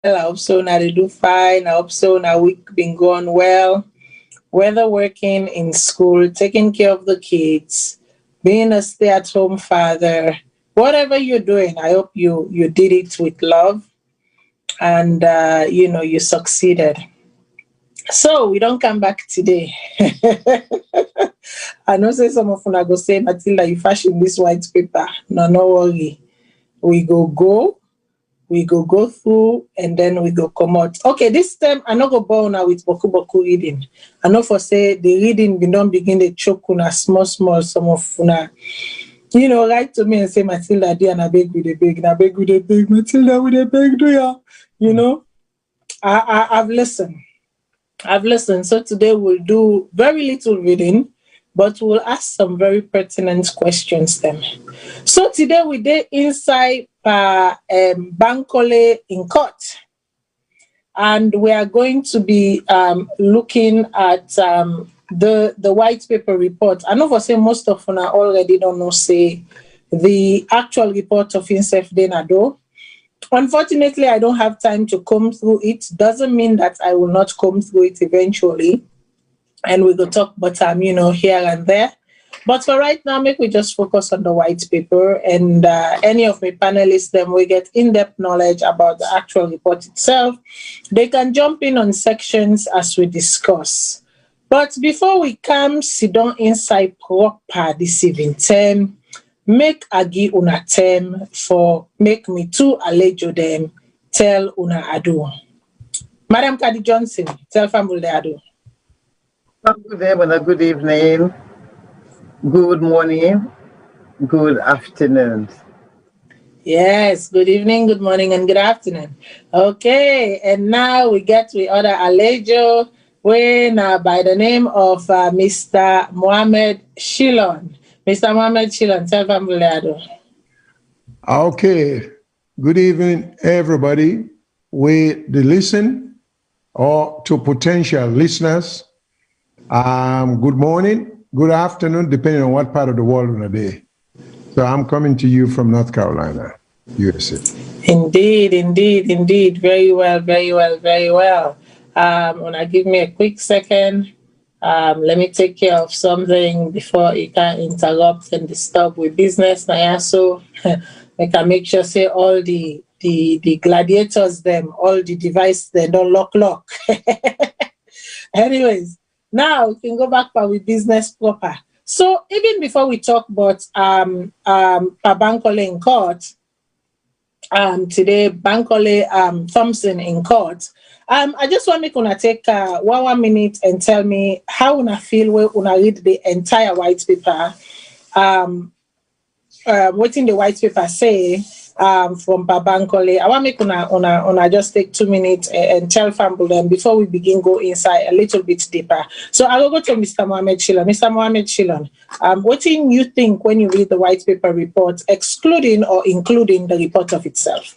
I hope so. Now they do fine. I hope so. Now week been going well. Whether working in school, taking care of the kids, being a stay-at-home father, whatever you're doing, I hope you did it with love and you succeeded. So we don't come back today. I know say some of una go say, Matilda, you fashion this white paper. No worry. We go through and then we go come out. Okay, this time I no go bore now with boku reading. I know for say the reading we don't begin the choke una small some of una. Write to me and say Matilda dear and I beg with a beg, Matilda with a beg, do ya? I've listened. So today we'll do very little reading, but we'll ask some very pertinent questions then. So today we did inside Bankole in court. And we are going to be looking at the white paper report. I know for say most of you already don't know say the actual report of INSEF Denado. Unfortunately, I don't have time to comb through it. Doesn't mean that I will not comb through it eventually. And we will talk about here and there. But for right now, make we just focus on the white paper. And any of my panelists, then we get in-depth knowledge about the actual report itself. They can jump in on sections as we discuss. But before we come, sit down inside proper this evening, make agi una term for make me too alejo them tell una adu. Madam Kadi Johnson, tell family adu. Good day, good evening, good morning, good afternoon. Yes, good evening, good morning, and good afternoon. Okay, and now we get to other alejo when by the name of Mr. Mohammed Shilon. Mr. Mohammed Shilon, tell family adu. Okay, good evening, everybody. We listen or to potential listeners. Good morning, good afternoon, depending on what part of the world on a day. So I'm coming to you from North Carolina, USA. Indeed. Very well. Wanna give me a quick second. Let me take care of something before you can interrupt and disturb with business. So I can make sure say all the gladiators them, all the devices they don't lock. Anyways. Now we can go back with business proper. So even before we talk about Bankole in court, today Bankole Thompson in court, I just want me to take 1 minute and tell me how una feel when una read the entire white paper. What in the white paper say from Bankole. I want to make una just take 2 minutes and tell family them before we begin go inside a little bit deeper. So I will go to Mr. Mohammed Shilon. Mr. Mohammed Shilon, what do you think when you read the white paper report, excluding or including the report of itself?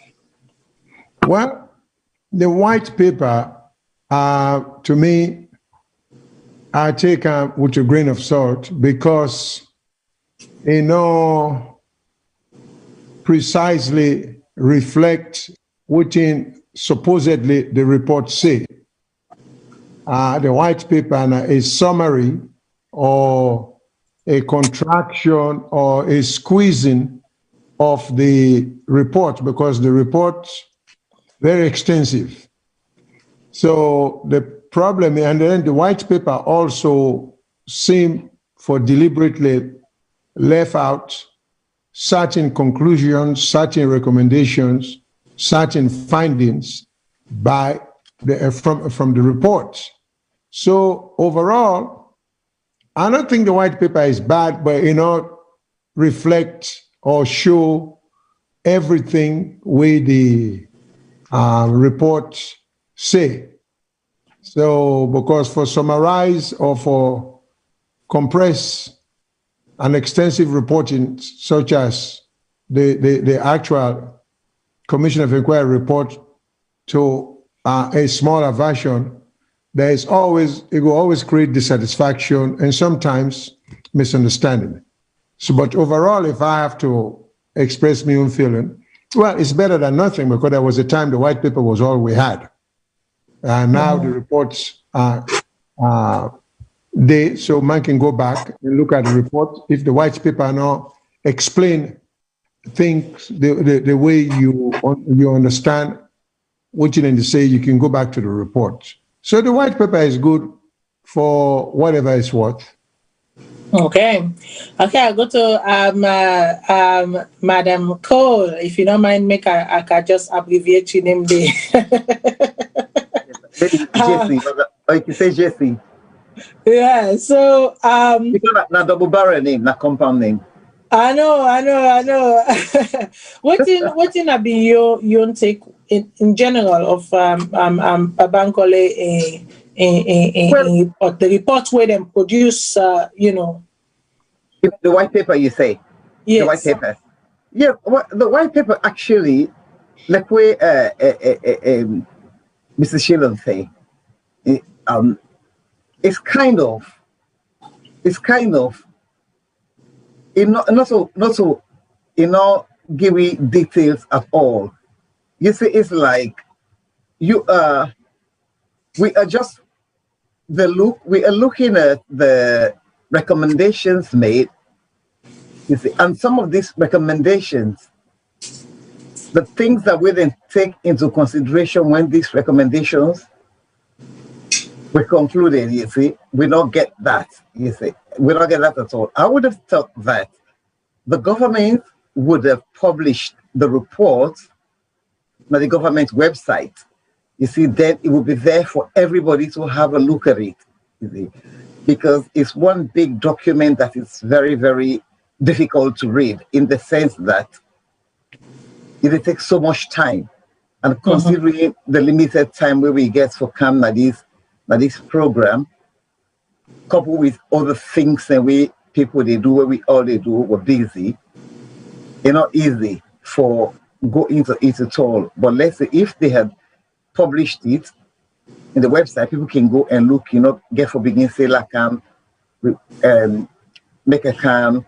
Well, the white paper, to me, I take with a grain of salt because, precisely reflect what supposedly the report say. The white paper is a summary or a contraction or a squeezing of the report because the report very extensive. So the problem, and then the white paper also seem for deliberately left out certain conclusions, certain recommendations, certain findings by from the report. So overall, I don't think the white paper is bad, but reflect or show everything with the report say. So because for summarize or for compress an extensive reporting such as the actual Commission of Inquiry report to a smaller version, it will always create dissatisfaction and sometimes misunderstanding. So, but overall, if I have to express my own feeling, Well, it's better than nothing because there was a time the white paper was all we had. And now the reports are there, so man can go back and look at the report. If the white paper now explain things the way you understand what you need to say, you can go back to the report. So the white paper is good for whatever it's worth. Okay, I'll go to Madam Cole. If you don't mind, I can just abbreviate your name there. Jesse, or you can say Jesse. Yeah, so because na double barrel name, na compound name. I know. What have been your take in general of Bankole the report where them produce the white paper, you say? Yes. The white paper. Yeah, well, the white paper actually, like where Mr. Shilton say, it's kind of not so give me details at all. You see, it's like we are looking at the recommendations made, you see, and some of these recommendations, the things that we then take into consideration when these recommendations were concluded, you see, we don't get that, you see. We don't get that at all. I would have thought that the government would have published the report on the government website. You see, then it will be there for everybody to have a look at it, you see, because it's one big document that is very, very difficult to read in the sense that it takes so much time. And considering the limited time where we get for come this program, coupled with other things that people they do, we're busy, it's not easy for go into it at all. But let's say if they had published it in the website, people can go and look, get for begin say like make a can,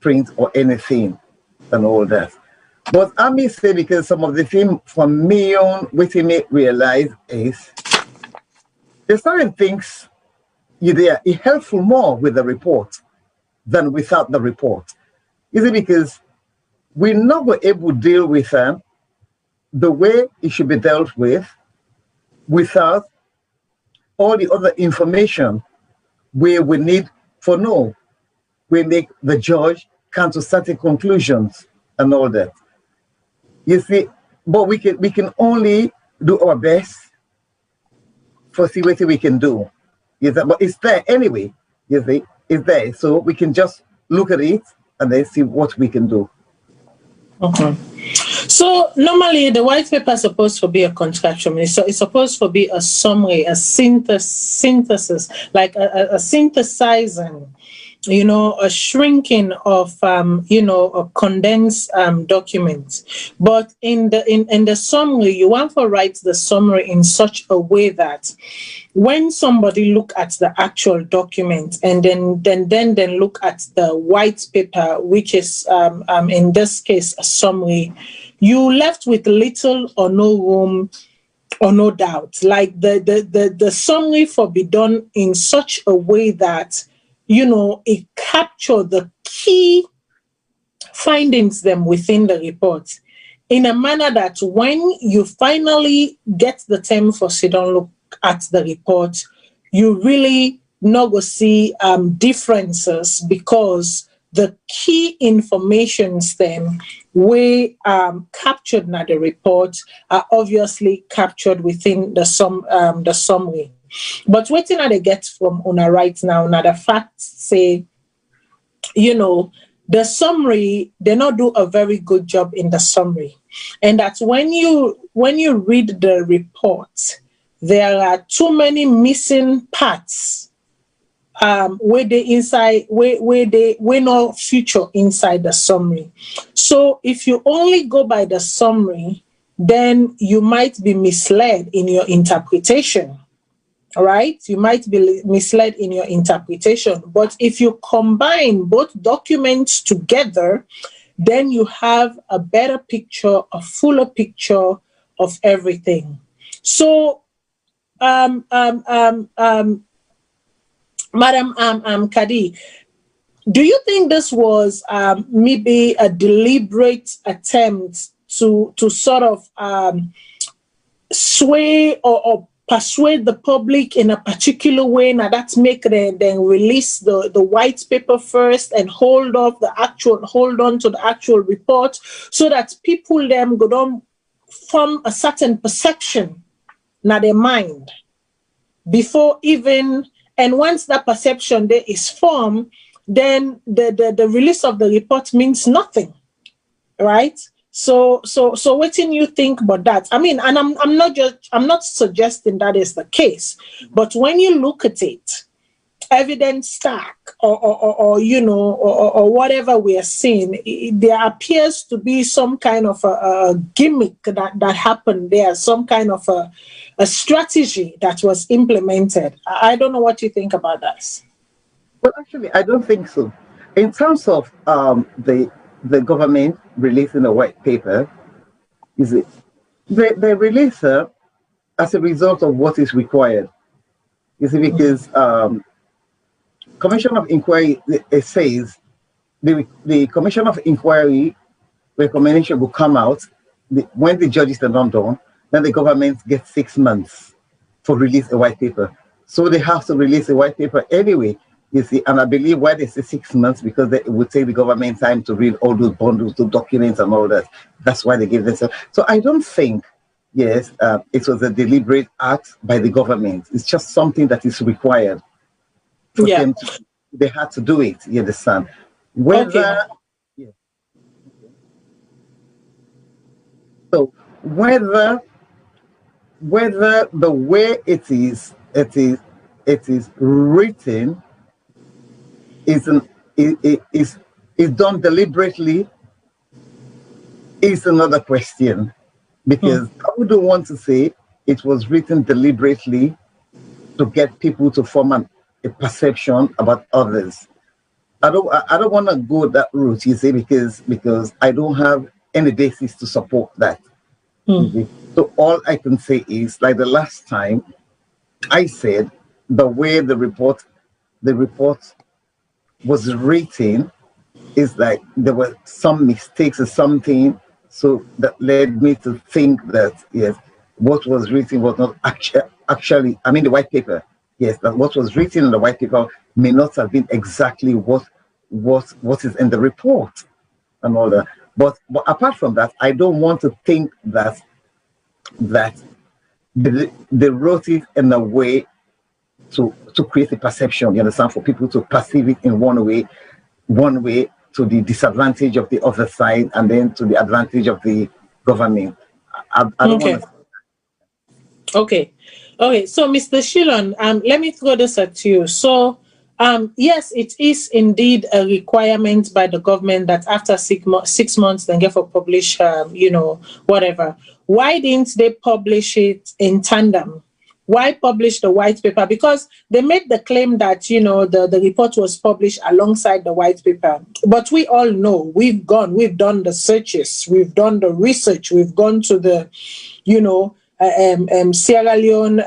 print or anything and all that. But I may say, because some of the things from me on, what I may realize is there's certain things it's helpful more with the report than without the report. Is it because we're not able to deal with them the way it should be dealt with without all the other information where we need for we make the judge come to certain conclusions and all that. You see, but we can only do our best for see what we can do. Yes, but it's there anyway. You see, it's there, so we can just look at it and then see what we can do. Okay. So normally the white paper is supposed to be a contraction. It's supposed to be a summary, a synthesis, like a synthesizing, a shrinking of a condensed document. But in the summary, you want to write the summary in such a way that when somebody look at the actual document and then look at the white paper, which is in this case a summary, you left with little or no room or no doubt. Like the summary for be done in such a way that it captured the key findings them within the report in a manner that when you finally get the time for sit down look at the report, you really not go see differences, because the key informations then we captured in the report are obviously captured within the summary. But what I get from Una right now, the facts say, the summary, they not do a very good job in the summary. And that's when you read the report, there are too many missing parts where no feature inside the summary. So if you only go by the summary, then you might be misled in your interpretation. All right, you might be misled in your interpretation. But if you combine both documents together, then you have a better picture, a fuller picture of everything. So, Madam Kadi, do you think this was maybe a deliberate attempt to sort of sway or persuade the public in a particular way, now that's make them then release the white paper first and hold on to the actual report, so that people them go on form a certain perception in their mind before even, and once that perception there is formed, then the release of the report means nothing, right? So what do you think about that? I mean, and I'm not suggesting that is the case, but when you look at it, evidence stack or you know or whatever we are seeing, there appears to be some kind of a gimmick that happened there, some kind of a strategy that was implemented. I don't know what you think about that. Well, actually, I don't think so. In terms of the government releasing a white paper, is it they release her as a result of what is required? You see, because Commission of Inquiry, it says the Commission of Inquiry recommendation will come out when the judges are not done. Then the government gets 6 months for release a white paper. So they have to release a white paper anyway. You see, and I believe why they say 6 months, because it would take the government time to read all those bundles, the documents and all that. That's why they give this. So I don't think, yes, it was a deliberate act by the government. It's just something that is required for them to, they had to do it, you understand? Whether, yeah. So whether the way it is written is done deliberately is another question, because I wouldn't want to say it was written deliberately to get people to form a perception about others. I don't want to go that route, you see, because I don't have any basis to support that. So all I can say is, like the last time I said, the way the report was written is like there were some mistakes or something, so that led me to think that yes, what was written was not actually, I mean the white paper, yes, that what was written in the white paper may not have been exactly what is in the report and all that. But apart from that, I don't want to think that they wrote it in a way to create a perception, you understand, for people to perceive it in one way to the disadvantage of the other side, and then to the advantage of the government. I don't want to. Okay. So, Mr. Shillon, let me throw this at you. So, yes, it is indeed a requirement by the government that after 6 months, then get for publish, whatever. Why didn't they publish it in tandem? Why publish the white paper? Because they made the claim that, the report was published alongside the white paper. But we all know we've done the searches, we've done the research, we've gone to the, Sierra Leone,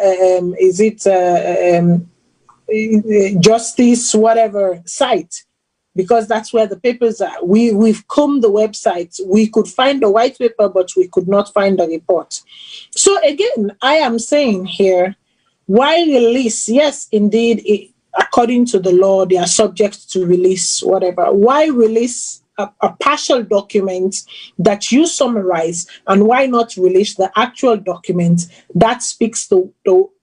Justice, whatever site, because that's where the papers are. We've combed the website. We could find the white paper, but we could not find the report. So again, I am saying here, why release? Yes, indeed, according to the law, they are subject to release, whatever. Why release a partial document that you summarize, and why not release the actual document that speaks to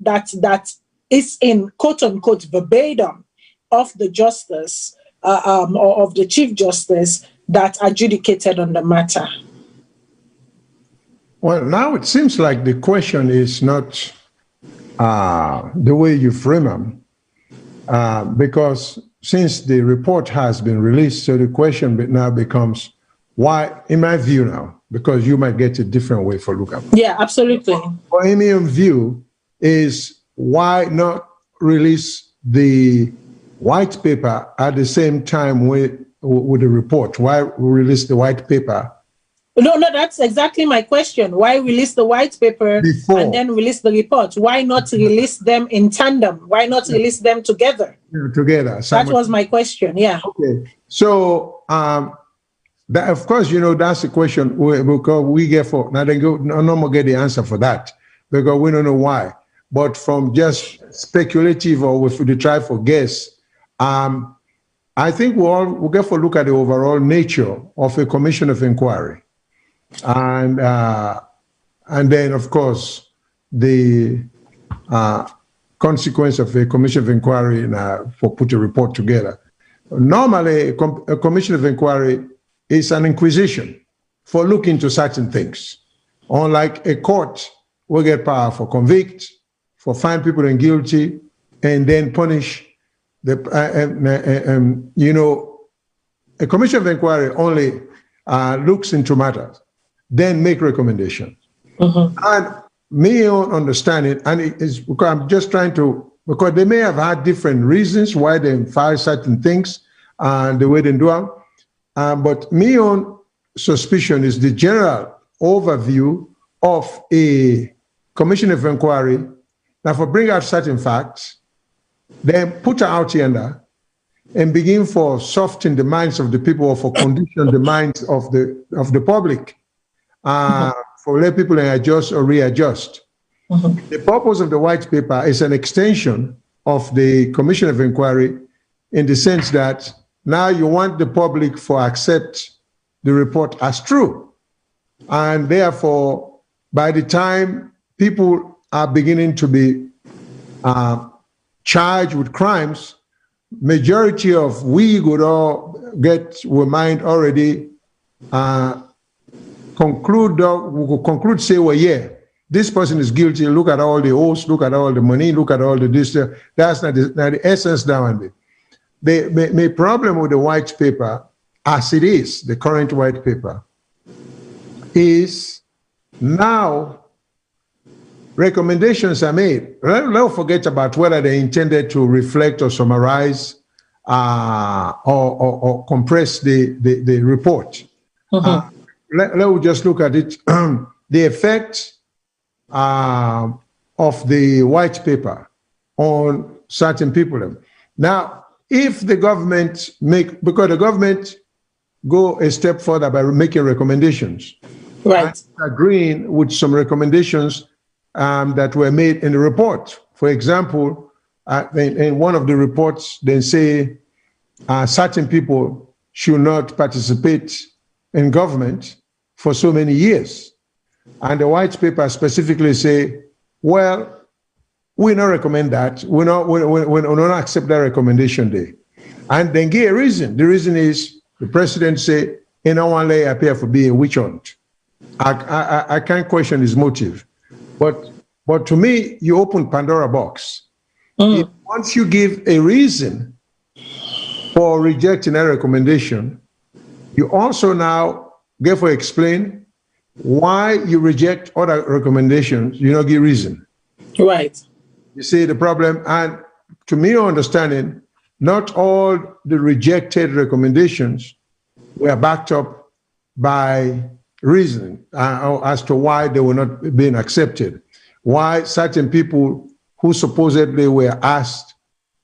that is in quote unquote verbatim of the justice or of the Chief Justice that adjudicated on the matter? Well, now it seems like the question is not the way you frame them, because since the report has been released, so the question now becomes why, in my view now, because you might get a different way for look at it. Yeah, absolutely. For any view is why not release the white paper at the same time with with the report? Why release the white paper? No, that's exactly my question. Why release the white paper Before. and then release the report? Why not release them in tandem? Why not release them together? Together. That was my question, yeah. Okay. So, that, of course, that's the question because we get for, now they go, no more get the answer for that because we don't know why. But from just speculative or if we try for guess, I think we'll get for look at the overall nature of a commission of inquiry. And then, of course, the consequence of a commission of inquiry for put a report together. Normally, a commission of inquiry is an inquisition for looking into certain things. Unlike a court, will get power for convict, for find people in guilty, and then punish the. A commission of inquiry only looks into matters, then make recommendations. And my own understanding, and it is because I'm just trying to, because they may have had different reasons why they file certain things and the way they do them. But my own suspicion is the general overview of a commission of inquiry that for bring out certain facts, then put out here and begin for soften the minds of the people or for condition the minds of the public, for let people adjust or readjust. The purpose of the white paper is an extension of the commission of inquiry in the sense that now you want the public to accept the report as true. And therefore, by the time people are beginning to be charged with crimes, majority of we would all get with mind already conclude say, well, yeah, this person is guilty. Look at all the oaths, look at all the money, look at all the this. That's not the essence down there. The problem with the white paper, as it is, the current white paper, is now recommendations are made. Don't forget about whether they intended to reflect or summarize or compress the report. Let's just look at it. The effect of the white paper on certain people. Now, if the government because the government go a step further by making recommendations, right, agreeing with some recommendations that were made in the report. For example, in one of the reports, they say certain people should not participate in government for so many years. And the white paper specifically say, well, we don't recommend that. We don't accept that recommendation there. And then give a reason. The reason is the president say, in one lay appear for being a witch hunt. I can't question his motive. But to me, you open Pandora box. Once you give a reason for rejecting that recommendation, you also now therefore explain why you reject other recommendations. You don't give reason. Right. You see the problem, and to me, understanding, not all the rejected recommendations were backed up by reason as to why they were not being accepted. Why certain people who supposedly were asked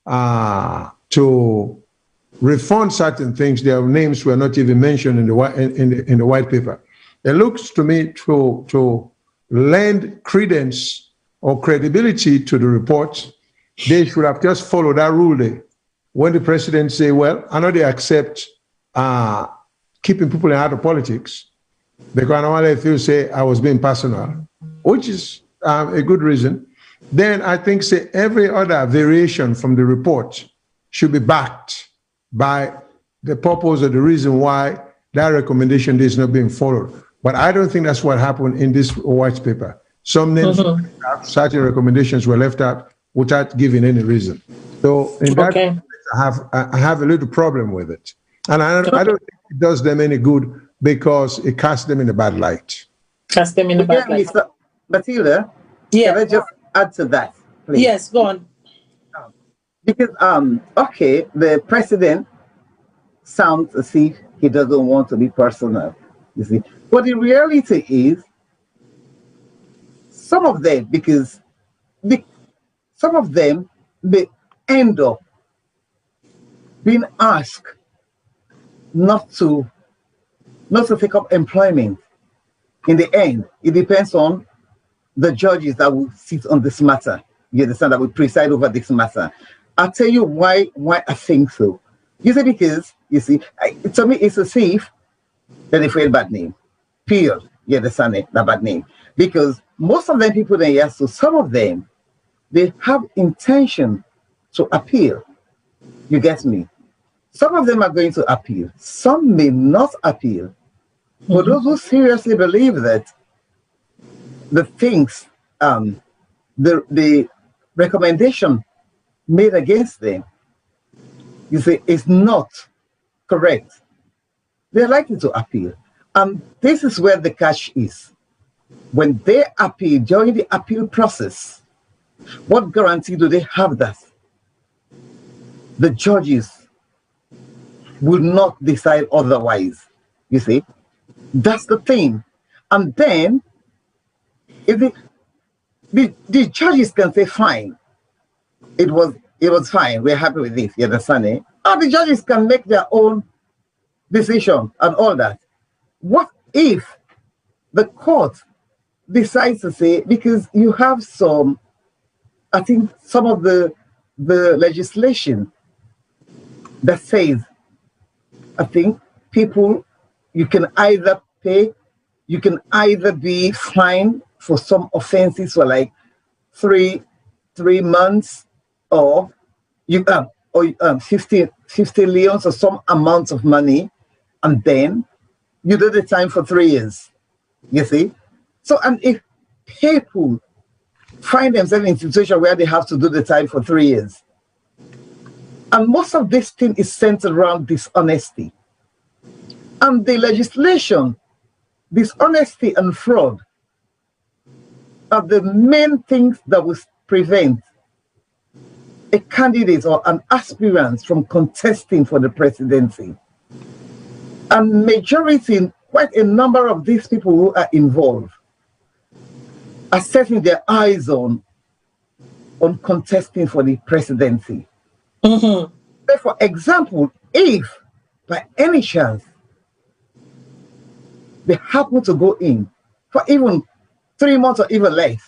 to refund certain things, their names were not even mentioned in the white paper. It looks to me to lend credence or credibility to the report. They should have just followed that rule there. When the president say, well, I know they accept keeping people out of politics, because normally if you say I was being personal, which is a good reason, then I think say every other variation from the report should be backed by the purpose or the reason why that recommendation is not being followed. But I don't think that's what happened in this white paper. Some names, certain recommendations were left out without giving any reason. So in that, I have a little problem with it. And I don't think it does them any good because it casts them in a bad light. Cast them in a bad light. Mr. Matilda, yeah. Can I just add to that, please? Yes, go on. Because, okay, the president sounds as if he doesn't want to be personal, you see. But the reality is, some of them, because some of them may end up being asked not to take up employment. In the end, it depends on the judges that will sit on this matter. You understand, that will preside over this matter. I'll tell you why I think so. You see, because you see, to me, it's a thief that they feel bad name. Period. You understand it? That bad name. Because most of them people there, yes, so some of them, they have intention to appeal. You get me? Some of them are going to appeal. Some may not appeal. But those who seriously believe that the things, the recommendation made against them, you see, is not correct, they're likely to appeal. And this is where the catch is. When they appeal, during the appeal process, what guarantee do they have that the judges will not decide otherwise? You see, that's the thing. And then, if the judges can say, fine, it was fine, we're happy with this, you understand it? And the judges can make their own decision and all that. What if the court decides to say, because you have some, I think some of the legislation that says, I think people, you can either pay, you can either be fined for some offenses for like three months, or you 50 leons or some amount of money, and then you do the time for 3 years. You see? So, and if people find themselves in a situation where they have to do the time for 3 years, and most of this thing is centered around dishonesty, and the legislation, dishonesty and fraud are the main things that will prevent a candidate or an aspirant from contesting for the presidency. And majority, quite a number of these people who are involved are setting their eyes on contesting for the presidency. So, for example, if by any chance they happen to go in for even 3 months or even less,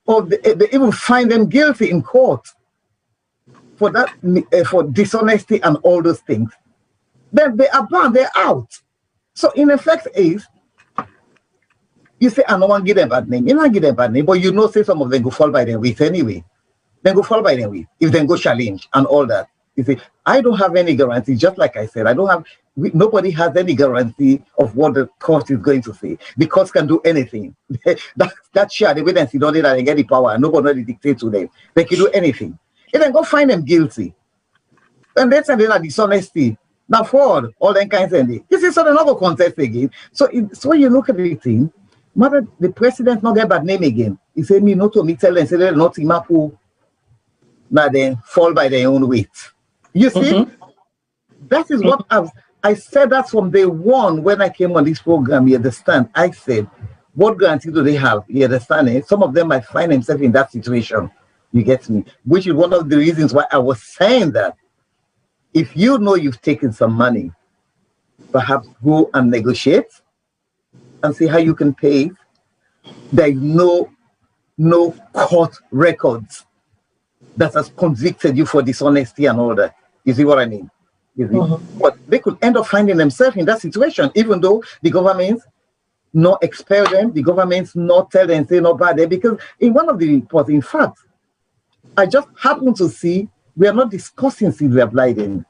or they even find them guilty in court for that, for dishonesty and all those things, then they are banned, they're out. So in effect is, you say, I don't want to give them a bad name. You don't give them a bad name, but you know, say some of them go fall by their weight anyway. Then go fall by their weight if they go challenge and all that. You see, I don't have any guarantee, just like I said, nobody has any guarantee of what the court is going to say. The court can do anything. that share the evidence, you don't need that and get the power, and nobody really dictate to them. They can do anything. And then go find them guilty. And that's another dishonesty. Now fraud, all that kinds of things. This is sort of another contest again. So when you look at the thing, mother, the president not get bad name again. He said me not to me tell them say they're not him up who now then fall by their own weight. You see? That is what I said that from day one when I came on this program, you understand? I said, what guarantee do they have? You understand it? Some of them might find themselves in that situation. You get me? Which is one of the reasons why I was saying that if you know you've taken some money, perhaps go and negotiate and see how you can pay. There is no court records that has convicted you for dishonesty and all that. You see what I mean? You see? But they could end up finding themselves in that situation, even though the government not expel them, the government not tell them, say no bad there, because in one of the reports, in fact, I just happened to see, we are not discussing Sylvia Blyden,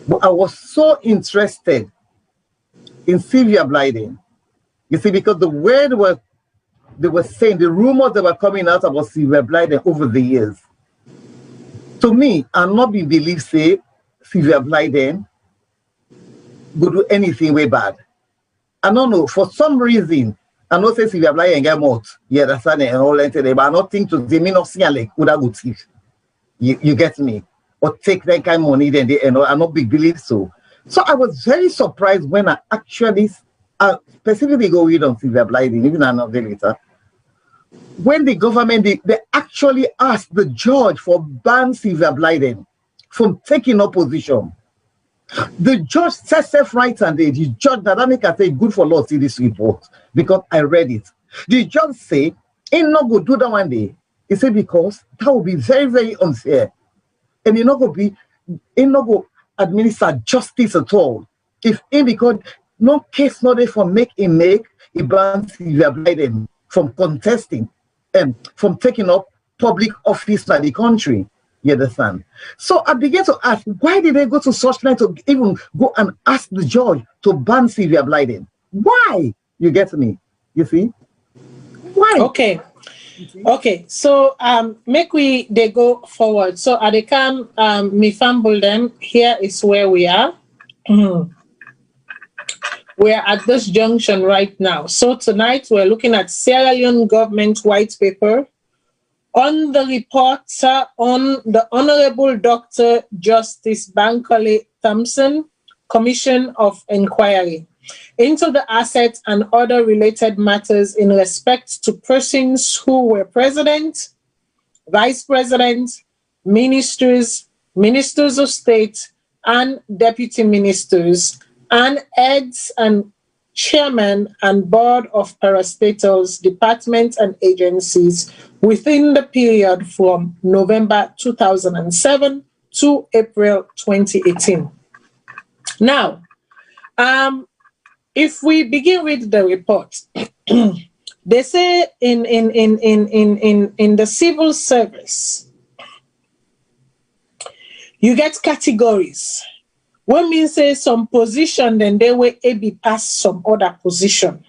but I was so interested in Sylvia Blyden. You see, because the way they were saying, the rumors that were coming out about Sylvia Blyden over the years, to me, I'm not being believed, say, Sylvia Blyden would do anything way bad. I don't know, for some reason, I know say Sylvia Blyden get out. Yeah, that's and all that, but I don't think to the mean of seeing like good thief. You get me? or take that kind of money, then they are not big believe so. So I was very surprised when I actually specifically go read on Sylvia Blyden, even another later. When the government, they actually asked the judge for ban Sylvia Blyden from taking opposition. The judge said self right, and the judge Nadamika said, good for law see this report because I read it. The judge said, ain't not go do that one day. He said, because that would be very, very unfair. And you're not going to administer justice at all. If in because no case not there for make a ban Sylvia Blyden from contesting and from taking up public office by the country. You understand? So I began to ask, why did they go to such length to even go and ask the judge to ban Sylvia Blyden? Why? You get me? You see? Why? Okay. So make they go forward. So at the camp, me fumble them. Here is where we are. We're at this junction right now. So tonight we're looking at Sierra Leone government white paper on the report on the Honorable Dr. Justice Bankole Thompson Commission of Inquiry into the assets and other related matters in respect to persons who were president, vice president, ministers, ministers of state, and deputy ministers, and heads and chairman and board of parastatals, departments, and agencies within the period from November 2007 to April 2018. Now, if we begin with the report, they say in the civil service, you get categories. What means say some position, then they will be past some other position.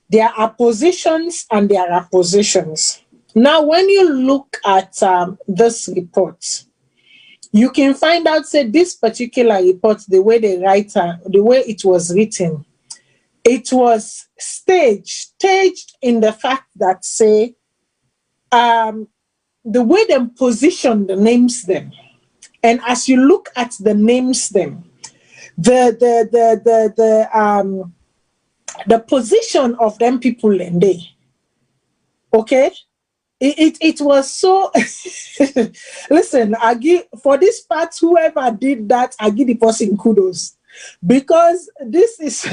There are positions and there are positions. Now, when you look at this report, you can find out, say, this particular report, the way the writer, the way it was written, it was staged in the fact that, say, the way they position the names them. And as you look at the names them, the position of them people and they, okay, it was so. Listen, I give for this part, whoever did that, I give the person kudos, because this is.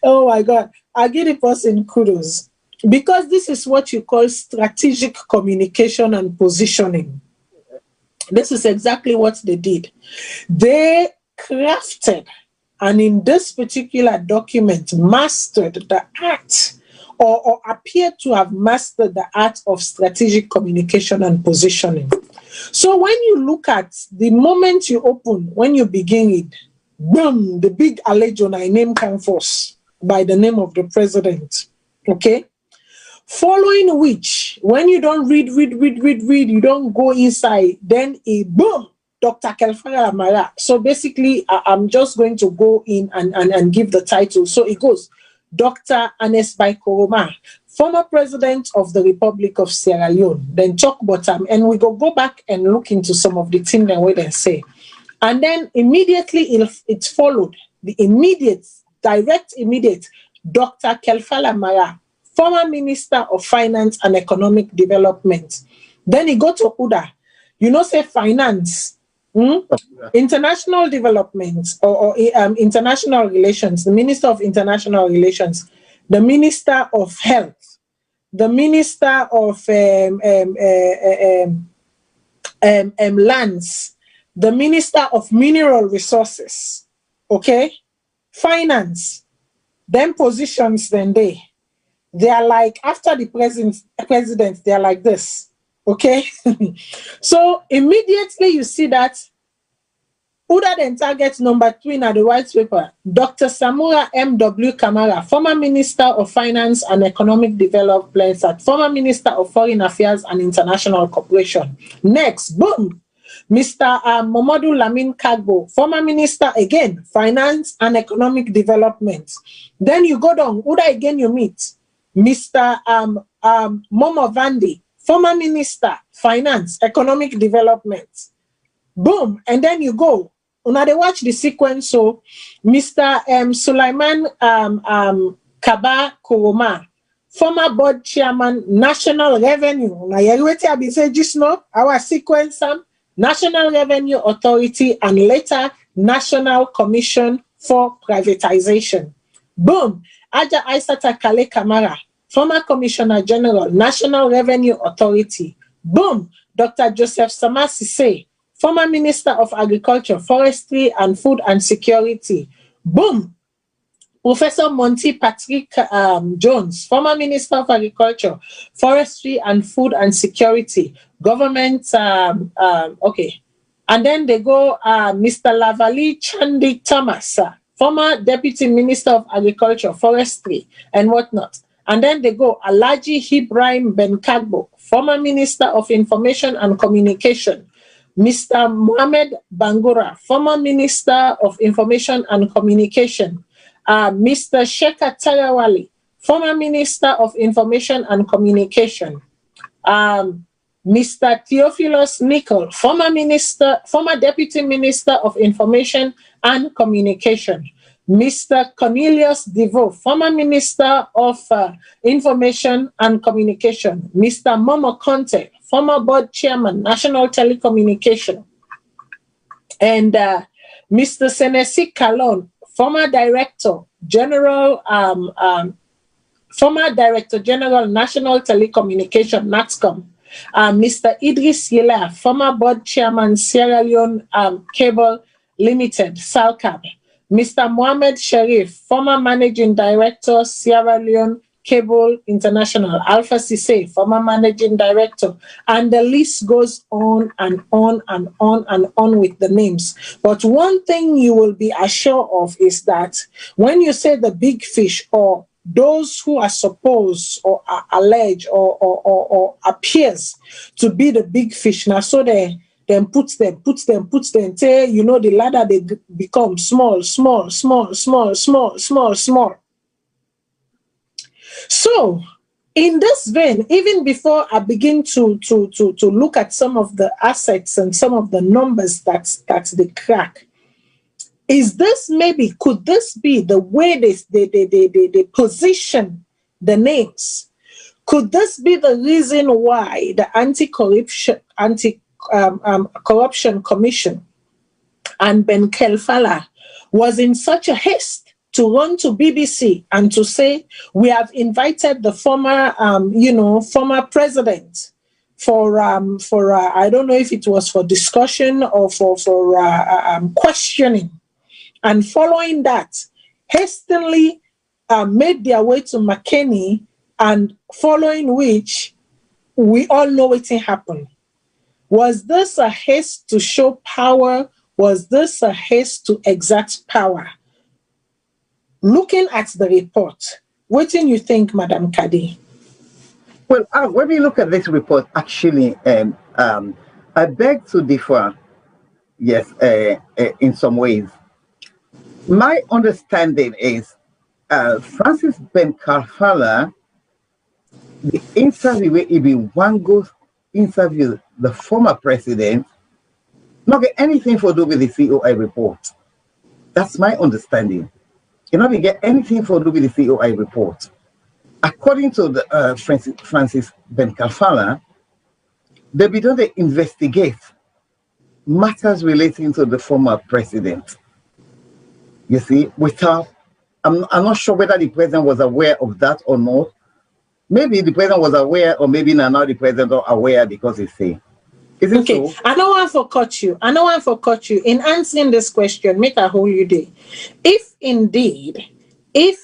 Oh my God, I give the person kudos because this is what you call strategic communication and positioning. This is exactly what they did. They crafted, and in this particular document, mastered the art, or appeared to have mastered the art of strategic communication and positioning. So when you look at the moment you open, when you begin it, boom, the big allegiance name came forth by the name of the president. Okay? Following which, when you don't read, you don't go inside, then a boom, Dr. Kelfara Amara. So basically, I'm just going to go in and give the title. So it goes, Dr. Anes Baikoroma, former president of the Republic of Sierra Leone. Then talk bottom, and we go back and look into some of the things that we then say. And then immediately it followed, the immediate, Dr. Kelfara Amara, former Minister of Finance and Economic Development. Then he go to UDA. You know, say finance, international development, or international relations, the Minister of International Relations, the Minister of Health, the Minister of Lands, the Minister of Mineral Resources, okay? Finance, them positions, then they are like, after the president, they are like this, okay? So immediately you see that Uda then targets number 3 in the white paper, Dr. Samura M.W. Kamara, former Minister of Finance and Economic Development, former Minister of Foreign Affairs and International Cooperation. Next, boom, Mr. Momodu Lamin Kagbo, former Minister again, Finance and Economic Development. Then you go down, Uda again you meet Mr. Momo Vandi, former minister, finance, economic development. Boom, and then you go. Now they watch the sequence. So, Mr. Sulaiman Kaba Kuroma, former board chairman, National Revenue. Now you wait here, say just now our sequence, National Revenue Authority, and later National Commission for Privatization. Boom, Aja Aissata Kale Kamara, former Commissioner General, National Revenue Authority. Boom, Dr. Joseph Samasise, former Minister of Agriculture, Forestry, and Food and Security. Boom, Professor Monty Patrick Jones, former Minister of Agriculture, Forestry, and Food and Security. Government, okay. And then they go Mr. Lavali Chandi Thomas, former Deputy Minister of Agriculture, Forestry, and whatnot. And then they go Alhaji Ibrahim Ben Kagbo, former Minister of Information and Communication. Mr. Mohamed Bangura, former Minister of Information and Communication. Mr. Shekhar Tarawali, former Minister of Information and Communication. Mr. Theophilus Nicol, former Deputy Minister of Information and Communication. Mr. Cornelius DeVoe, former Minister of Information and Communication. Mr. Momo Conte, former Board Chairman, National Telecommunication. And Mr. Senesi Kalon, former Director General, National Telecommunication, NATSCOM. Mr. Idris Yela, former Board Chairman, Sierra Leone Cable Limited, SALCAB. Mr. Mohamed Sharif, former Managing Director, Sierra Leone Cable International, Alpha Cisse, former Managing Director, and the list goes on and on and on and on with the names. But one thing you will be assured of is that when you say the big fish, or those who are supposed or are alleged or appears to be the big fish, now so they then puts them, say, you know, the ladder, they become small. So, in this vein, even before I begin to look at some of the assets and some of the numbers that's the crack, is this maybe, could this be the way they position the names? Could this be the reason why the Corruption Commission and Ben Kelfala was in such a haste to run to BBC and to say, we have invited the former president for I don't know if it was for discussion or for questioning, and following that, hastily made their way to McKinney, and following which we all know what happened. Was this a haste to show power? Was this a haste to exert power? Looking at the report, what do you think, Madam Kadi? Well, when we look at this report, actually, I beg to differ, yes, in some ways. My understanding is Francis Ben Kalfala, the interview where Ibn Wango interviewed the former president, not get anything to do with the COI report. That's my understanding. You not get anything to do with the COI report. According to the Francis Ben Kalfala, they began to investigate matters relating to the former president. You see, I'm not sure whether the president was aware of that or not. Maybe the president was aware, or maybe now the president not aware because he's saying. Is it okay, so? I don't want to cut you. In answering this question, make a whole you day. If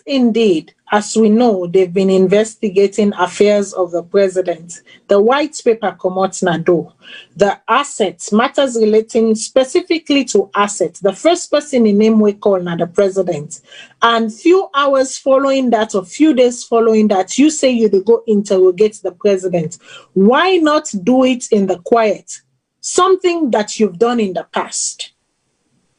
indeed, as we know, they've been investigating affairs of the president, the white paper comes nado, the assets, matters relating specifically to assets, the first person in name we call now the president, and few hours following that or few days following that, you say you to go interrogate the president. Why not do it in the quiet? Something that you've done in the past.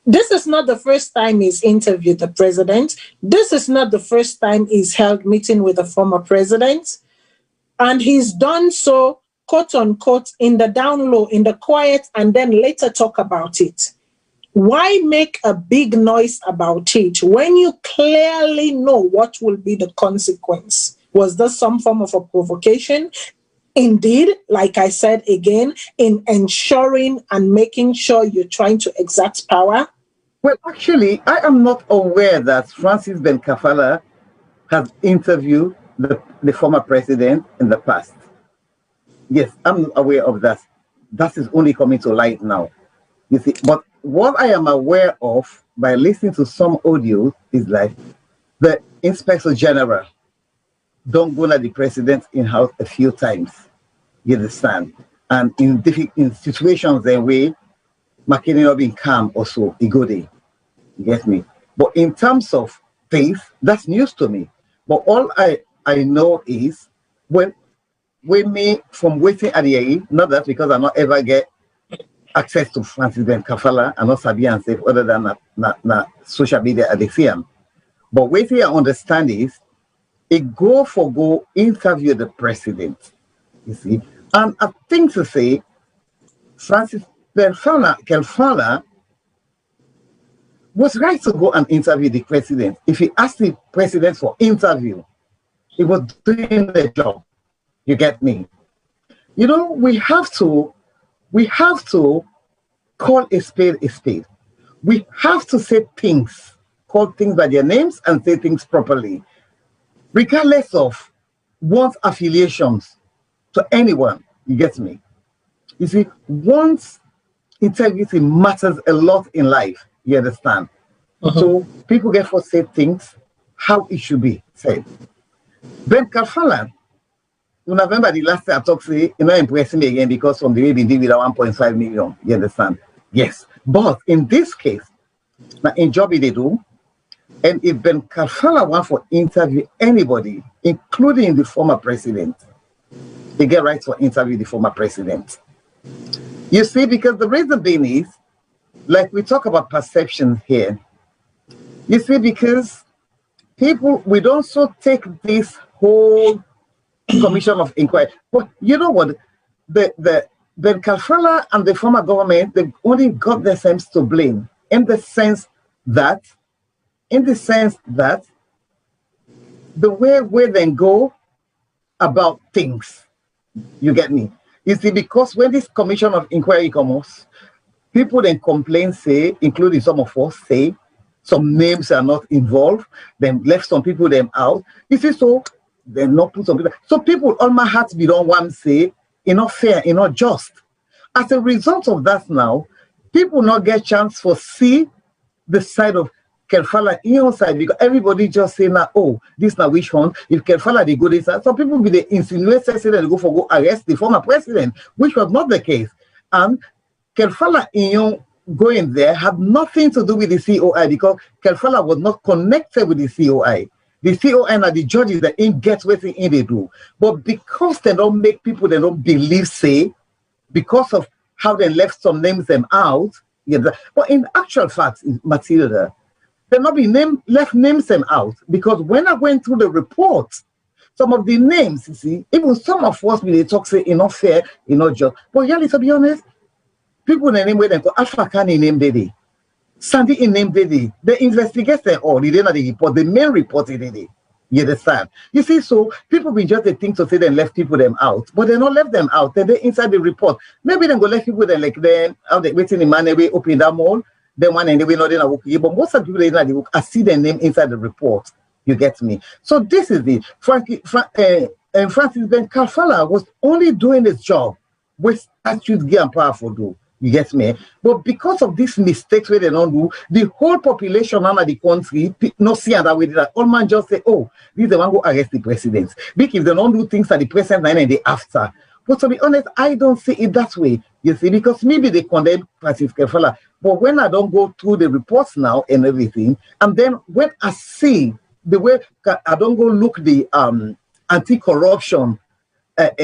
This is not the first time he's interviewed the president. This is not the first time he's held meeting with the former president. And he's done so quote unquote, in the down low, in the quiet, and then later talk about it? Why make a big noise about it when you clearly know what will be the consequence? Was there some form of a provocation? Indeed, like I said again, in ensuring and making sure you're trying to exact power? Well, actually, I am not aware that Francis Ben Kafala has interviewed the former president in the past. Yes, I'm aware of that. That is only coming to light now. You see, but what I am aware of by listening to some audio is like the Inspector General don't go at the president in-house a few times. You understand? And in situations that way, McKinney not being calm also, he go there. You get me? But in terms of things, that's news to me. But all I know is when me from waiting at the AE, not that because I not ever get access to Francis Ben Kafala and not Sabi and safe other than na social media at the film. But waiting I understand is it go interview the president. You see? And I think to say Francis Ben Kafala was right to go and interview the president. If he asked the president for interview, he was doing the job. You get me? You know, we have to call a spade a spade. We have to say things, call things by their names and say things properly, regardless of one's affiliations to anyone. You get me? You see, one's integrity matters a lot in life. You understand? So people get to say things how it should be said. Ben Kafala, you remember the last time I talked to you, not impressing me again because from the way we did with 1.5 million. You understand? Yes. But in this case, now in job they do, and if Ben Kafala want for interview anybody, including the former president, they get right to interview the former president. You see, because the reason being is, like we talk about perception here, you see, because people, we don't so take this whole commission of inquiry. But you know what? The Kafala and the former government, they only got themselves to blame in the sense that the way we then go about things, you get me? You see, because when this commission of inquiry comes, people then complain, say, including some of us, say, some names are not involved, then left some people them out. You see, so they not put some people. So people, all my heart be don't want to say, not fair, not just. As a result of that now, people not get chance for see the side of Kefala in your side because everybody just say now, oh, this now which one? If Kefala they go this side, some people be the insinuate say they go arrest the former president, which was not the case. And Kefala in your going there had nothing to do with the COI because Kefala was not connected with the COI. The COI and the judges that in get what they do. But because they don't make people they don't believe say, because of how they left some names them out, yeah, but in actual fact, Matilda, they not be left names them out because when I went through the report, some of the names, you see, even some of us they talk say not fair, not just. But yeah, to be honest, people in the name where they go Alpha Khan in name Daddy, Sandy in name Daddy. The investigators all they didn't report, the main report Daddy. You understand? You see, so people be just the thing to say they left people them out, but they not left them out. Then they inside the report. Maybe they go left people then like them out they waiting in man way open that mall. Then one and they not in a work. But most of the people in the work, I see their name inside the report. You get me? So this is it. Francis Ben Kafala was only doing his job with statutes give and powerful do. You get me? But because of these mistakes where they don't do, the whole population under the country not see that way that all man just say, oh, this is the one who arrest the president. Because if they don't do things at the present time and the after. But to be honest, I don't see it that way. You see, because maybe they condemn Francis Kefala. But when I don't go through the reports now and everything, and then when I see the way I don't go look the anti-corruption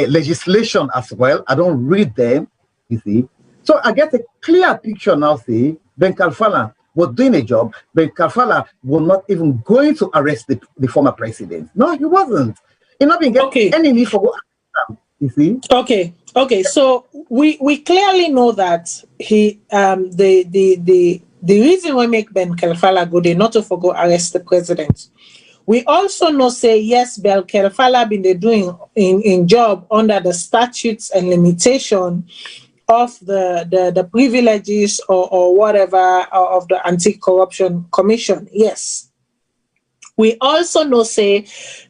legislation as well, I don't read them, you see. So I get a clear picture now, see, Ben Kafala was doing a job. Ben Kafala was not even going to arrest the former president. No, he wasn't. He not been getting any need for go. You see? Okay. So we clearly know that he the reason why make Ben Kelfala go there not to forgo arrest the president. We also know say yes, Ben Kelfala been they doing in job under the statutes and limitation of the privileges or whatever of the Anti-Corruption Commission. Yes. We also know say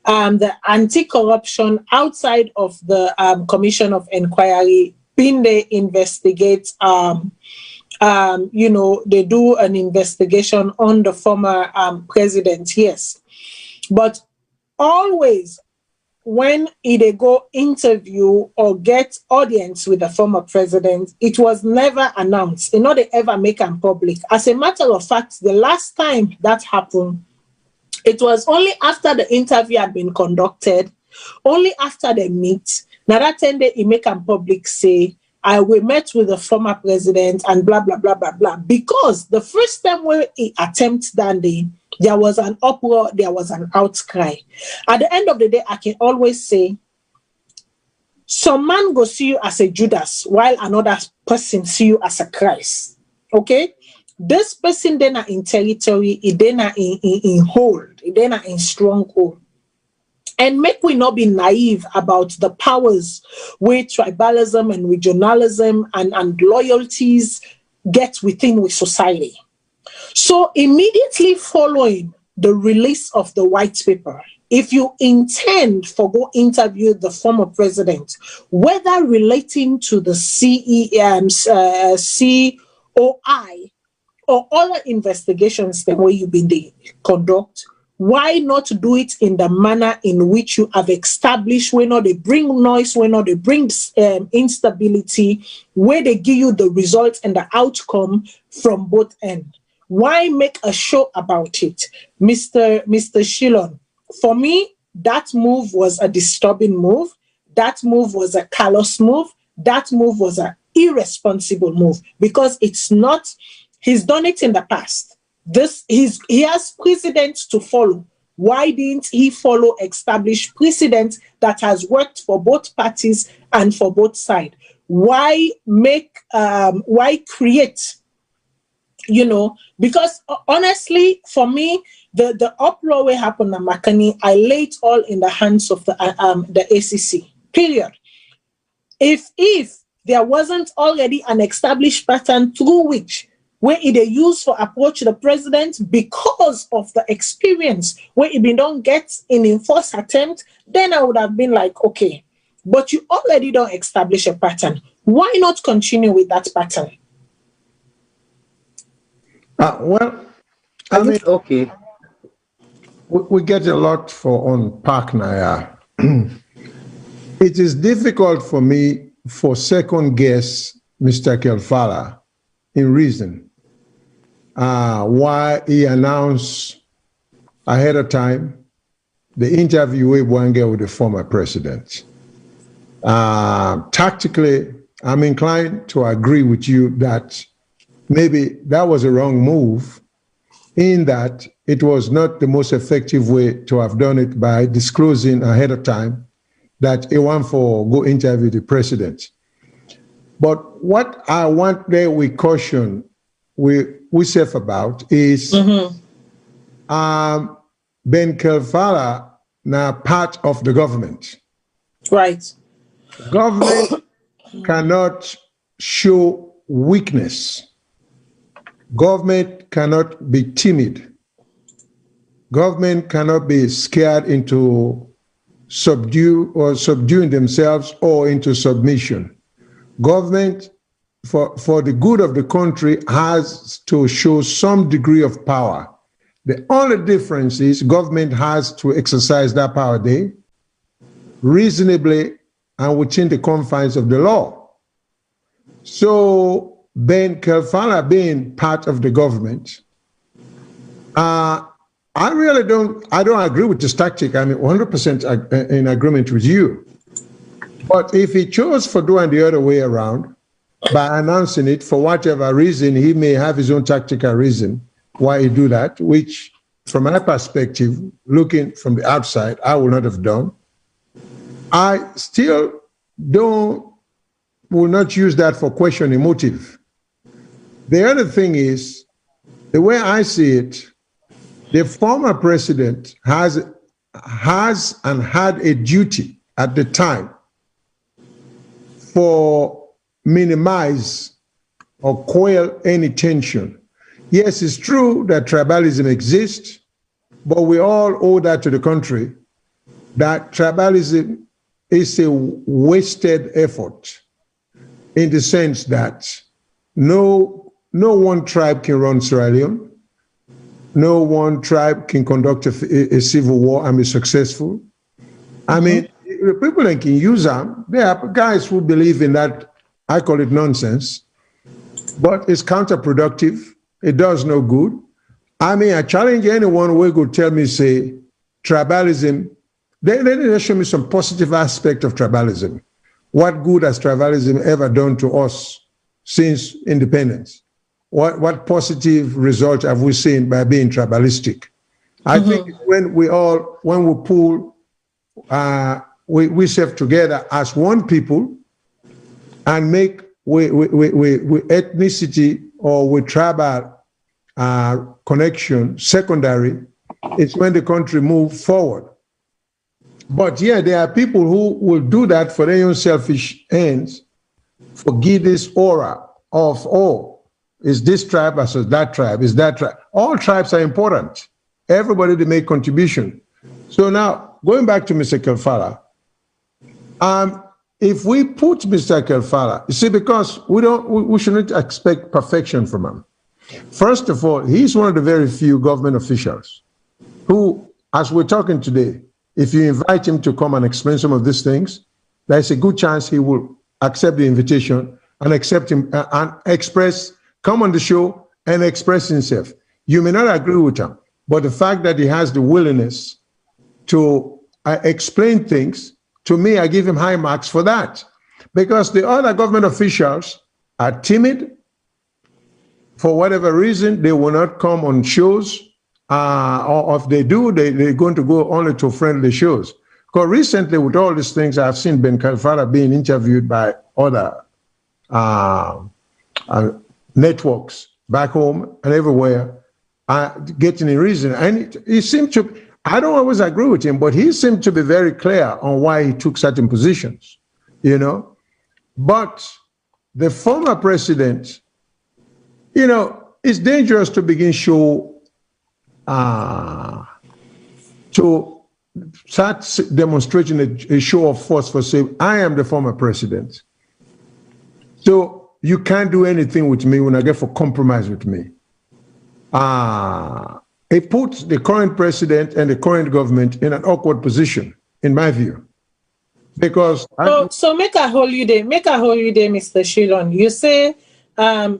the anti-corruption outside of the Commission of Inquiry been they investigate they do an investigation on the former president, yes. But always when they go interview or get audience with the former president, it was never announced. They not they ever make them public. As a matter of fact, the last time that happened, it was only after the interview had been conducted, only after they meet. Now that time they make them public say, we met with the former president and blah, blah, blah, blah, blah. Because the first time when he attempted that day, there was an uproar, there was an outcry. At the end of the day, I can always say, some man go see you as a Judas, while another person see you as a Christ. Okay? This person then are in territory, it then are in hold, it then are in stronghold. And make we not be naive about the powers where tribalism and regionalism and loyalties get within with society. So immediately following the release of the white paper, if you intend for go interview the former president, whether relating to the COI or other investigations the way you've been conduct, why not do it in the manner in which you have established, where not they bring noise, where not they bring instability, where they give you the results and the outcome from both ends? Why make a show about it? Mr. Shilon, for me, that move was a disturbing move. That move was a callous move. That move was an irresponsible move because it's not. He's done it in the past. He has precedents to follow. Why didn't he follow established precedent that has worked for both parties and for both sides? Why create? Because honestly, for me, the uproar will happen at Makani. I lay it all in the hands of the ACC. Period. If there wasn't already an established pattern through which where it is used for approach the president because of the experience where it don't get in first attempt, then I would have been like, okay, but you already don't establish a pattern. Why not continue with that pattern? I mean, okay. We get a lot for unpack now. It is difficult for me for second guess Mr. Kelfala in reason why he announced ahead of time the interview with the former president. Tactically, I'm inclined to agree with you that maybe that was a wrong move in that it was not the most effective way to have done it by disclosing ahead of time that he want for go interview the president. But what I want there we caution we safe about is Ben Kelfala now part of the government. Right. Government cannot show weakness. Government cannot be timid. Government cannot be scared into subduing themselves or into submission. Government, for the good of the country, has to show some degree of power. The only difference is government has to exercise that power there reasonably and within the confines of the law. So Ben Kelfala being part of the government, I don't agree with this tactic. I'm 100% in agreement with you. But if he chose for doing the other way around, by announcing it for whatever reason, he may have his own tactical reason why he do that, which from my perspective, looking from the outside, I would not have done. I still will not use that for questioning motive. The other thing is, the way I see it, the former president has and had a duty at the time for minimize or quell any tension. Yes, it's true that tribalism exists, but we all owe that to the country, that tribalism is a wasted effort in the sense that no one tribe can run Sierra Leone. No one tribe can conduct a civil war and be successful. I mean, the people that can use them, there are guys who believe in that. I call it nonsense, but it's counterproductive. It does no good. I mean, I challenge anyone who could tell me, say, tribalism, they show me some positive aspect of tribalism. What good has tribalism ever done to us since independence? What positive result have we seen by being tribalistic? I think when we pull, we serve together as one people and make we ethnicity or with tribal connection secondary, it's when the country moves forward. But yeah, there are people who will do that for their own selfish ends, forgive this aura of, oh, is this tribe versus that tribe, is that tribe. All tribes are important. Everybody to make contribution. So now, going back to Mr. Kelfala, if we put Mr. Kelfala, you see, because we shouldn't expect perfection from him. First of all, he's one of the very few government officials who, as we're talking today, if you invite him to come and explain some of these things, there's a good chance he will accept the invitation and accept him and come on the show and express himself. You may not agree with him, but the fact that he has the willingness to explain things, to me, I give him high marks for that. Because the other government officials are timid. For whatever reason, they will not come on shows. Or if they do, they're going to go only to friendly shows. Because recently, with all these things, I've seen Ben Kalfara being interviewed by other networks back home and everywhere, getting a reason. And he seemed to, I don't always agree with him, but he seemed to be very clear on why he took certain positions, you know. But the former president, you know, it's dangerous to begin to start demonstrating a show of force for saying, I am the former president. So you can't do anything with me when I get for compromise with me. It puts the current president and the current government in an awkward position, in my view. Because so make a holiday, Mr. Shilon. You say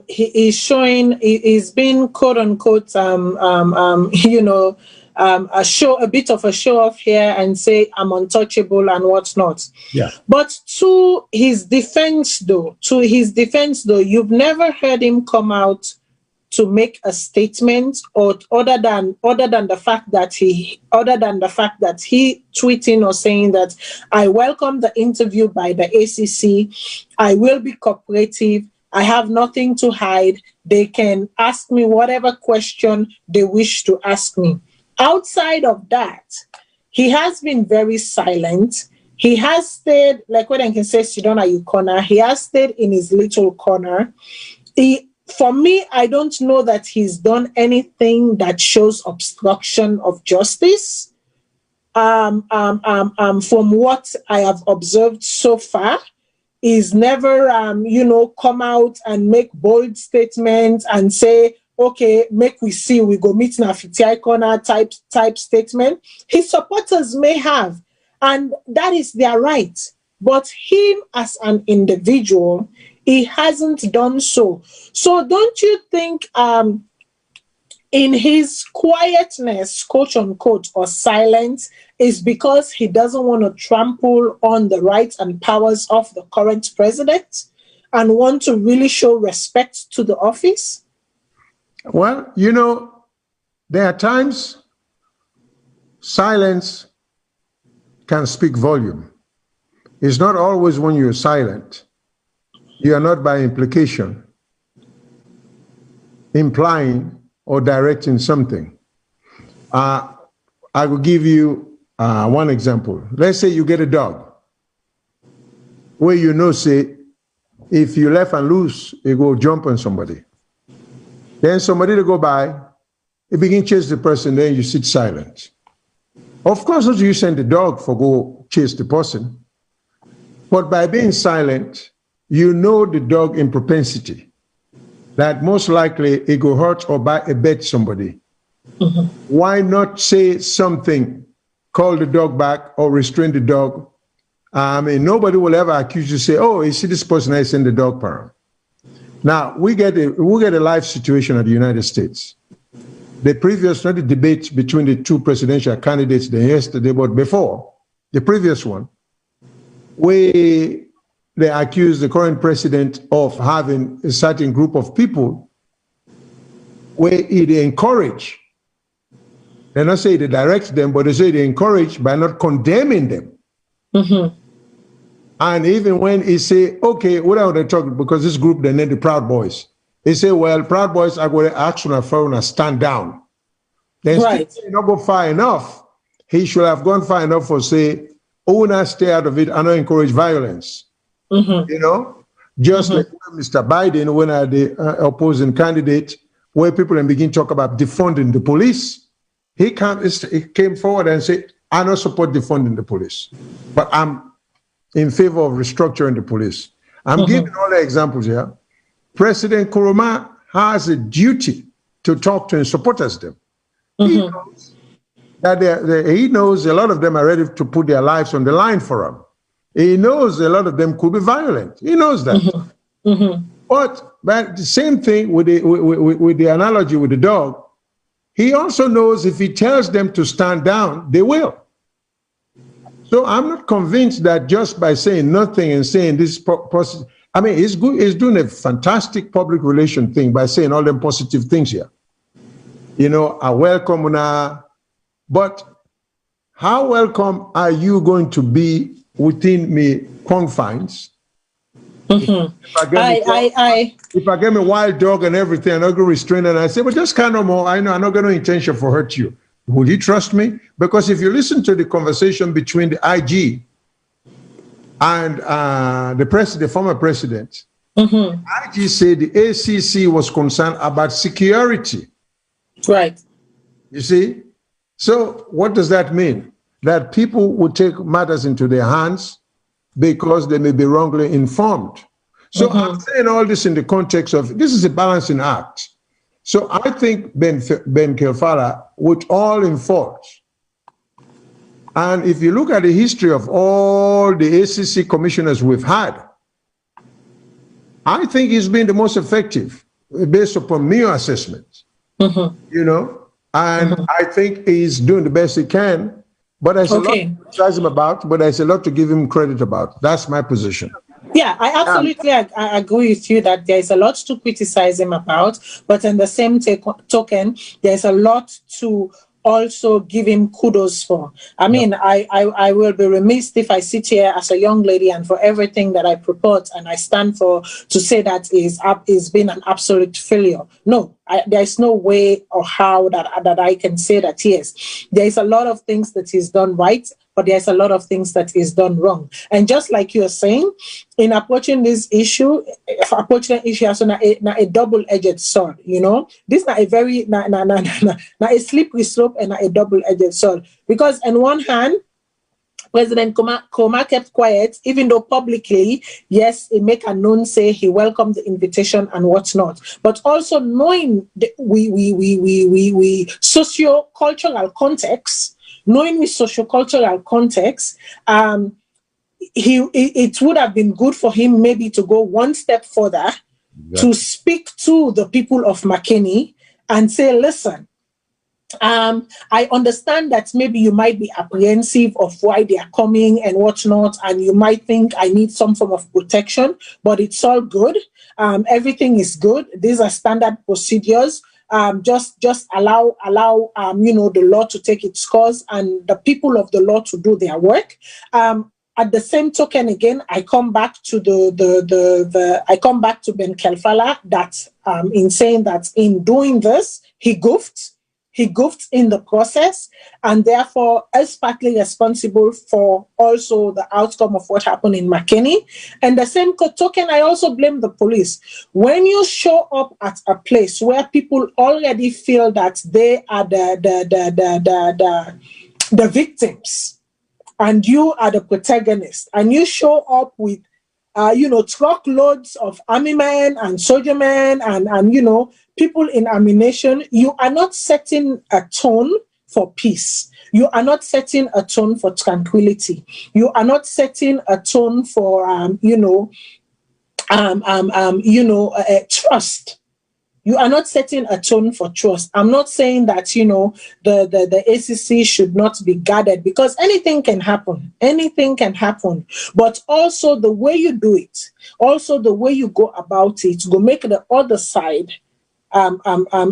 he is showing, he's been quote unquote, you know, a bit of a show off here and say I'm untouchable and whatnot. Yeah. But to his defense though, you've never heard him come out to make a statement, or other than the fact that he tweeting or saying that I welcome the interview by the ACC, I will be cooperative, I have nothing to hide, they can ask me whatever question they wish to ask me. Outside of that, he has been very silent. He has stayed, like what I can say, Sidona Yukona, he has stayed in his little corner. For me, I don't know that he's done anything that shows obstruction of justice. From what I have observed so far, he's never, come out and make bold statements and say, okay, make we see, we go meet na Fiti corner type statement. His supporters may have, and that is their right. But him as an individual, he hasn't done so. So don't you think in his quietness, quote unquote, or silence, is because he doesn't want to trample on the rights and powers of the current president and want to really show respect to the office? Well, you know, there are times silence can speak volume. It's not always when you're silent. You are not by implication implying or directing something. I will give you one example. Let's say you get a dog where you know, say, if you left and loose, it will jump on somebody. Then somebody to go by, it begin chase the person, then you sit silent. Of course, not you send the dog for go chase the person, but by being silent, you know the dog in propensity that most likely it will hurt or bite somebody. Mm-hmm. Why not say something, call the dog back or restrain the dog? I mean, nobody will ever accuse you, say, oh, you see this person, I send the dog pound. Now, we get a live situation at the United States. The previous, not the debate between the two presidential candidates yesterday, but before, the previous one, where they accused the current president of having a certain group of people where they encourage, they not say they direct them, but they say they encourage by not condemning them. Mm-hmm. And even when he say, okay, what are they talking, because this group, they name the Proud Boys. They say, well, Proud Boys are going to action to stand down. Then right. Still not go far enough. He should have gone far enough for say, owners stay out of it and not encourage violence. Mm-hmm. You know, just like Mr. Biden, when the opposing candidate, where people begin to talk about defunding the police, he came forward and said, I don't support defunding the police, but I'm in favor of restructuring the police. I'm giving all the examples here. President Nkrumah has a duty to talk to and support them. He knows that he knows a lot of them are ready to put their lives on the line for him. He knows a lot of them could be violent. He knows that. But the same thing with the analogy with the dog, he also knows if he tells them to stand down, they will. So I'm not convinced that just by saying nothing and saying this positive, I mean, he's doing a fantastic public relation thing by saying all them positive things here. You know, I welcome now, but how welcome are you going to be within me confines? If I get me wild dog and everything, I'm not going to restrain it, and I say, but just kind of more, I know I'm not going to intention for hurt you. Will you trust me? Because if you listen to the conversation between the IG and the former president, IG said the ACC was concerned about security. Right. You see? So what does that mean? That people would take matters into their hands because they may be wrongly informed. So I'm saying all this in the context of, this is a balancing act. So I think Ben Kelfala, with all in force, and if you look at the history of all the ACC commissioners we've had, I think he's been the most effective based upon mere assessments, you know, and I think he's doing the best he can, but there's a lot to criticize him about, but there's a lot to give him credit about. That's my position. Yeah, I absolutely I agree with you that there's a lot to criticize him about, but in the same token, there's a lot to also give him kudos for. I mean, I will be remiss if I sit here as a young lady and for everything that I purport and I stand for to say that is been an absolute failure. No, there's no way or how that I can say that, yes, there's a lot of things that is done right, but there's a lot of things that is done wrong. And just like you're saying, in approaching this issue, as a double-edged sword, you know, this is not a very, not a slippery slope and not a double-edged sword. Because on one hand, President Nkrumah kept quiet, even though publicly, yes, he make a known say he welcomed the invitation and whatnot. But also knowing the socio-cultural context, it would have been good for him maybe to go one step further, to speak to the people of McKinney and say, listen, I understand that maybe you might be apprehensive of why they are coming and whatnot, and you might think I need some form of protection, but it's all good. Everything is good. These are standard procedures. Just allow the law to take its course and the people of the law to do their work. at the same token, again, I come back to I come back to Ben Kelfala that in saying that in doing this, he goofed. He goofed in the process, and therefore is partly responsible for also the outcome of what happened in McKinney. And the same token, I also blame the police. When you show up at a place where people already feel that they are the victims, and you are the protagonist, and you show up with truckloads of army men and soldier men and people in ammunition, you are not setting a tone for peace. You are not setting a tone for tranquility. You are not setting a tone for trust. You are not setting a tone for trust. I'm not saying that, the ACC should not be guarded, because anything can happen. Anything can happen. But also the way you do it, also the way you go about it, go make the other side,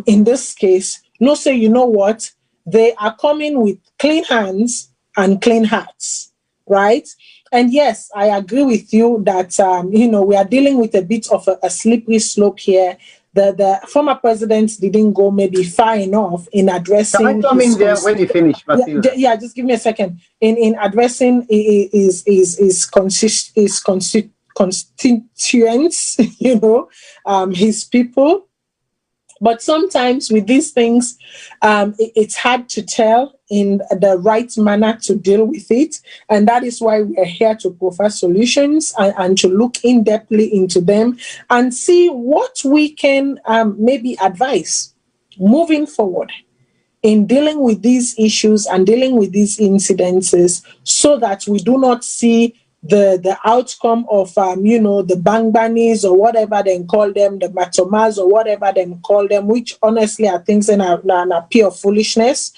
in this case, say, you know what? They are coming with clean hands and clean hearts, right? And yes, I agree with you that, we are dealing with a bit of a slippery slope here. The former president didn't go maybe far enough in addressing. Can I come in there when you finish, Matilda? Yeah, just give me a second. In addressing his constituents, his people. But sometimes with these things, it's hard to tell in the right manner to deal with it. And that is why we are here to provide solutions and to look in-depthly into them and see what we can maybe advise moving forward in dealing with these issues and dealing with these incidences, so that we do not see the outcome of the Bangbanis or whatever they call them, the Matomas or whatever they call them, which honestly are things in a pure foolishness.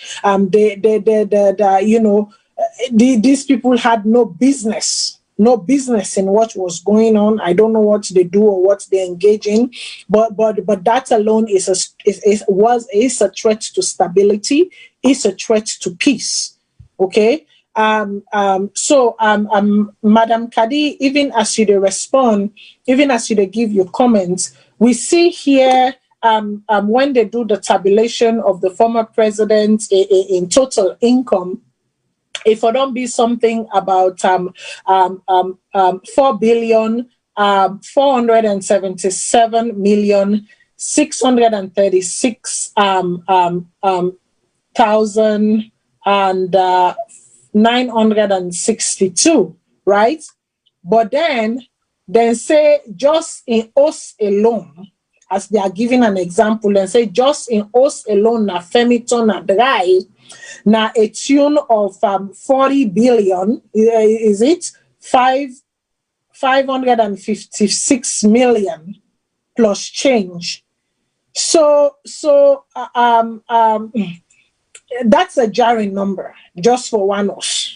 These people had no business in what was going on. I don't know what they do or what they engage in, but that alone is a threat to stability, is a threat to peace. Okay. So, Madam Kadi, even as you respond, even as you give your comments, we see here when they do the tabulation of the former president in total income, if it don't be something about 4,776,636,962, right? But then say just in us alone, as they are giving an example, and say just in us alone, na Femiton na dry, na a tune of 40 billion, is it 556 million plus change. So that's a jarring number just for one us.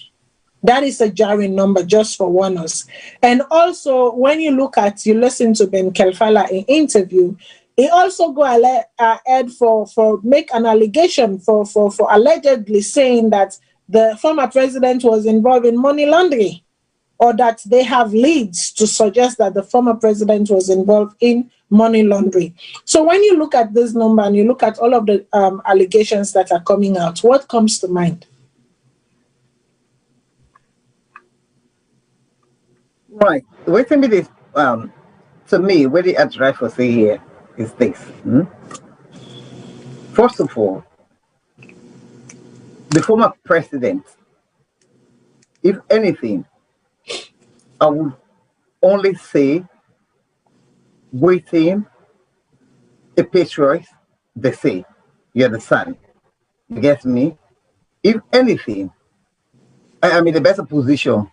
That is a jarring number just for one us. And also, when you listen to Ben Kelfala in interview, he also go ahead for make an allegation for allegedly saying that the former president was involved in money laundering, or that they have leads to suggest that the former president was involved in money laundering. So when you look at this number and you look at all of the allegations that are coming out, what comes to mind? Right. Wait a minute. To me, what the drive for say here is this. First of all, the former president, if anything, I would only say waiting a patriot, they say. You understand? You get me? If anything, I am in a better position.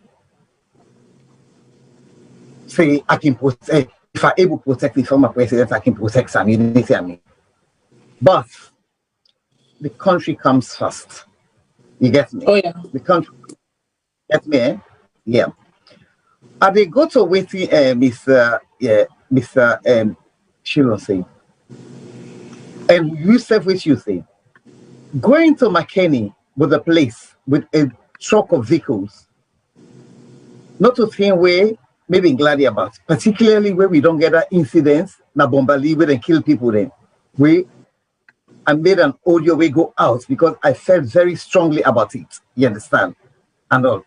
Say I can protect, if I'm able to protect the former president, I can protect some. You understand me? But the country comes first. You get me? Oh yeah. The country. Get me? Eh? Yeah. And they go to waiting, Mr. Shilo say, and you said what you say. Going to McKinney with a place with a truck of vehicles not to think way, maybe glad about, particularly where we don't get that incidents, na bombali where they kill people then. I made an audio way go out because I felt very strongly about it. You understand? And all.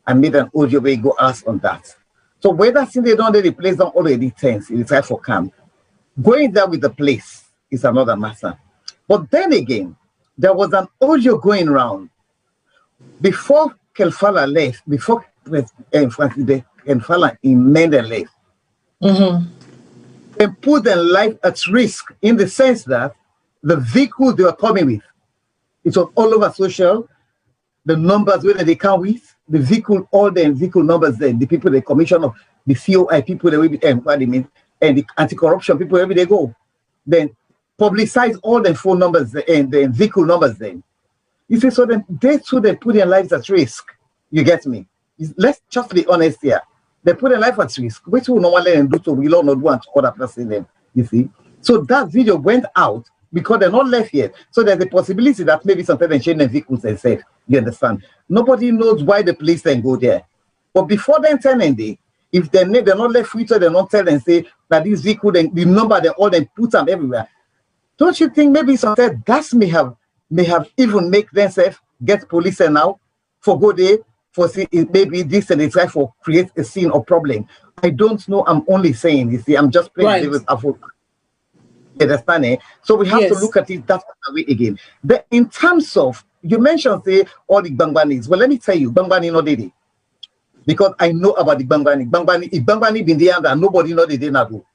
I made an audio way go out on that. So whether since they don't the place don't already tense, it's time for camp. Going there with the place is another matter. But then again, there was an audio going around before Kelfala left, before Kelfala in Menden left, and put their life at risk in the sense that the vehicles they were coming with, it was all over social, the numbers whether they come with, the vehicle, all the vehicle numbers, then the people, the commission of the COI people, they will be, and the anti-corruption people, wherever they go, then publicize all the phone numbers and the vehicle numbers then. You see, so then they too, they put their lives at risk. You get me? Let's just be honest here. They put their life at risk, which will normally do so we don't want other person then, you see. So that video went out because they're not left yet. So there's a possibility that maybe sometimes they change the vehicles themselves. You understand? Nobody knows why the police then go there. But before then telling them, if they're not left free, so they're not tell and say that this vehicle, then the number, they all then put them everywhere. Don't you think maybe sometimes that may have even make themselves get police now for go there for see maybe this and they try for create a scene or problem. I don't know. I'm only saying, you see, I'm just playing devil's advocate. Understand? So we have to look at it that way again. But in terms of, you mentioned say all the Bangbanis. Well, let me tell you, Bangbani no did it. Because I know about the Bangbani. If Bangbani been there and nobody know the day na do.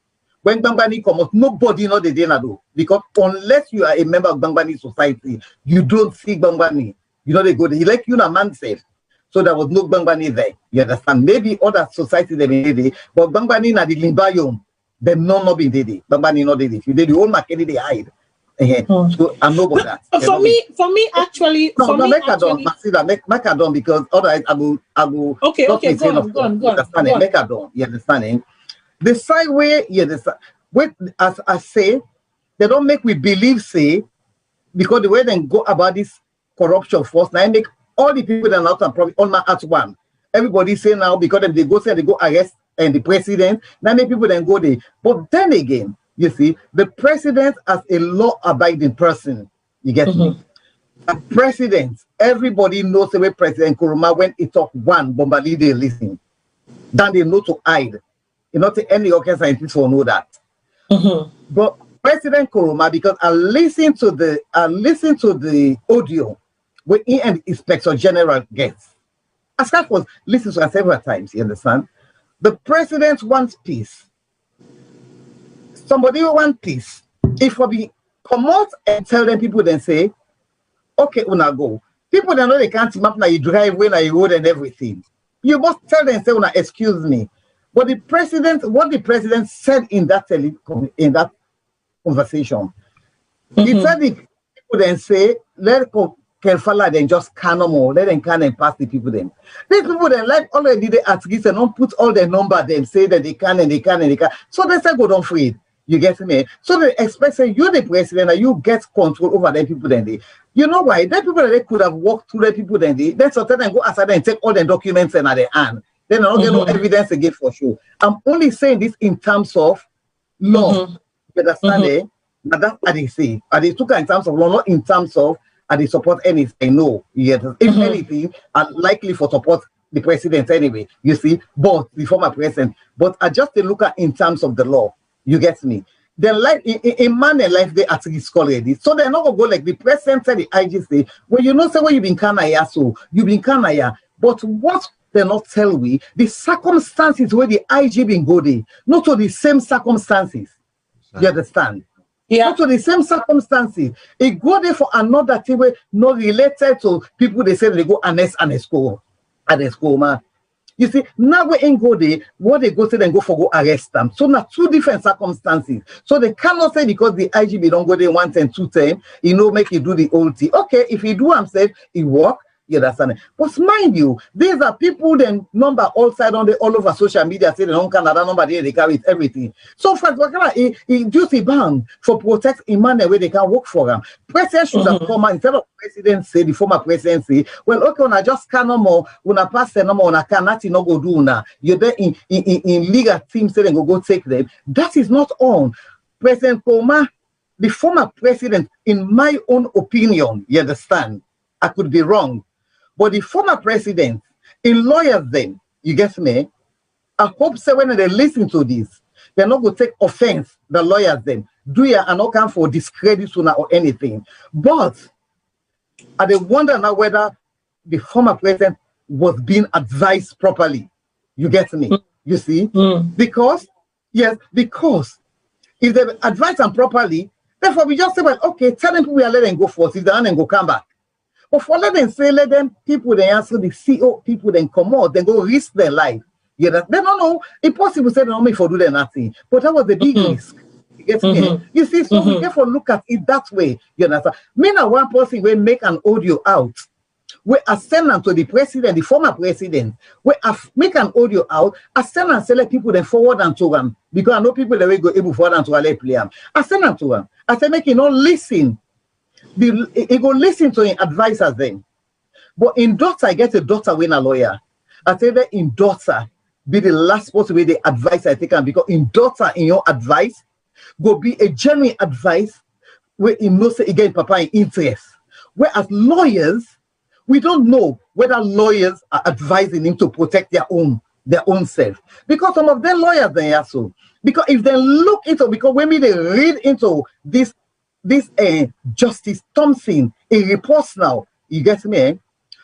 When Bangbani come out, nobody know the day na do. Because unless you are a member of Bangbani society, you don't see Bangbani. You know they go there. Like you know man said. So there was no Bangbani there. You understand? Maybe other society they been there, but Bangbani na the Limbayom. Them not be did. Bangbani not did. If you did the whole market they hide. So I know about that. For me, actually, make a done because otherwise I will. Okay, go on. Make a done. You understanding? The side way, you understand. As I say, they don't make we believe say because the way they go about this corruption first. Now I make all the people that are out and probably all my at one. Everybody say now because they go say they go arrest and the president. Now many people then go there. But then again, you see, the president as a law-abiding person, you get me? The president, everybody knows the way President Nkrumah when he talk one, Bombali they listen. Then they know to hide. You know, any other scientist will know that. But President Nkrumah, because I listen to the audio when he and Inspector General gets. As I was listening to it several times, you understand? The president wants peace. Somebody who wants peace. If we come out and tell them people then say, okay, una go. People that know they can't map now you drive when you road and everything. You must tell them say, una excuse me. But what the president said in that conversation, he said the people then say, let Kelfala then just can no more, let them can and pass the people then. These people then like already they at least and don't put all their number them say that they can and they can and they can. So they say go down free. You get me? So they expect say you the president and you get control over the people then they. You know why? The people that they could have walked through the people then they then sometimes and go outside and take all the documents and at their hand. Then I don't get no evidence again for sure. I'm only saying this in terms of law. You understand it? Now that's what they say. And they took in terms of law, not in terms of and they support anything. No, yes. If anything, I'm likely for support the president anyway. You see, both the former president. But I just look at in terms of the law. You get me? Then like in man and life they at risk already. So they're not gonna go like the president said the IG say, well, you know, say when you've been Kanaya, so you've been Kanaya. But what they not tell we the circumstances where the IG been go there, not to the same circumstances. You understand? Yeah. To the same circumstances. It go there for another thing where not related to people they say they go and school. Man. You see, now we ain't go there, what they go say then go for go arrest them. So now two different circumstances. So they cannot say because the IGB don't go there 1 and 2 times, you know, make you do the old thing. Okay, if he do himself, he work, You understand? But mind you, these are people then number outside on the all over social media say they don't Canada number there they carry everything. So for duty bound for protect Emmanuel where they can work for them. President should have come out instead of president say the former president say, well, okay, when I just can no more, when I pass the number, when I can nothing no go do now. You're there in legal team say they go take them. That is not on. President Koma, the former president, in my own opinion, you understand, I could be wrong. But the former president, in lawyers then, you get me? I hope so when they listen to this, they're not going to take offense, the lawyers then. Do you are not come for discredit or anything. But I wonder now whether the former president was being advised properly. You get me? You see? Because, yes, because if they advise them properly, therefore we just say, well, okay, tell them we are letting go first. If they don't, then go come back. But for let them say, let them people they answer the CO people then come out, then go risk their life. Yeah, they don't know. Impossible say they don't make for do their nothing. But that was the big risk. You get me? You see, so we therefore look at it that way. You understand? Me now one person will make an audio out. We send them to the president, the former president. We make an audio out. I send and select people then forward them to them because I know people that will go able forward them to a play them. I send them to them. I say make you not listen. He go listen to his advisors then. But in daughter, I get a daughter when a lawyer. I say that in daughter be the last person with the advice I take on because in daughter in your advice go be a genuine advice where you know say again papa in interest. Whereas lawyers, we don't know whether lawyers are advising him to protect their own self. Because some of them lawyers they are so. Because if they look into because when they read into this Justice Thompson in reports now, you get me?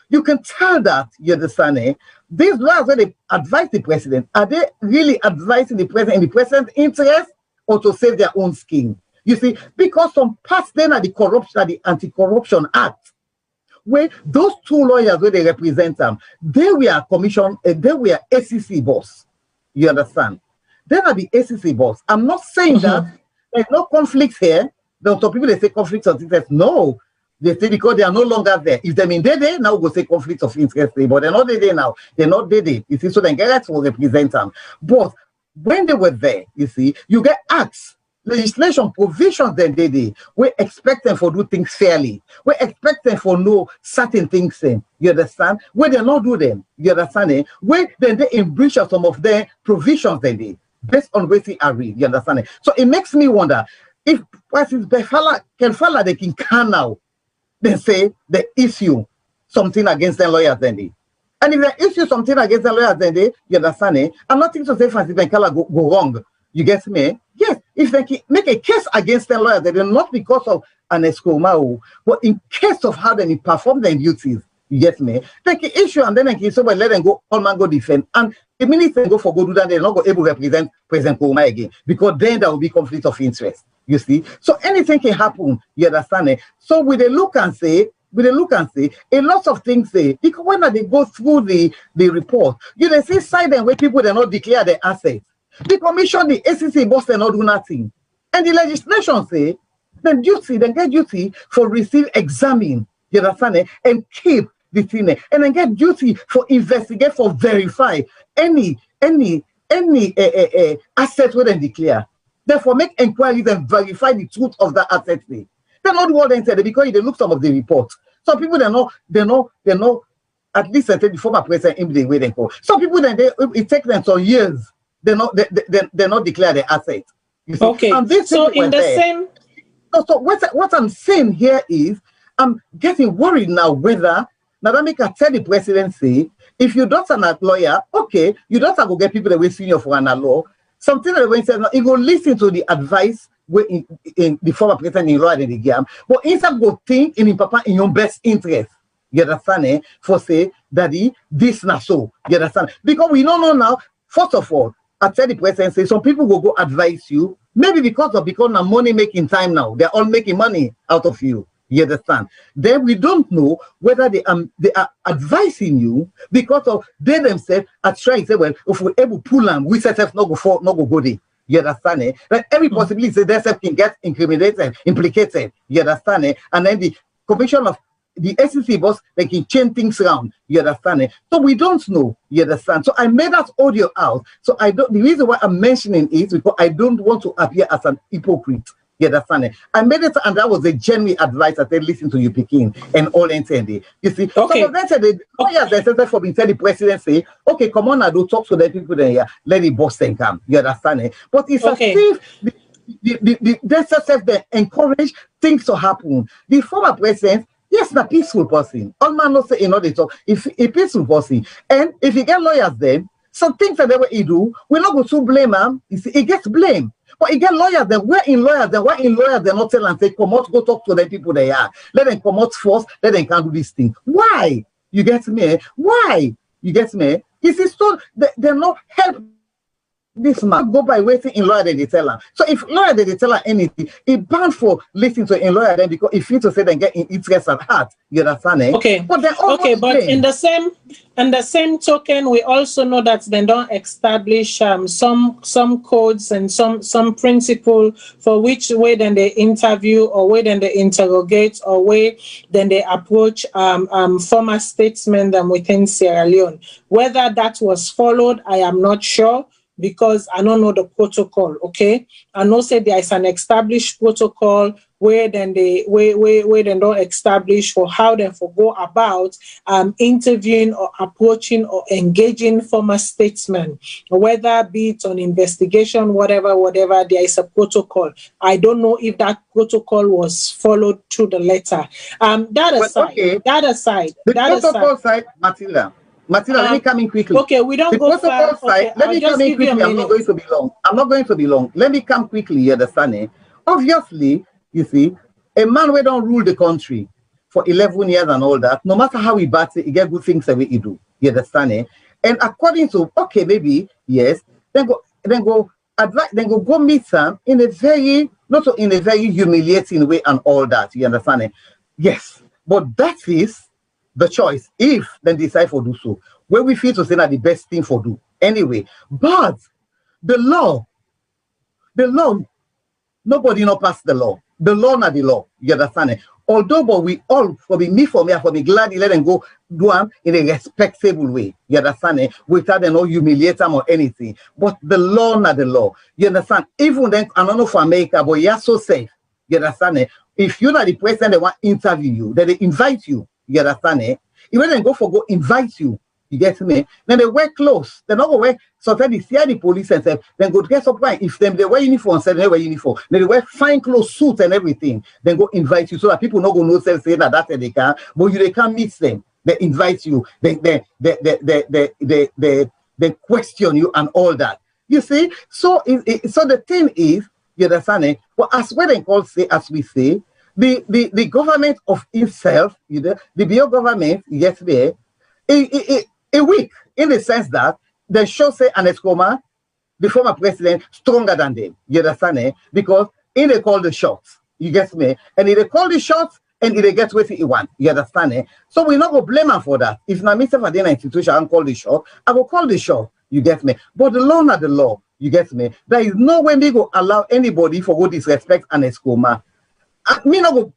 You can tell that, you understand, these lawyers when they advise the president, are they really advising the president in the president's interest or to save their own skin? You see, because some parts then are the Anti-Corruption Act, where those two lawyers where they represent them, they were they were ACC boss. You understand? They are the ACC boss. I'm not saying that there's no conflict here. There are some people they say conflict of interest. No, they say because they are no longer there. If they're in there, now we'll say conflict of interest. But they're not there now. They're not there. You see, so then Garrett will represent them. But when they were there, you see, you get acts, legislation, provisions then they we expect them for do things fairly. We expect them for no certain things. You understand? Where they not do them, you understand? Where then they in breach of some of their provisions then they based on where they are read. You understand? So it makes me wonder if President Befala they can now then say they issue something against their lawyers then they. And if they issue something against the lawyers then they, you understand? I'm not thinking to say Francis Benkala go wrong. You get me? Yes, if they make a case against the lawyer, then not because of an escomao, but in case of how they perform their duties. You get me? They can issue and then they can say, well, let them go, all man go defend. And the minute they go for go do that, they're not able to represent President Koma again, because then there will be conflict of interest. You see? So anything can happen, you understand? So with a look and say, a lot of things say, because when they go through the report, you they see side and where people they not declare their assets. The commission, the ACC boss, they not do nothing. And the legislation say, then get duty for receive, examine, you understand, and keep the thing, and then get duty for investigate, for verify any asset where they declare. Therefore, make inquiries and verify the truth of that asset. They're not what they said because they look some of the reports. Some people they know at least until the former president in the way they go. Some people then it takes them some years. They not declare their assets. Okay. And this so in the there. Same. So what I'm saying here is I'm getting worried now whether Nadamika tell the presidency if you don't an lawyer, okay, you don't have to get people that will senior for an law. Something that when says you go listen to the advice in the former president in law in the game, but instead go think in papa in your best interest. You understand? For say, daddy, this not so. You understand? Because we don't know now. First of all, I tell the president, say some people will go advise you, maybe because of money making time now. They're all making money out of you. You understand? Then we don't know whether they are advising you because of they themselves are trying to say, well, if we're able to pull them, we set not go there. You understand? Like every possibility they themselves can get incriminated, implicated. You understand? And then the commission of the SEC boss, they can change things around. You understand it? So we don't know. You understand? So I made that audio out. So I don't. The reason why I'm mentioning it is because I don't want to appear as an hypocrite. You understand it? I made it, and that was a genuine advice. I said, listen to you, Peking, and all intended. You see, Okay. some of them said, yes, they said for me, tell the president, say, okay, come on, I do talk to the people there, let the boss then come. You understand it? But it's as if they self they encourage things to happen. The former president, yes, a peaceful person. All man not say in all they talk. If a peaceful person, and if you get lawyers, then some things that they will do, we not go to blame him. You see, he gets blamed. But you get lawyers, then why in lawyers, they're not tell and say, come out, go talk to the people they are. Let them come out first, let them can do this thing. Why? You get me? Why? You get me? You see, so they're not help this man go by waiting in lawyer they tell her. So if lawyer they tell her anything, it bound for listening to in lawyer then because if you to say then get in interest at heart, you understand it? Okay. But then but in the same token, we also know that they don't establish some codes and some principle for which way then they interview or way then they interrogate or way then they approach former statesmen within Sierra Leone. Whether that was followed, I am not sure, because I don't know the protocol, okay? I know say there is an established protocol where then they don't establish for how they go about interviewing or approaching or engaging former statesmen, whether be it on investigation, whatever, there is a protocol. I don't know if that protocol was followed to the letter. That aside. The protocol side, Matilda, let me come in quickly. Okay, we don't go far. Side, let me come in quickly. I'm not going to be long. Let me come quickly, you understand it? Obviously, you see, a man who don't rule the country for 11 years and all that, no matter how he bats it, he get good things the way he do. You understand it? And according to, okay, maybe, yes, then go meet them in a very, not in a very humiliating way and all that. You understand it? Yes. But that is the choice, if then decide for do so, where we feel to say that the best thing for do anyway. But the law, nobody not pass the law. The law not the law. You understand it? Although, but we all for me glad you let them go do them in a respectable way. You understand it? Without them not humiliate them or anything. But the law not the law. You understand? Even then, I don't know for America, but you're so safe. You understand it? If you're not the president, they want to interview you, then they invite you. You understand it? Even then go invite you. You get me? Then they wear clothes. They're not going to wear. Sometimes they see the police and say, then go dress up right. If them they wear uniform, say they wear uniform. Then they wear fine clothes, suit and everything. Then go invite you so that people not going to know say that they can. But they can't meet them. They invite you. They question you and all that. You see? So so the thing is, you understand it? Well, as we say, the government of itself, the BO government, yes, a weak in the sense that they should say an Escoma, the former president, stronger than them. You understand it? Because they call the shots. You get me? And if they call the shots and if they get what he want, you understand it? So we're not going to blame him for that. If not myself at the institution and call the shot, I will call the shot. You get me? But the law not the law. You get me? There is no way they go allow anybody for go disrespect an Escoma.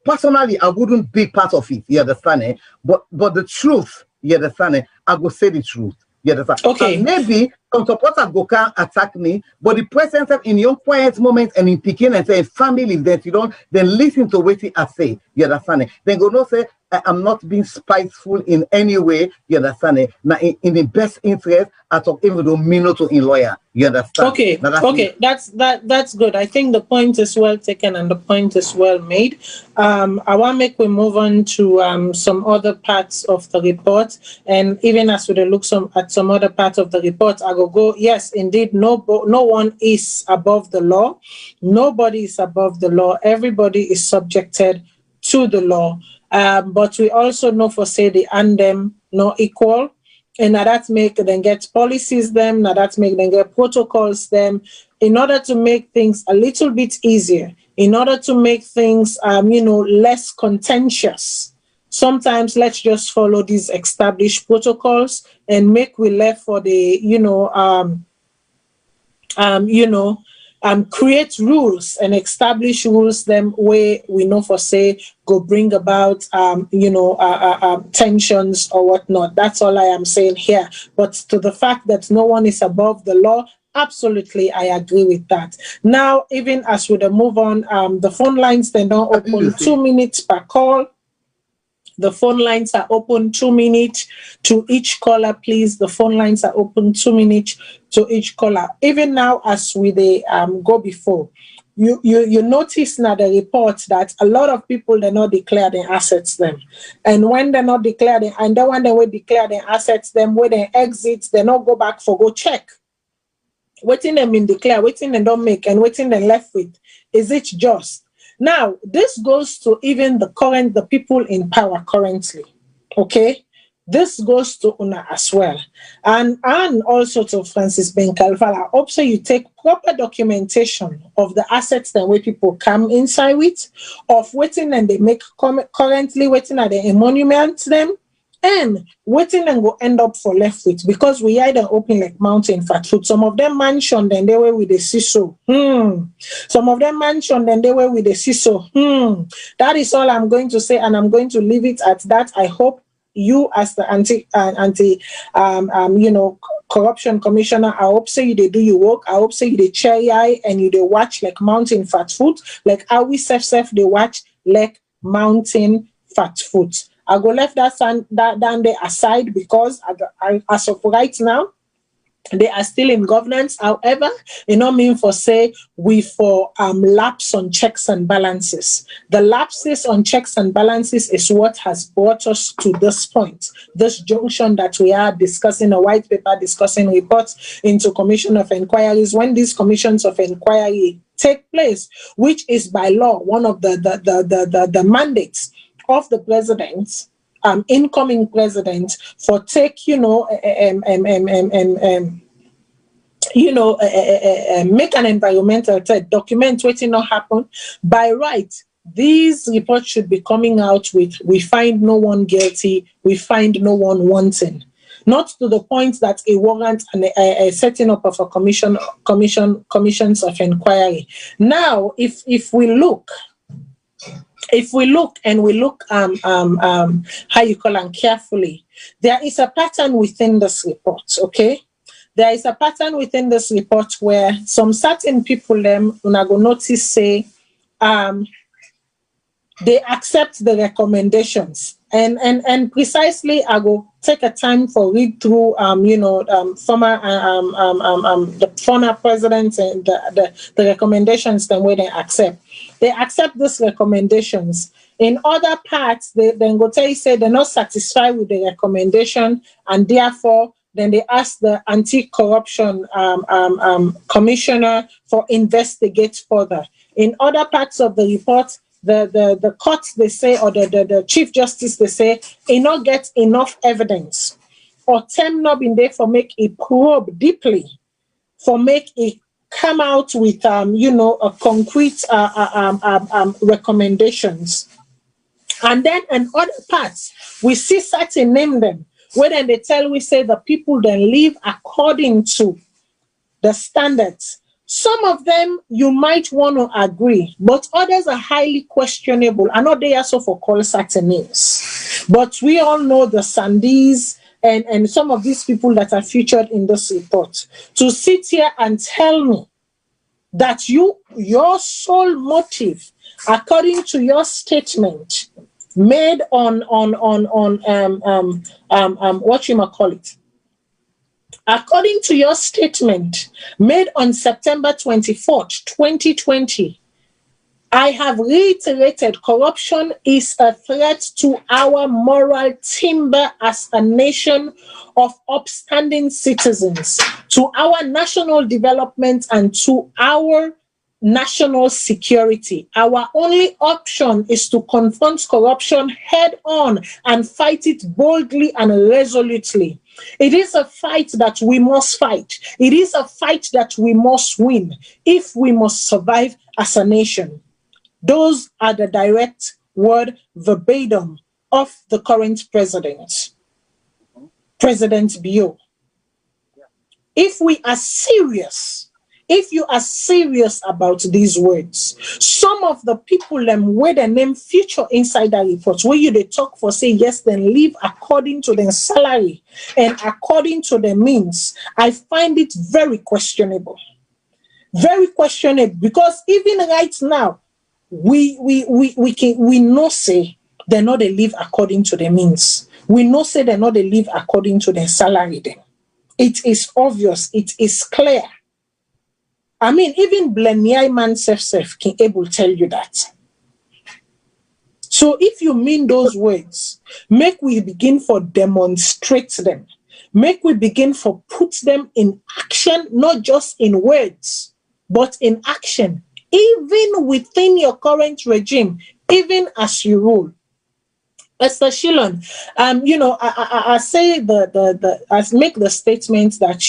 Personally, I wouldn't be part of it. You understand it? But the truth, you understand it? I will say the truth. You understand? Okay. And maybe some supporters go can attack me, but the president in your quiet moments and in picking and say family that you don't, then listen to what I say. You understand it? Then go not say I'm not being spiteful in any way. You understand it? Now in the best interest, I talk even though me not to in lawyer. You understand? Okay. That's good. I think the point is well taken and the point is well made. I want to we move on to some other parts of the report, and even as we look at some other parts of the report, I go. Yes, indeed. No one is above the law. Nobody is above the law. Everybody is subjected to the law. But we also know for say the and them not equal. And now that make them get policies them, now that make them get protocols them, in order to make things a little bit easier, in order to make things, less contentious. Sometimes let's just follow these established protocols and make we left for the, create rules and establish rules them where we know for say go bring about tensions or whatnot. That's all I am saying here. But to the fact that no one is above the law, absolutely I agree with that. Now, even as we move on, the phone lines they don't open 2 minutes per call. The phone lines are open 2 minutes to each caller, please. The phone lines are open 2 minutes to each caller. Even now, as we go before, you notice now the report that a lot of people they not declare their assets them, and when they not declare them, and then when they will declare their assets them, when they exit, they not go back for go check. Waiting them in declare, waiting them don't make, and waiting them left with. Is it just? Now, this goes to even the people in power currently, okay? This goes to Una as well. And also to Francis Ben Calvala. Also, you take proper documentation of the assets that way people come inside with, of waiting and they make currently waiting at the emolument them, and waiting and go end up for left with, because we either open like mountain fat food. Some of them mentioned and they were with the CISO. Some of them mentioned and they were with the CISO. That is all I'm going to say, and I'm going to leave it at that. I hope you, as the anti corruption commissioner, I hope say you they do your work. I hope say you they cherry eye and you they watch like mountain fat food, like how we self they watch like mountain fat food. I go left that down there aside, because as of right now, they are still in governance. However, it not mean for say we for lapse on checks and balances. The lapses on checks and balances is what has brought us to this point, this junction that we are discussing a white paper, discussing reports into commission of inquiries. When these commissions of inquiry take place, which is by law one of the mandates of the president, incoming president, for take make an environmental threat, document waiting not happen. By right, these reports should be coming out with we find no one guilty, we find no one wanting. Not to the point that a warrant and a setting up of a commissions of inquiry. Now, if we look and we look how you call them carefully, there is a pattern within this report, okay? There is a pattern within this report where some certain people them una go notice say they accept the recommendations. And precisely I go take a time for read through former the former president and the recommendations the way they accept. They accept these recommendations. In other parts, they then go tell you say they're not satisfied with the recommendation, and therefore then they ask the anti-corruption commissioner for investigate further. In other parts of the report, the courts they say, or the chief justice they say, it not get enough evidence, or them not been there for make a probe deeply, for make it come out with a concrete recommendations. And then in other parts, we see certain name them, where then they tell we say the people then live according to the standards. Some of them you might want to agree, but others are highly questionable. I know they also for call certain names, but we all know the Sandys and some of these people that are featured in this report. To sit here and tell me that your sole motive, according to your statement made on what you might call it, according to your statement made on September 24th, 2020, I have reiterated corruption is a threat to our moral timber as a nation of upstanding citizens, to our national development, and to our national security. Our only option is to confront corruption head on and fight it boldly and resolutely. It is a fight that we must fight. It is a fight that we must win if we must survive as a nation. Those are the direct word verbatim of the current president, President Bio. If we are serious if you are serious about these words, some of the people where the name feature inside that report, where you they talk for say yes, then live according to their salary and according to their means, I find it very questionable. Very questionable, because even right now, we know say they're not they live according to their means. We know say they're not they live according to their salary then. It is obvious, it is clear. I mean, even Bleniai man self can able tell you that. So if you mean those words, make we begin for demonstrate them. Make we begin for put them in action, not just in words, but in action, even within your current regime, even as you rule. Esther Shillon, I say I make the statement that,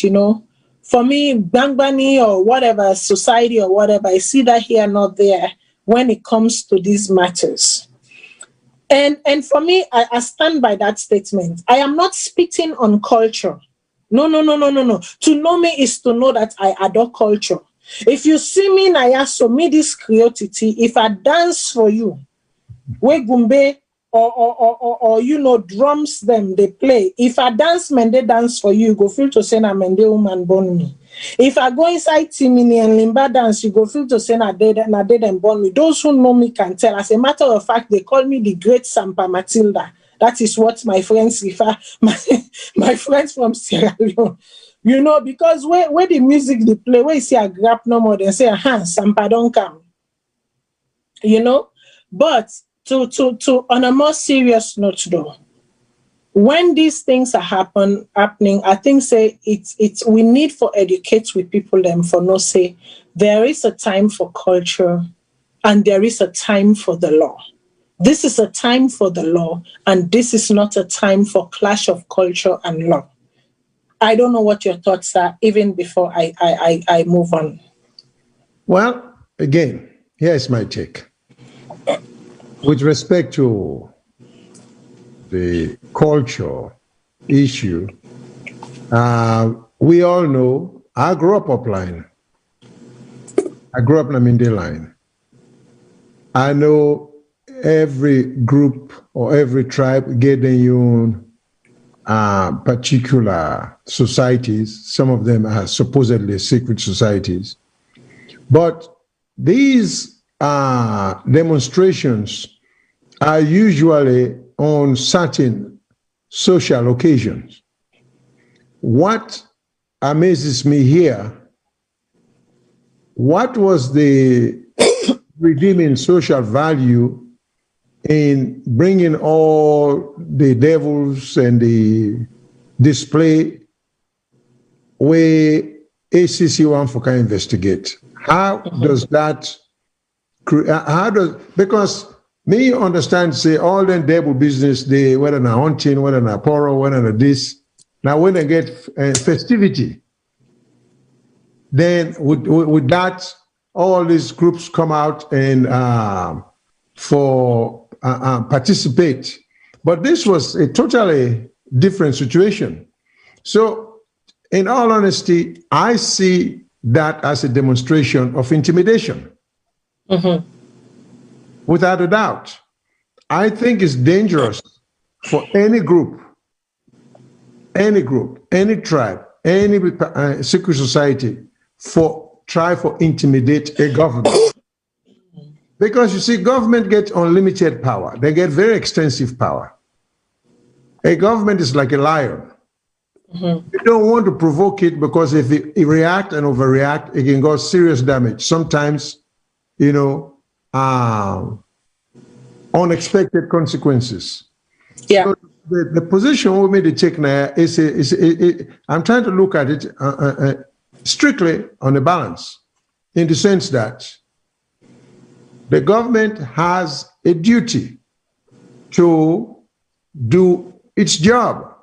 for me, Bangbani or whatever, society or whatever, I see that here, not there, when it comes to these matters. And for me, I stand by that statement. I am not spitting on culture. No. To know me is to know that I adore culture. If you see me, Naya, so me this creativity, if I dance for you, we gumbe, or drums them they play. If I dance men they dance for you go feel to say na men they woman born me. If I go inside Timini and Limba dance, you go feel to say na they them born me. Those who know me can tell. As a matter of fact, they call me the great Sampa Matilda. That is what my friends refer my friends from Sierra Leone. Because where the music they play, where you see a grab no more, they say, Sampa don't come. But to on a more serious note though, when these things are happening, I think say it's we need for educate with people them for no say there is a time for culture and there is a time for the law. This is a time for the law and this is not a time for clash of culture and law. I don't know what your thoughts are even before I move on. Well, again, here's my take. With respect to the culture issue, we all know, I grew up upline. I grew up in Naminde line. I know every group or every tribe get their own particular societies. Some of them are supposedly secret societies. But these demonstrations are usually on certain social occasions. What amazes me here, what was the redeeming social value in bringing all the devils and the display where ACC one for can investigate? How does that because me understand say all the devil business, they whether na hunting, whether na poro, whether na this. Now when they get festivity, then with that, all these groups come out and participate. But this was a totally different situation. So in all honesty, I see that as a demonstration of intimidation. Mm-hmm. Without a doubt. I think it's dangerous for any group, any tribe, any secret society try for intimidate a government. Because you see, government gets unlimited power. They get very extensive power. A government is like a lion. Mm-hmm. You don't want to provoke it because if it react and overreact, it can cause serious damage. Sometimes, unexpected consequences. Yeah. So the position we made to take now is I'm trying to look at it strictly on a balance, in the sense that the government has a duty to do its job.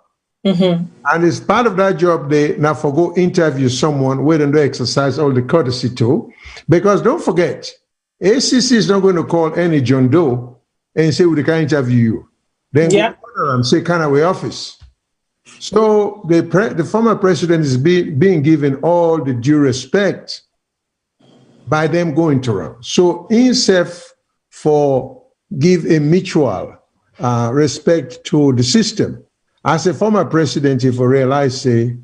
Mm-hmm. And as part of that job, they now forgo interview someone where they exercise all the courtesy to, because don't forget, ACC is not going to call any John Doe and say, we can interview you. Then go and say, can I way office? So the former president is being given all the due respect by them going to run. So instead for give a mutual respect to the system. As a former president, if I realize, say,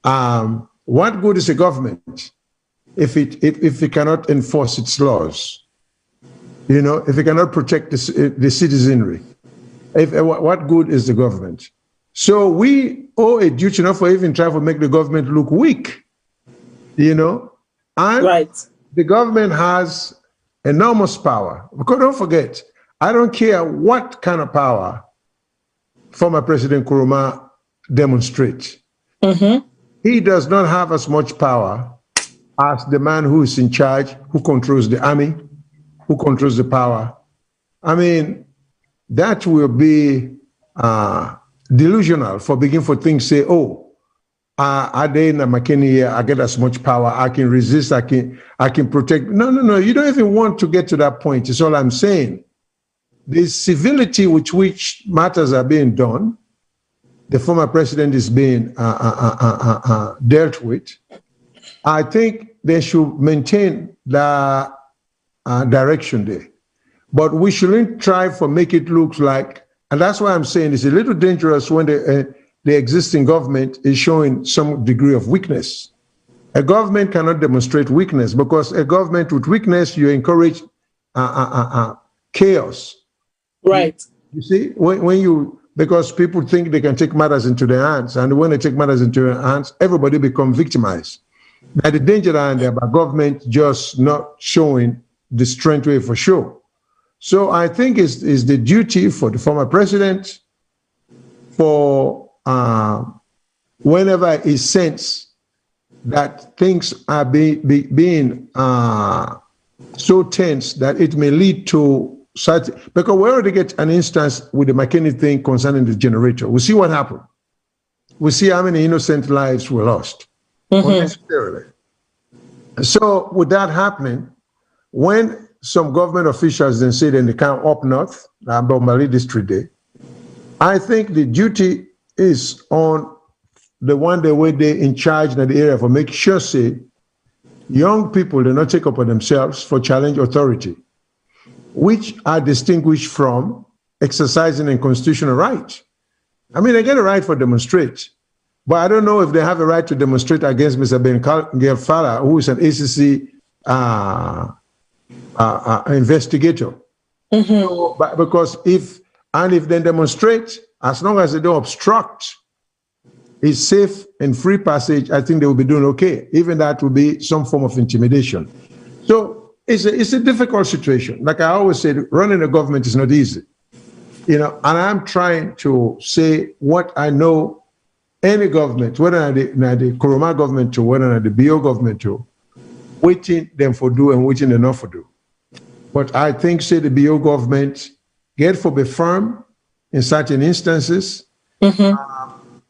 what good is a government if it cannot enforce its laws? You know, if it cannot protect the citizenry, what good is the government? So we owe a duty not for even trying to make the government look weak, you know, and right. The government has enormous power. Because don't forget, I don't care what kind of power former President Nkrumah demonstrates. Mm-hmm. He does not have as much power as the man who is in charge, who controls the army, who controls the power. I mean, that will be delusional for beginning for things say, oh, I in McKinney here, I get as much power, I can resist, I can protect. No, you don't even want to get to that point, is all I'm saying. The civility with which matters are being done, the former president is being dealt with, I think they should maintain the direction there. But we shouldn't try for make it look like, and that's why I'm saying it's a little dangerous when the existing government is showing some degree of weakness. A government cannot demonstrate weakness because a government with weakness, you encourage chaos. Right. You see, because people think they can take matters into their hands, and when they take matters into their hands, everybody becomes victimized. Now the danger there about government just not showing the strength way for sure. So I think it's the duty for the former president for whenever he senses that things are being so tense that it may lead to such, because we already get an instance with the McKinney thing concerning the generator. We see what happened. We see how many innocent lives were lost unnecessarily. So with that happening, when some government officials then say they come up north, Mali district there, I think the duty is on the one they were there in charge in the area for make sure say young people do not take upon themselves for challenge authority, which are distinguished from exercising a constitutional right. I mean, they get a right for demonstrate, but I don't know if they have a right to demonstrate against Mr. Ben Gelfala, who is an ACC investigator. So, but because if they demonstrate, as long as they don't obstruct, it's safe and free passage, I think they will be doing okay. Even that will be some form of intimidation. So it's a difficult situation. Like I always said, running a government is not easy. You know, and I'm trying to say what I know any government, whether the Nkrumah government or whether the BO government or waiting them for do and waiting them not for do. But I think, say, the BO government get for be firm in certain instances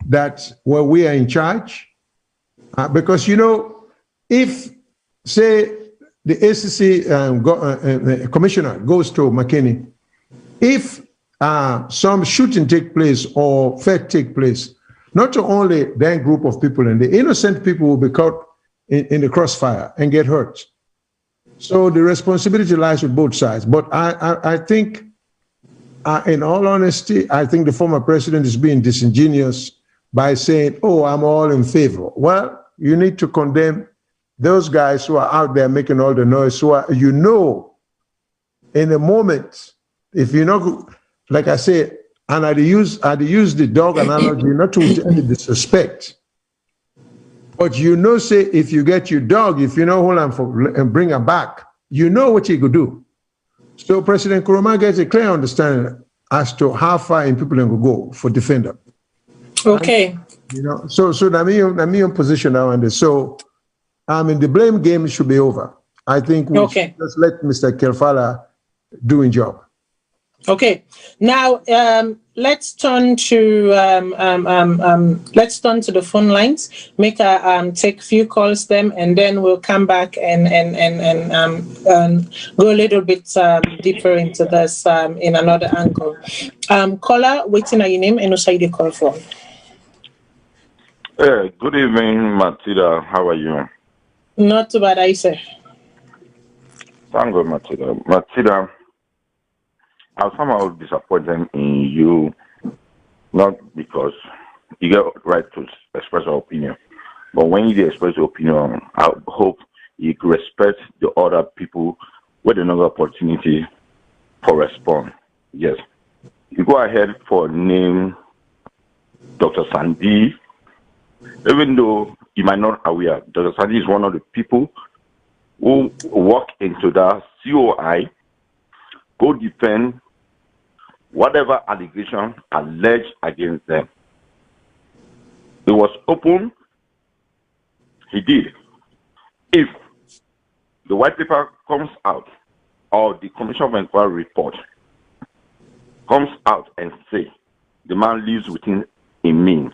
that where we are in charge. Because, you know, if, say, the ACC commissioner goes to McKinney, if some shooting take place or theft take place, not only that group of people and the innocent people will be caught in the crossfire and get hurt. So the responsibility lies with both sides. But I think, in all honesty, I think the former president is being disingenuous by saying, oh, I'm all in favor. Well, you need to condemn those guys who are out there making all the noise, who are, you know, in a moment, if you know, like I said, and I'd use the dog analogy not to any disrespect, but you know, say, if you get your dog, if you know hold on for and bring her back, you know what he could do. So President Nkrumah gets a clear understanding as to how far in people can go for defender. Okay. And, you know, so that me position now and so I mean the blame game should be over. I think we should just let Mr. Gelfala do his job. Okay. Now let's turn to the phone lines. Make take a few calls them, and then we'll come back and go a little bit deeper into this in another angle. Caller, waiting at your name and also the call from. Good evening, Matilda. How are you? Not too bad, I say. Thank God, Matilda. Matilda, I was somehow disappointed in you, not because you get right to express your opinion, but when you express your opinion, I hope you respect the other people with another opportunity for response. Yes. You go ahead for name Dr. Sandy, even though you might not be aware, Dr. Sandy is one of the people who walk into the COI, go defend whatever allegation alleged against them. It was open. He did. If the white paper comes out or the Commission of Inquiry report comes out and say the man lives within a mean,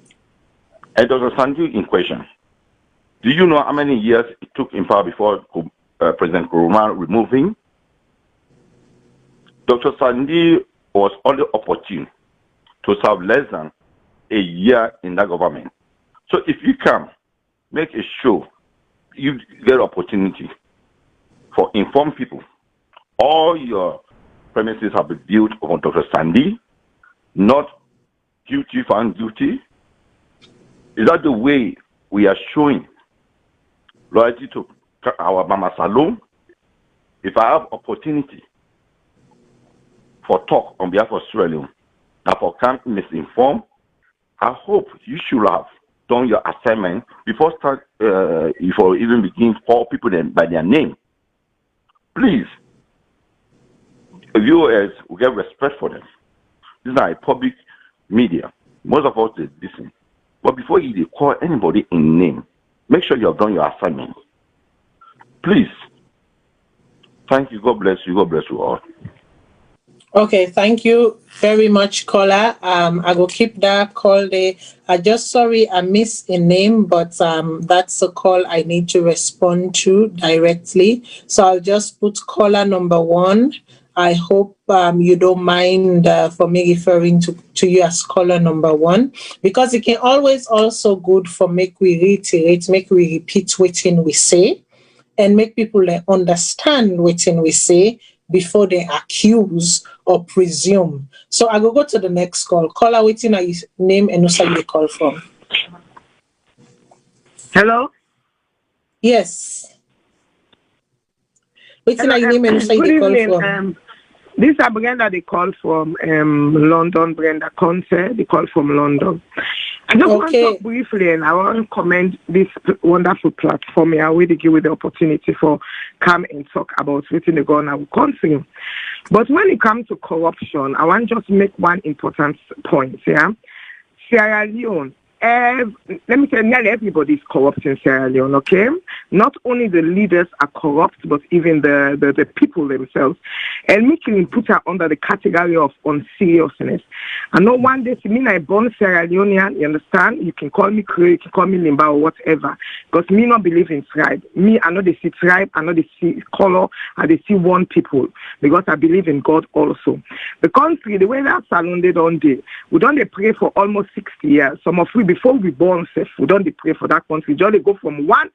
and Dr. Sandy in question, do you know how many years it took in power before President Kuruma removed him? Dr. Sandy was only opportune to serve less than a year in that government. So if you can make a show, you get opportunity for informed people. All your premises have been built on Dr. Sandy, not guilty, found guilty. Is that the way we are showing loyalty to our Mama Salone? If I have opportunity for talk on behalf of Sierra Leone, that for can't misinform, I hope you should have done your assignment before even begin to call people by their name. Please, viewers will get respect for them. These are a public media. Most of us they listen. But before you call anybody in name, make sure you have done your assignment. Please. Thank you. God bless you. God bless you all. Okay, thank you very much, caller. I will keep that call there. I just sorry I missed a name, but that's a call I need to respond to directly. So I'll just put caller number 1. I hope you don't mind for me referring to you as caller number 1, because it can always also good for make we reiterate, make we repeat what we say, and make people understand what we say before they accuse or presume. So I will go to the next call. Caller, waiting at his name and also you call from. Hello? Yes. Waiting at your name and also you call from. This is Brenda, they call from London, Brenda Conte, they call from London. I just want to talk briefly, and I want to commend this wonderful platform here where they give you the opportunity for come and talk about what's going on our country. But when it comes to corruption, I want to just make one important point. Yeah, Sierra Leone. Let me tell you, nearly everybody is corrupt in Sierra Leone, okay? Not only the leaders are corrupt, but even the people themselves. And we can put her under the category of unseriousness. I know one day, to me, I born Sierra Leonean, you understand? You can call me Creole, you can call me Limba or whatever. Because me not believe in tribe. Me, I know they see tribe, I know they see color, and they see one people. Because I believe in God also. The country, the way that Salone they don't do, we don't they pray for almost 60 years. Some of we before we born safe, we don't pray for that country. Just they go from one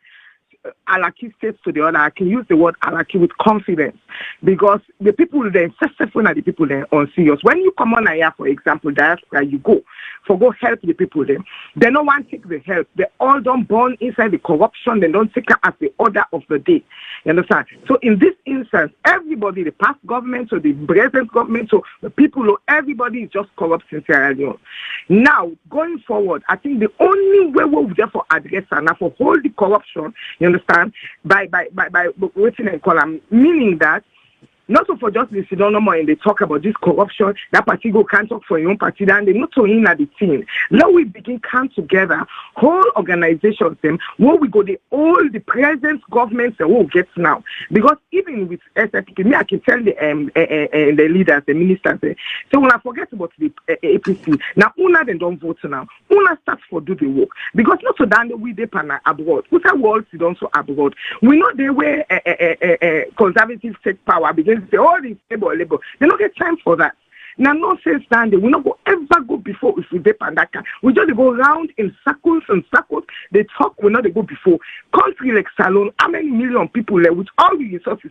Alaki state to the other. I can use the word Alaki with confidence because the people there, successful are the people there on serious. When you come on here, for example, diaspora, you go help the people there. They no one take the help. They all don't born inside the corruption. They don't take it as the order of the day. You understand? So in this instance, everybody, the past government, or the present government, so the people, everybody is just corrupt in Sierra Leone. Now, going forward, I think the only way we will therefore address and for hold the corruption, you understand, by waiting and column, meaning that not for just the no more and they talk about this corruption, that party go can't talk for your own party, and they not to in at the team. Now we begin come together, whole organizations them, where we go all the present governments that will get now. Because even with SFP, me I can tell the leaders, the ministers, so when I forget about the APC, now una then don't vote now. Una start for do the work. Because not so that we depend abroad. We say world is also abroad. We know the way conservatives take power begin say all this labor. They don't get time for that. Now nonsense standing. We not go ever go before if we depend that car. We just go round in circles and circles. They talk, we not they go before. Country like Salone, how many million people there with all the resources?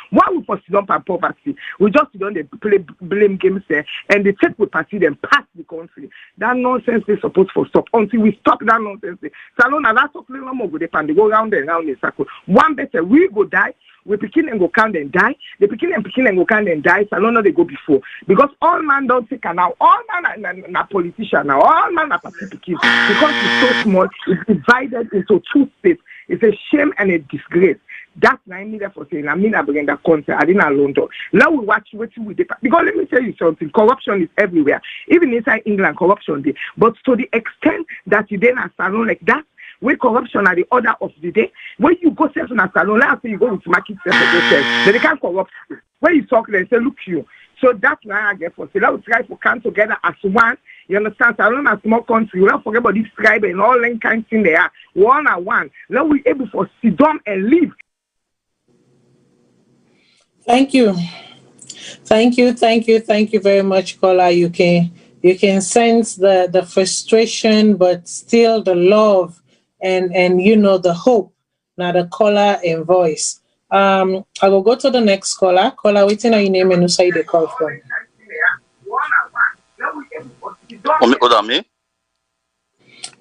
Why we for sit down and poverty? We just don't they play blame games there and they take with party them pass the country. That nonsense they supposed to stop until we stop that nonsense. Salone and that's something no more go depend. They go round and round in circle. One better we go die. We begin and go count and die. They begin and go count and die. So no, they go before because all man don't take now. All man are politician now. All man are party because it's so small. It's divided into two states. It's a shame and a disgrace. That's why I'm there for saying I mean I bring that concert. I didn't London. Now we watch what we did because let me tell you something. Corruption is everywhere. Even inside England, corruption there. But to the extent that you then a salon like that. Where corruption are the order of the day. When you go self in a salon, let's say you go with market self then they can't corrupt you. When you talk, they say, look you. So that's why I get for say, let's try to come together as one. You understand? Salon as small country. We don't forget about this tribe and all that kind of thing they are. One on one. Now we able for sit down and live. Thank you. Thank you very much, Kola. You can sense the frustration, but still the love. And you know the hope, now the caller and voice. I will go to the next caller. Caller, waiting on your name and who say they call from. Me?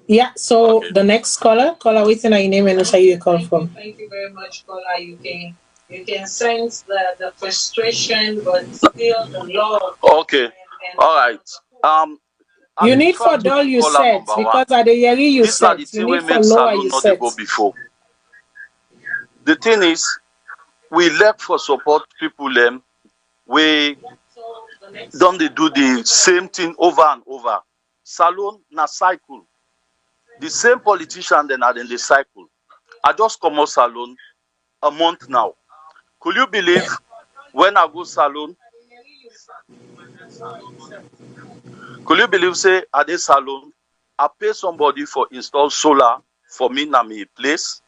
Yeah, so okay. The next caller, waiting on your name and who say you call from. Thank you very much, caller. You can sense the frustration, but still the love. Okay, all right. You need for dull you set because at the Yeri you set. You need for lower you set. Before. The thing is, we left for support people them. We don't they do the same thing over and over. Salone na cycle. The same politician then are in the cycle. I just come out Salone a month now. Could you believe when I go Salone? Could you believe, say, at this salon, I pay somebody for install solar for me na me place?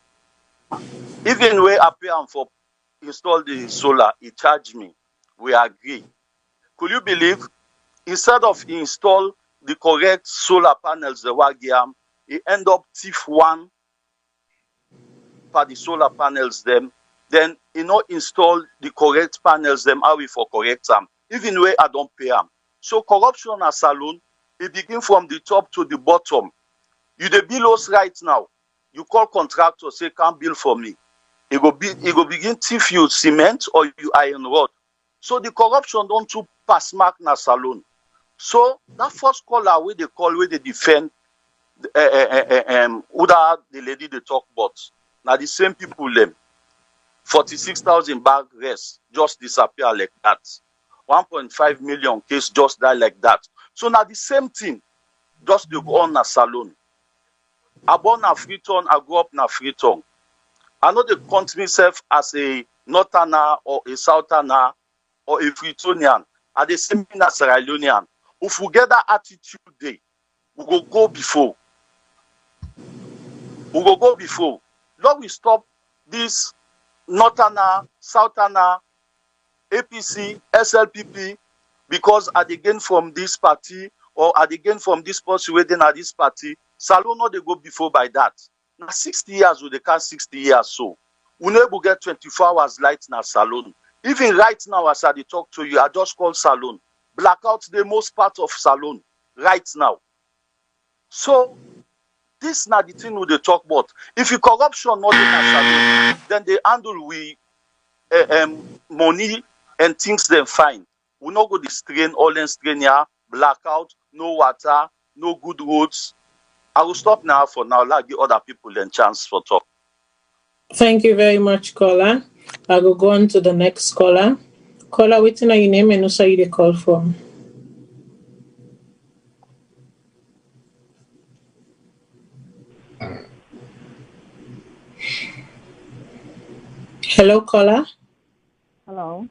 Even when I pay him for install the solar, he charge me. We agree. Could you believe, instead of install the correct solar panels, the Wagiam, he end up thief one for the solar panels them, then he not install the correct panels them, how we for correct them, even when I don't pay them. So corruption at Salone, it begin from the top to the bottom. You the bill us right now. You call contractor, say can't bill for me. It go begin thief you cement or you iron rod. So the corruption don't to pass mark na Salone. So that first caller where they call where they defend Uda the lady they talk about. Now the same people them 46,000 bag rest just disappear like that. 1.5 million case just die like that. So now the same thing, just to go on a Salone. I born a Freetown, I grew up in a Freetown. I know the country myself as a Northerner or a Southerner or a Freetonian, at the same thing as Sierra Leonean. If we get that attitude day, we go before. We go before. Now we stop this Northerner, Southerner, APC, SLPP, because at the gain from this party or at the gain from this person within at this party, Salone no they go before by that. Now 60 years with the car 60 years so. We never get 24 hours light now Salone. Even right now as I talk to you, I just call Salone. Blackout the most part of Salone right now. So this not the thing we they talk about. If you corruption not in Salone, then they handle we money and things them fine. We not go the strain, all and strain here, blackout, no water, no good roads. I will stop now for now. Like give other people then chance for talk. Thank you very much, caller. I will go on to the next caller. Caller, waiting on your name and also you they call from. Hello, caller. Hello.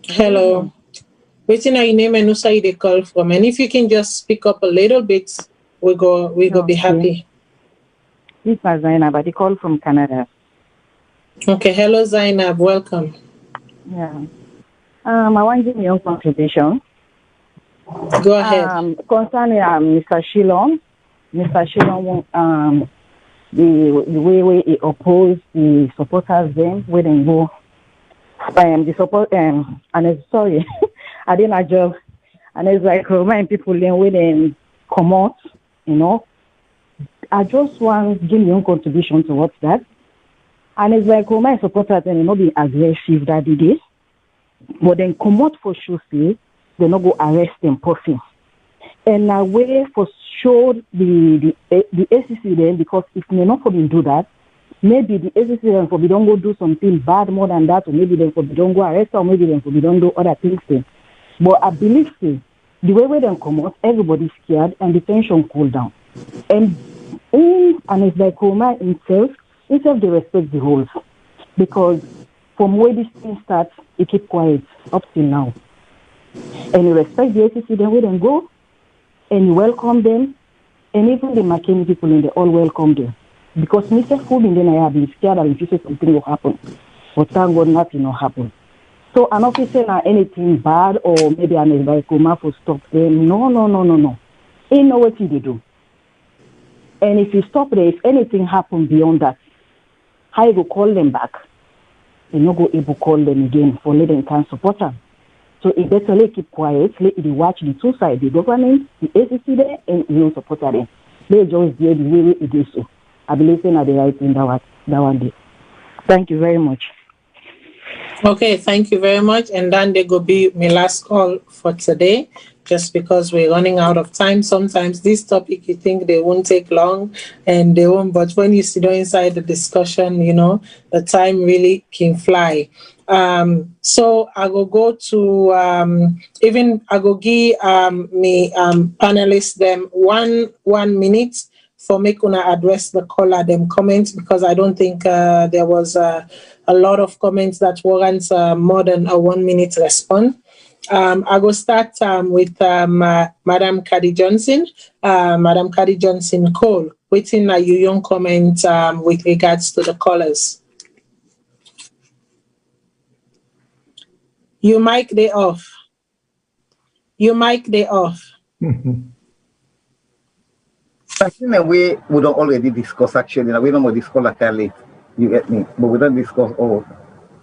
Hello. Waiting on your name and also you they call from. And if you can just speak up a little bit, we go be happy. This is Zainab. I call from Canada. Okay, hello Zainab, welcome. Yeah. I want to give my own contribution. Go ahead. Concerning Mr. Shillong, the way he opposed the supporters then when they go the support and it's sorry I didn't a job and it's like remind people then when they come out, you know. I just want to give my own contribution towards that. And it's like remind supporters and not be aggressive that it is. But then come out for sure say they not go arrest them person. And a way for show the ACC then, because if they not for them do that, maybe the ACC then for we don't go do something bad more than that, or maybe then for we don't go arrest, or maybe then for we don't do other things then. But I believe say, the way they come out, everybody's scared and the tension cool down. And it's like Roma himself they respect the rules. Because from where this thing starts, he keep quiet up till now. And you respect the ACC, then we then go, and you welcome them, and even the McKinney people in they all welcome them. Because Mr. Fubin then I have been scared that if you say something will happen. But thank God nothing will happen. So an officer not anything bad or maybe an advice for stop them. No. He know what they do. And if you stop there, if anything happen beyond that, I will call them back. You not go able to call them again for letting can support them. So it better keep quiet, let it watch the two sides, the government, the ACC there, and you support them. They just did the way it is so. I believe in the right thing that one day. Thank you very much. Okay, thank you very much. And then there will be my last call for today, just because we're running out of time. Sometimes this topic, you think they won't take long and they won't, but when you sit down inside the discussion, you know, the time really can fly. So I will go to, even I will give me panelists them one minute for make una address the caller them comments, because I don't think there was a lot of comments that warrants more than a 1 minute response. I will start with Madam Cady Johnson. Madam Cady Johnson Cole, waiting a young comment with regards to the callers. Your mic they off. Something that we don't already discuss actually. We don't discuss like late. You get me? But we don't discuss all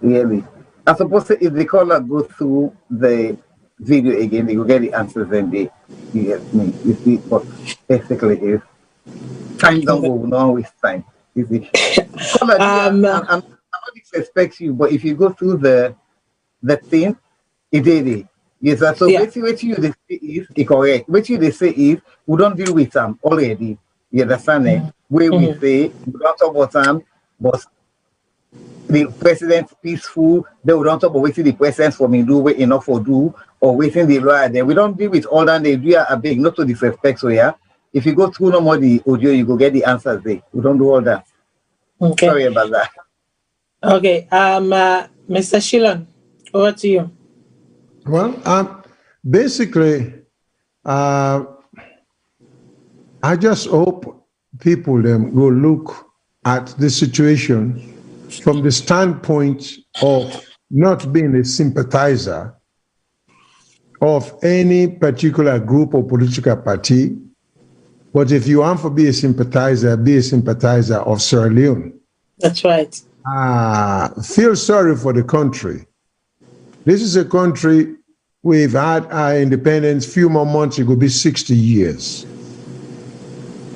really. I suppose if the caller goes through the video again, they will get the answers and you get me. You see what basically is. Time don't go, no waste time. You see? Caller, I'm not disrespect you, but if you go through the thing, it did it. Yes, so basically what you they say is correct. What you they say is we don't deal with them already. You understand it? Where we say we don't talk about them, but the president peaceful, they will don't talk about waiting the president for me do what enough for do or waiting the lawyer. Then we don't deal with all that they do a big, not to disrespect. So yeah. If you go through no more the audio, you go get the answers there. We don't do all that. Okay. Sorry about that. Okay. Mr. Shillong, over to you. Well, basically, I just hope people then go look at the situation from the standpoint of not being a sympathizer of any particular group or political party, but if you want to be a sympathizer of Sierra Leone. That's right. Feel sorry for the country. This is a country we've had our independence, few more months, it will be 60 years.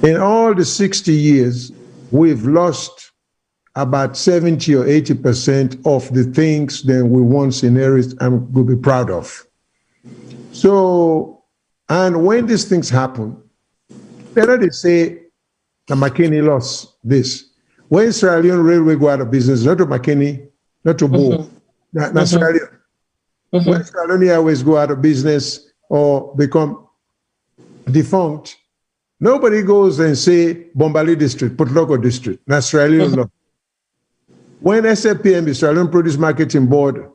In all the 60 years, we've lost about 70 or 80% of the things that we once inherited and will be proud of. So, and when these things happen, they say, the McKinney lost this. When Sierra Leone Railway go out of business, not to McKinney, not to Bull, not Sierra Leone. When Sierra Leone Airways go out of business or become defunct, nobody goes and say Bombali District, Potloco District, not Sierra Leone. When SAPM, the Sierra Leone Produce Marketing Board,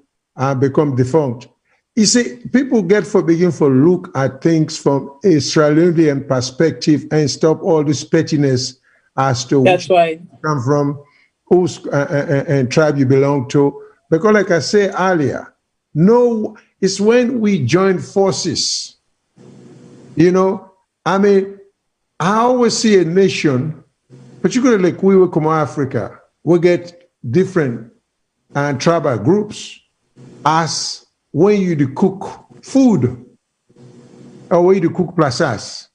become defunct, you see, people begin to look at things from a Sierra Leonean perspective and stop all this pettiness as to that's right. Come from, whose and tribe you belong to. Because like I said earlier, no, it's when we join forces You know, I mean, I always see a nation, particularly like we come Africa, we get different tribal groups as when you do cook food or when you do cook plasas.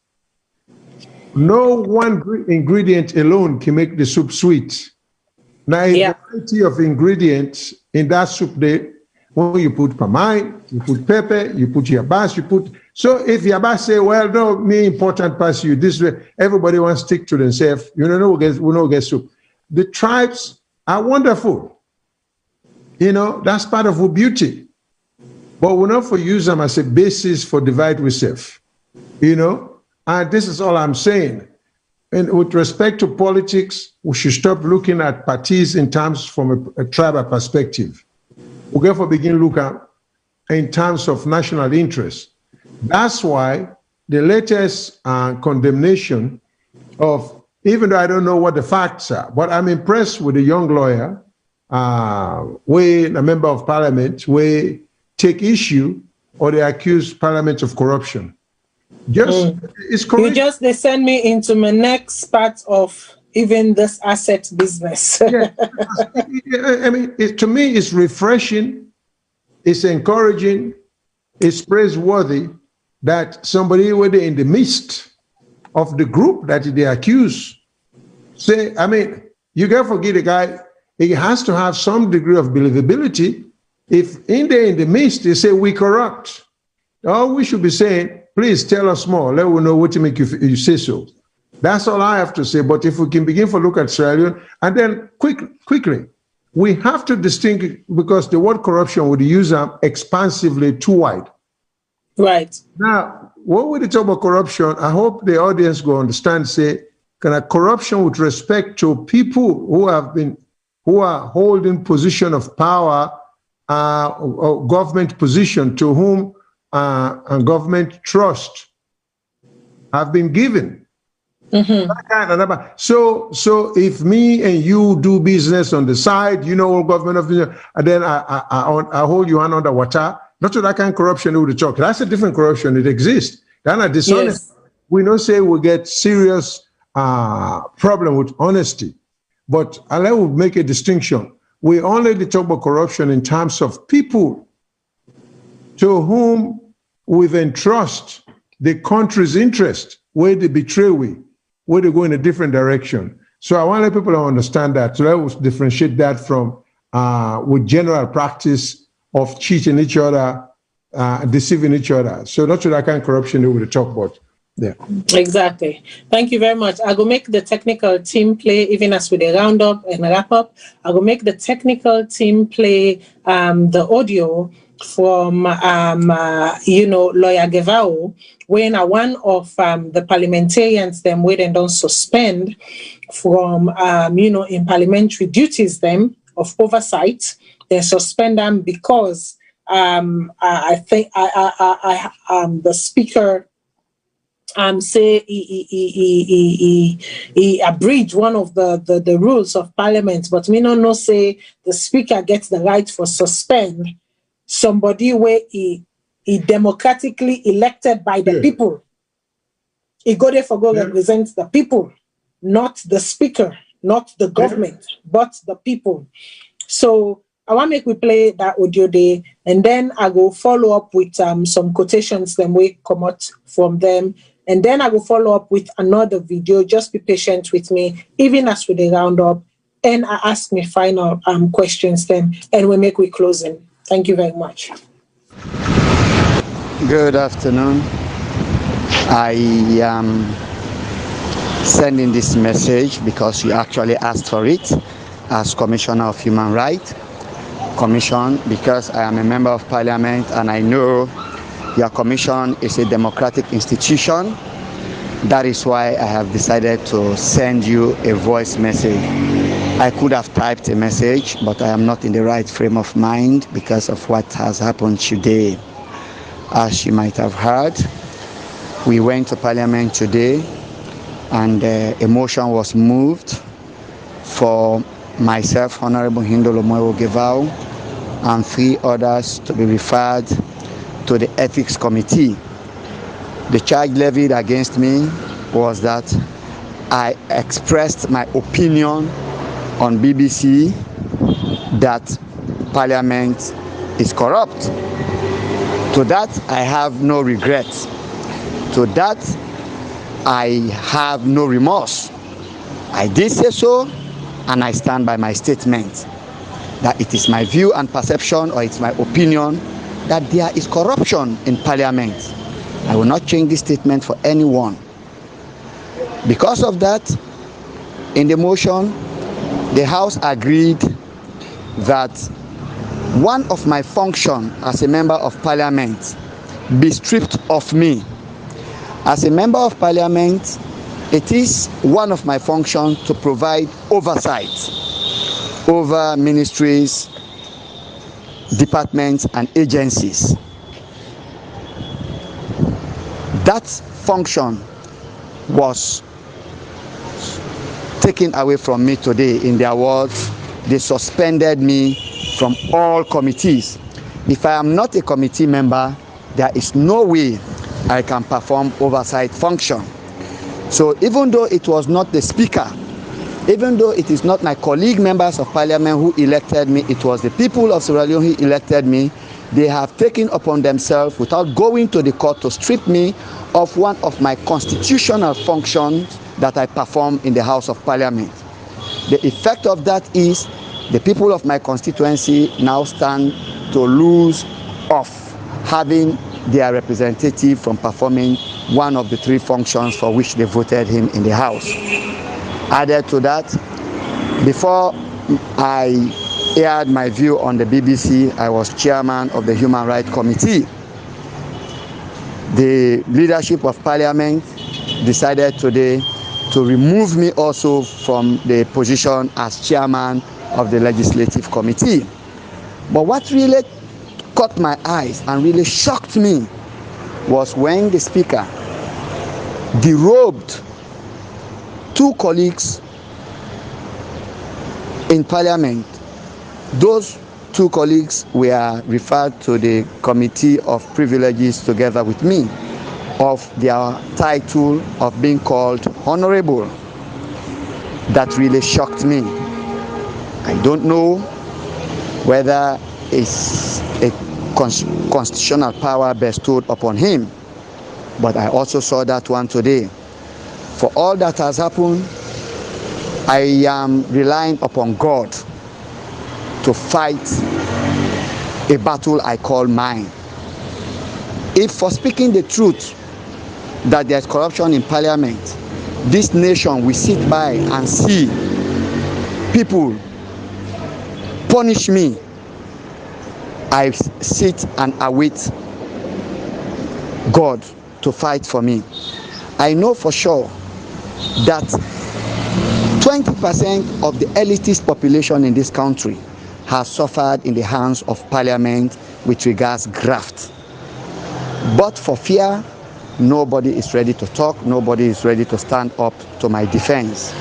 No one ingredient alone can make the soup sweet. Now, a variety of ingredients in that soup there, when you put pamine, you put pepper, you put yabas, you put... So if yabas say, well, no, me important pass you this way, everybody wants to stick to themselves. You know, we don't get soup. The tribes are wonderful. You know, that's part of our beauty. But we're not for use them as a basis for divide with self. You know, and this is all I'm saying. And with respect to politics, we should stop looking at parties in terms from a tribal perspective. We therefore begin to look at in terms of national interest. That's why the latest condemnation of, even though I don't know what the facts are, but I'm impressed with a young lawyer, a member of parliament, we take issue or they accuse parliament of corruption. It's correct. They send me into my next part of even this asset business. Yeah, I mean, to me, it's refreshing, it's encouraging, it's praiseworthy that somebody, whether in the midst of the group that they accuse, say, I mean, you can't forget a guy, he has to have some degree of believability. If in the midst, they say we corrupt, all we should be saying, please tell us more. Let us know what to make you say so. That's all I have to say. But if we can begin to look at Sierra Leone, and then quickly, we have to distinguish, because the word corruption would use expansively too wide. Right. Now, when we talk about corruption, I hope the audience will understand, say, kind of corruption with respect to people who are holding position of power or government position to whom and government trust have been given. Mm-hmm. So if me and you do business on the side, you know, government of business, and then I hold you hand under water, not to that kind of corruption we would talk. That's a different corruption. It exists. That's not dishonest. Yes. We don't say we get serious problem with honesty, but I will make a distinction. We only talk about corruption in terms of people to whom we've entrust the country's interest, where they betray where they go in a different direction. So I want people to understand that. So let's differentiate that from with general practice of cheating each other, deceiving each other. So that's what that kind of corruption that we talk about. Yeah. Exactly. Thank you very much. I will make the technical team play, even as we round up and wrap up. I will make the technical team play the audio from Lawyer Gevao, when one of the parliamentarians them where they don't suspend from in parliamentary duties them of oversight. They suspend them because I think the speaker say he abridged one of the rules of parliament, but me no say the speaker gets the right for suspend somebody where he democratically elected by the people. He go there for go represent the people, not the speaker, not the government, but the people. So I want to make we play that audio there, and then I will follow up with some quotations then we come out from them, and then I will follow up with another video. Just be patient with me, even as we round up, and I ask me final questions then, and we make we closing. Thank you very much. Good afternoon. I am sending this message because you actually asked for it as Commissioner of Human Rights. Commission, because I am a member of Parliament and I know your commission is a democratic institution. That is why I have decided to send you a voice message. I could have typed a message, but I am not in the right frame of mind because of what has happened today. As you might have heard, we went to Parliament today and a motion was moved for myself, Honorable Hindolo Moyo Gevao, and 3 others to be referred to the Ethics Committee. The charge levied against me was that I expressed my opinion on BBC that Parliament is corrupt. To that, I have no regrets. To that, I have no remorse. I did say so, and I stand by my statement that it is my view and perception, or it's my opinion, that there is corruption in Parliament. I will not change this statement for anyone. Because of that, in the motion, the House agreed that one of my functions as a member of Parliament be stripped of me. As a member of Parliament, it is one of my functions to provide oversight over ministries, departments, and agencies. That function was taken away from me today. In their words, they suspended me from all committees. If I am not a committee member, there is no way I can perform oversight function. So even though it was not the Speaker, even though it is not my colleague members of Parliament who elected me, it was the people of Sierra Leone who elected me, they have taken upon themselves, without going to the court, to strip me of one of my constitutional functions that I perform in the House of Parliament. The effect of that is the people of my constituency now stand to lose off having their representative from performing one of the three functions for which they voted him in the House. Added to that, before I aired my view on the BBC, I was chairman of the Human Rights Committee. The leadership of Parliament decided today to remove me also from the position as chairman of the Legislative Committee. But what really caught my eyes and really shocked me was when the Speaker derobed two colleagues in Parliament. Those two colleagues were referred to the Committee of Privileges together with me, of their title of being called honorable. That really shocked me. I don't know whether it's a constitutional power bestowed upon him, but I also saw that one today. For all that has happened, I am relying upon God to fight a battle I call mine. If for speaking the truth that there's corruption in Parliament, this nation will sit by and see people punish me, I sit and await God to fight for me. I know for sure that 20% of the elitist population in this country has suffered in the hands of Parliament with regards graft. But for fear, nobody is ready to talk, nobody is ready to stand up to my defense.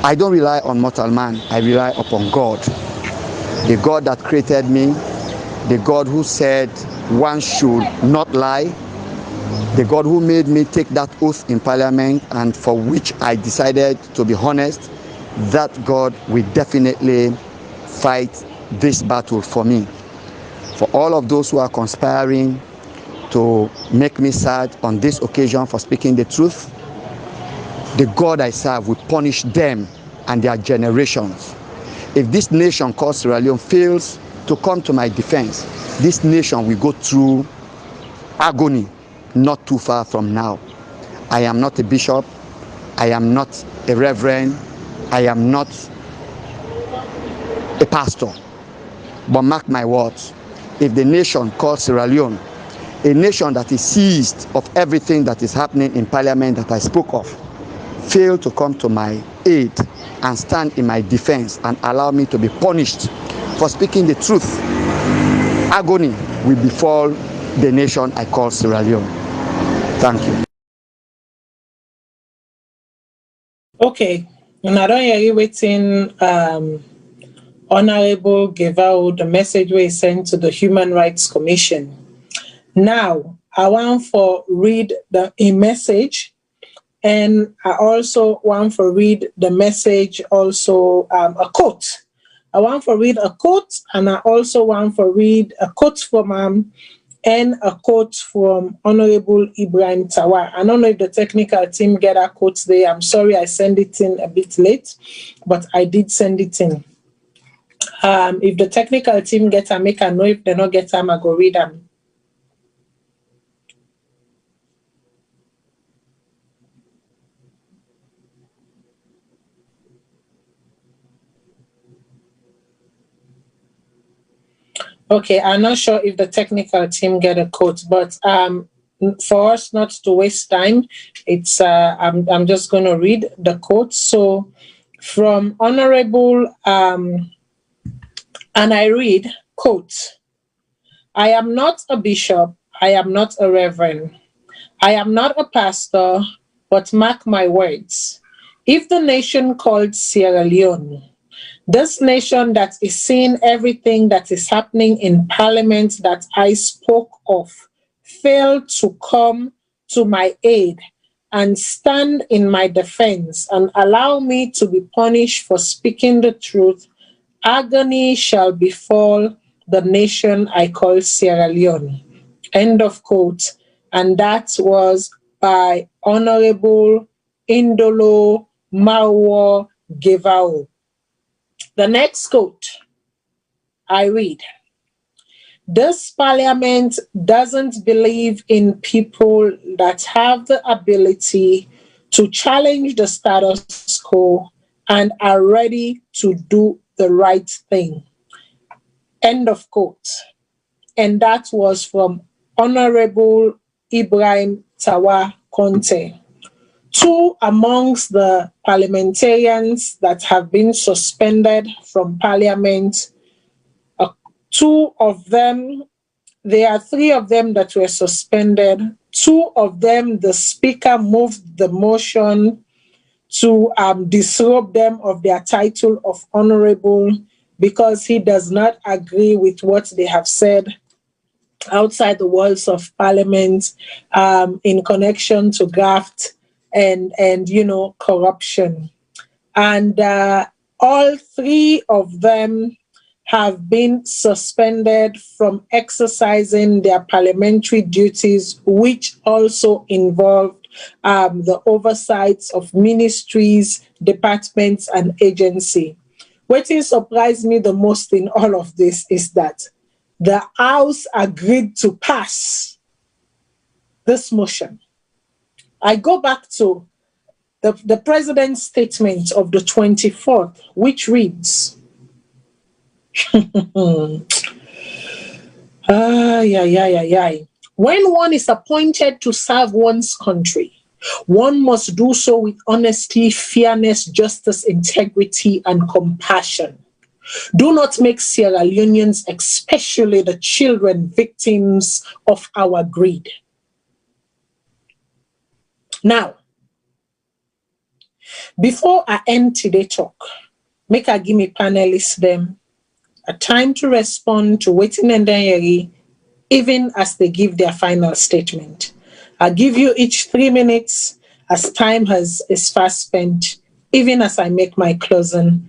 I don't rely on mortal man, I rely upon God. The God that created me, the God who said one should not lie, the God who made me take that oath in Parliament and for which I decided to be honest, that God will definitely fight this battle for me. For all of those who are conspiring to make me sad on this occasion for speaking the truth, the God I serve will punish them and their generations. If this nation called Sierra Leone fails to come to my defense, this nation will go through agony not too far from now. I am not a bishop, I am not a reverend, I am not a pastor. But mark my words, if the nation called Sierra Leone, a nation that is seized of everything that is happening in Parliament that I spoke of, fail to come to my aid and stand in my defense and allow me to be punished for speaking the truth, agony will befall the nation I call Sierra Leone. Thank you. Okay, and I don't hear you waiting. Honorable gave out the message we sent to the Human Rights Commission. Now, I want for read a message, and I also want for read the message, also a quote. I want for read a quote, and I also want for read a quote from and a quote from Honorable Ibrahim Tawa. I don't know if the technical team get a quote there. I'm sorry I sent it in a bit late, but I did send it in. If the technical team get a make a know. If they not get them, I go read them. Okay, I'm not sure if the technical team get a quote, but for us not to waste time, it's I'm just going to read the quote. So from Honorable and I read, quote, I am not a bishop, I am not a reverend, I am not a pastor, but mark my words. If the nation called Sierra Leone, this nation that is seeing everything that is happening in Parliament that I spoke of, failed to come to my aid and stand in my defense and allow me to be punished for speaking the truth, agony shall befall the nation I call Sierra Leone. End of quote. And that was by Honorable Indolo Marwo Gevao. The next quote I read, this parliament doesn't believe in people that have the ability to challenge the status quo and are ready to do the right thing. End of quote. And that was from Honorable Ibrahim Tawa Conte. Two amongst the parliamentarians that have been suspended from parliament, two of them, there are three of them that were suspended. Two of them, the speaker moved the motion to disrobe them of their title of honorable because he does not agree with what they have said outside the walls of parliament in connection to graft and corruption. And all three of them have been suspended from exercising their parliamentary duties, which also involved the oversights of ministries, departments, and agencies. What surprised me the most in all of this is that the House agreed to pass this motion. I go back to the president's statement of the 24th, which reads, when one is appointed to serve one's country, one must do so with honesty, fairness, justice, integrity, and compassion. Do not make Sierra Leoneans, especially the children, victims of our greed. Now, before I end today's talk, make I give me panelists them a time to respond to waiting and diary, even as they give their final statement. I'll give you each 3 minutes as time is fast spent, even as I make my closing,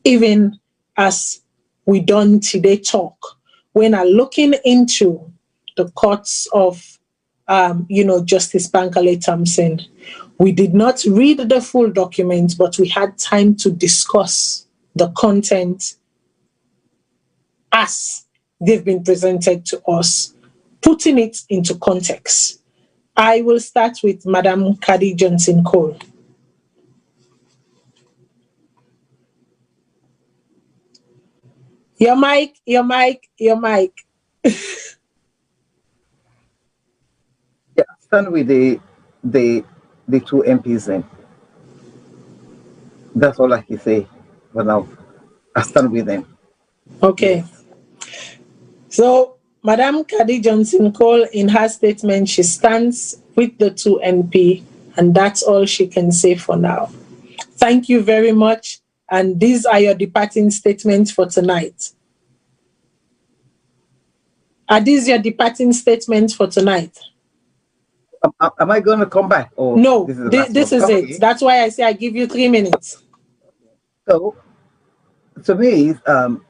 even as we done today talk. When I'm looking into the courts of, Justice Bankole Thompson, we did not read the full document, but we had time to discuss the content as they've been presented to us, putting it into context. I will start with Madam Kadi Johnson Cole. Your mic. Yeah, stand with the two MPs then. That's all I can say for now. I stand with them. Okay. So, Madam Kadi Johnson Cole, in her statement, she stands with the two MP, and that's all she can say for now. Thank you very much, and these are your departing statements for tonight. Are these your departing statements for tonight? Am I going to come back? Or no, this is okay. it. That's why I say I give you 3 minutes. So, to me, the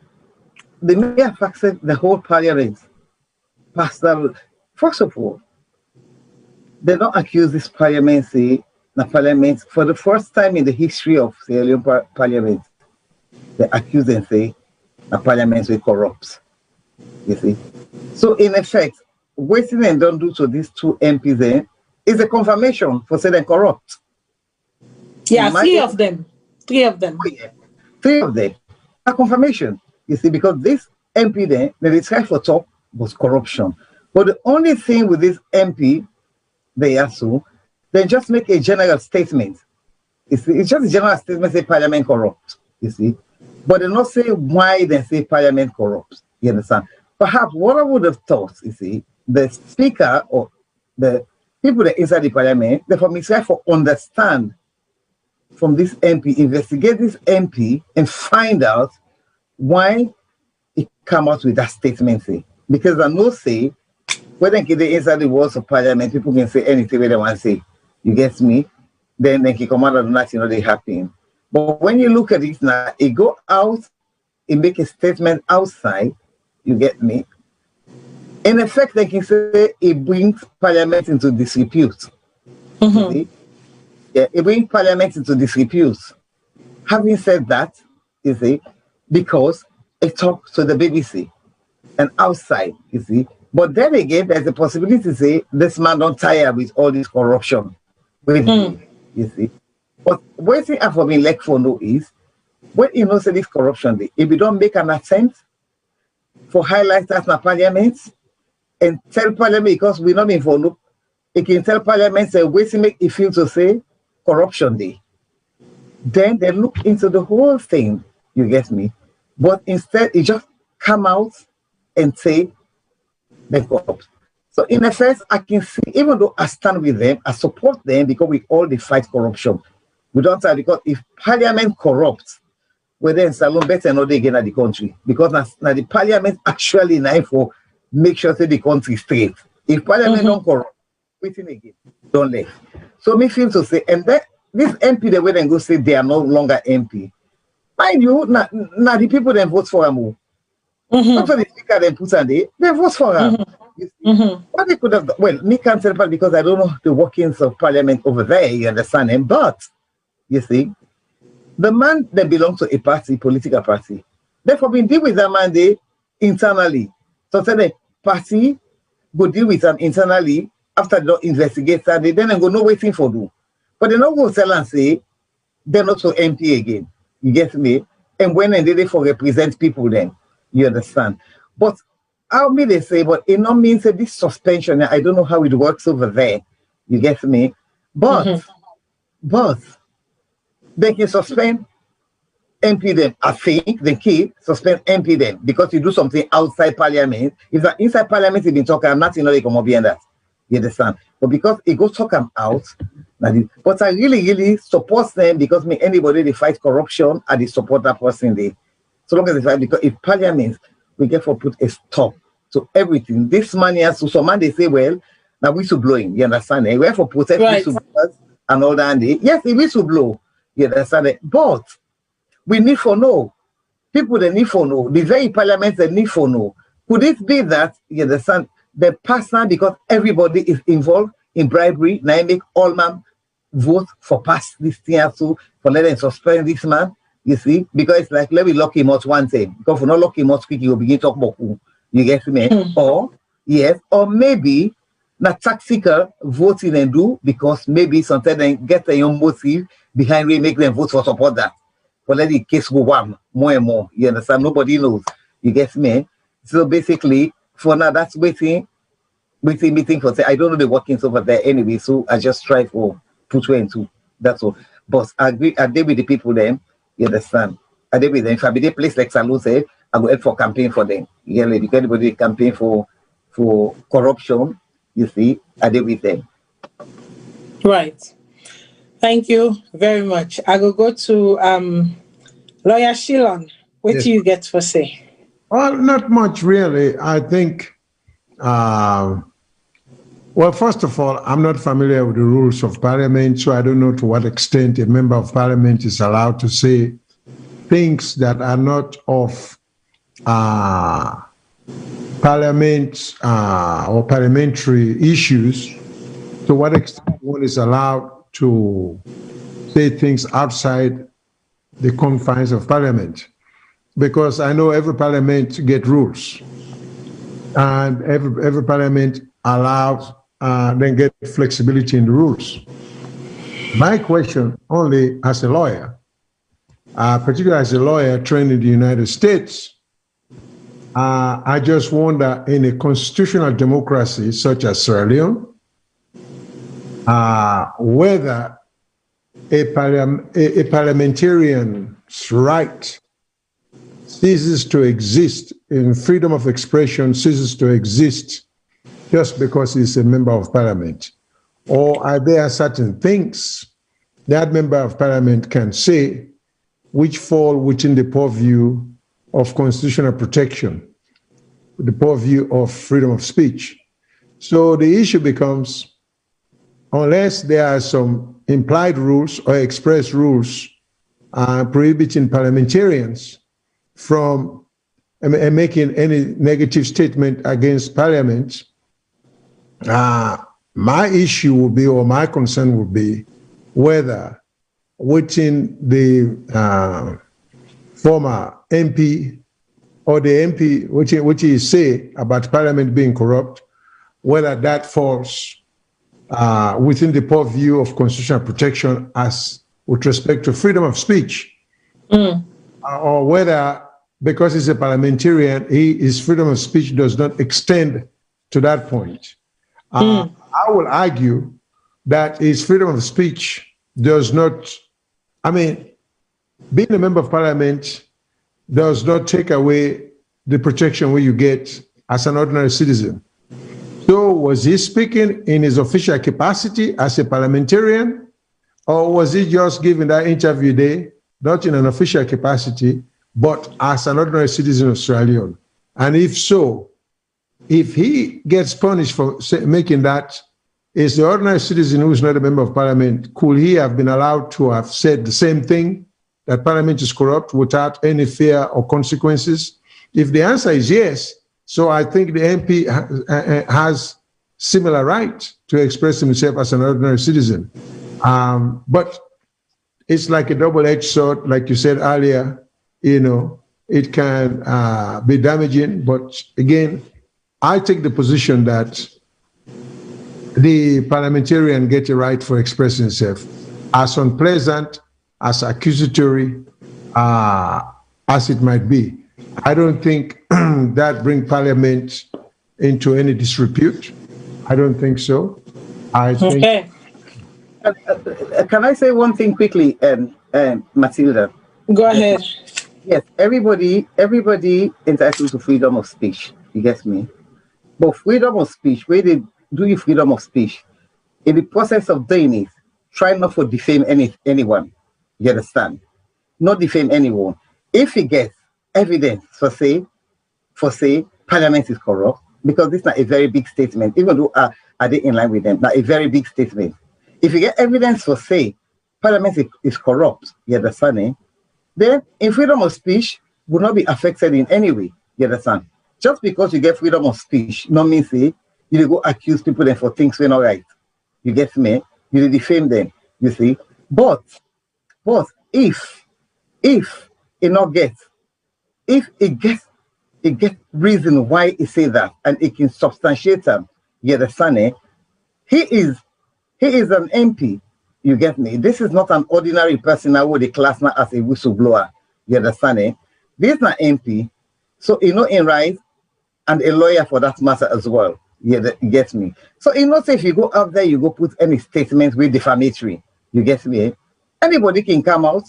mere fact that the whole parliament, personal, first of all, they don't accuse this parliament, say, the parliament, for the first time in the history of Sierra Leone parliament, they accuse and say, the parliament will corrupt. You see? So, in effect, waiting and don't do to these 2 MPs there is a confirmation for saying they're corrupt. Yeah, 3 of them. 3 of them. Oh, yeah. 3 of them. A confirmation. You see, because this MP there, the described for top was corruption. But the only thing with this MP, they also, they just make a general statement. You see, it's just a general statement say Parliament corrupt. You see, but they not say why they say Parliament corrupt. You understand? Perhaps what I would have thought, you see, the speaker or the people that inside the Parliament, they from Israel for understand from this MP, investigate this MP and find out why it come out with that statement. Say. Because I know say, when they get inside the walls of Parliament, people can say anything they want to say. You get me? Then they can come out of that, you know, they happen. But when you look at it now, it go out, it make a statement outside, you get me? In effect, they can say it brings Parliament into disrepute. Mm-hmm. Yeah, it brings Parliament into disrepute. Having said that, you see, because it talks to the BBC and outside, you see. But then again, there's a possibility to say this man don't tire with all this corruption. You see. But one thing I for me like for no is when you know say this corruption, if you don't make an attempt for highlight that in the Parliament and tell Parliament because we not been for no, it can tell Parliament say wait to make it feel to say corruption day. Then they look into the whole thing, you get me? But instead it just come out and say they corrupt. So in effect, I can see, even though I stand with them, I support them because we all they fight corruption. We don't say because if Parliament corrupts, we're then Salone better not again at the country. Because now the Parliament actually now for make sure that the country straight. If Parliament don't corrupt, waiting again, don't let. So me feel to say, and that this MP the way they go say they are no longer MP. Mind you, now the people that vote for them. Not for the speaker they put on there, they vote for them. What they could have done, well, me can't tell because I don't know the workings of Parliament over there, you understand him, but you see, the man that belongs to a party, political party, therefore we deal with that man there internally. So say the party go deal with them internally after they don't investigate that, they then go no waiting for do. But they don't go tell and say they're not so MP again. You get me? And when they for represent people then, you understand. But how me they say, but it not means that this suspension, I don't know how it works over there. You get me? But they can suspend MP them. I think they can suspend MP them because you do something outside Parliament. If that inside Parliament you've been talking, I'm not they come up behind that. You understand? But because it goes talk them out, but I really support them because me anybody they fight corruption and they support that person they. So long as they fight, because if Parliament we get for put a stop to everything. This money has to some man they say, well, now whistleblowing, you understand? We have to protect whistleblowers and all that. Yes, it whistleblow, you understand it. But we need for know. People they need for know. The very Parliament they need for know. Could it be that you understand the person because everybody is involved in bribery, now make all man vote for pass this thing also for letting suspend this man? You see, because it's like let me lock him out one time. Because if we not lock him out quick, he will begin to talk about who. You get me? Or yes, or maybe not tactical voting and do because maybe sometimes they get their own motive behind we make them vote for support that. But let the case go on more and more. You understand? Nobody knows. You get me? So basically, for now, that's waiting for say I don't know the workings over there anyway. So I just try for put 2 and 2. That's all. But I deal with the people then. You understand? I deal with them. If I be the place like Salone said, I go help for campaign for them. Yeah, because anybody campaign for corruption, you see, I deal with them. Right. Thank you very much. I will go to Lawyer Shilon. What do you get for say? Well, not much really. I think Well, first of all, I'm not familiar with the rules of parliament, so I don't know to what extent a member of parliament is allowed to say things that are not of parliament or parliamentary issues. To what extent one is allowed to say things outside the confines of parliament. Because I know every parliament get rules, and every parliament allows then get flexibility in the rules. My question, only as a lawyer, particularly as a lawyer trained in the United States, I just wonder, in a constitutional democracy such as Sierra Leone, whether a parliamentarian's right ceases to exist, in freedom of expression ceases to exist just because he's a member of parliament? Or are there certain things that member of parliament can say which fall within the purview of constitutional protection, the purview of freedom of speech? So the issue becomes, unless there are some implied rules or express rules prohibiting parliamentarians from making any negative statement against parliament, my issue will be, or my concern will be, whether within the former MP or the MP, which he say about parliament being corrupt, whether that falls within the purview of constitutional protection as with respect to freedom of speech, or whether because he's a parliamentarian, his freedom of speech does not extend to that point. I will argue that his freedom of speech does not, being a member of parliament does not take away the protection where you get as an ordinary citizen. So was he speaking in his official capacity as a parliamentarian, or was he just giving that interview there, not in an official capacity, but as an ordinary citizen of Sierra Leone? And if so, if he gets punished for making that, is the ordinary citizen who is not a member of parliament, could he have been allowed to have said the same thing, that parliament is corrupt, without any fear or consequences? If the answer is yes, so I think the MP has similar right to express himself as an ordinary citizen. But it's like a double-edged sword, like you said earlier. It can be damaging. But again, I take the position that the parliamentarian gets a right for expressing himself, as unpleasant, as accusatory as it might be. I don't think that brings parliament into any disrepute. I don't think so. I think. Okay. Can I say one thing quickly, Matilda? Go ahead. Yes, everybody entitled to freedom of speech. You get me? But freedom of speech, where they do you freedom of speech, in the process of doing it, try not to defame anyone. You understand? Not defame anyone. If you get evidence for say parliament is corrupt, because this is not a very big statement, even though are they in line with them, not a very big statement. If you get evidence for say parliament is corrupt, you understand? Then in freedom of speech will not be affected in any way. You understand? Just because you get freedom of speech, not mean say you go accuse people then for things we're not right. You get me? You defame them. You see? But if it gets reason why he say that, and it can substantiate them, you understand? He is an MP. You get me? This is not an ordinary person that would class now as a whistleblower. You understand? This is not MP. So in right, and a lawyer for that matter as well. You get me? So say if you go out there, you go put any statement with defamatory. You get me? Anybody can come out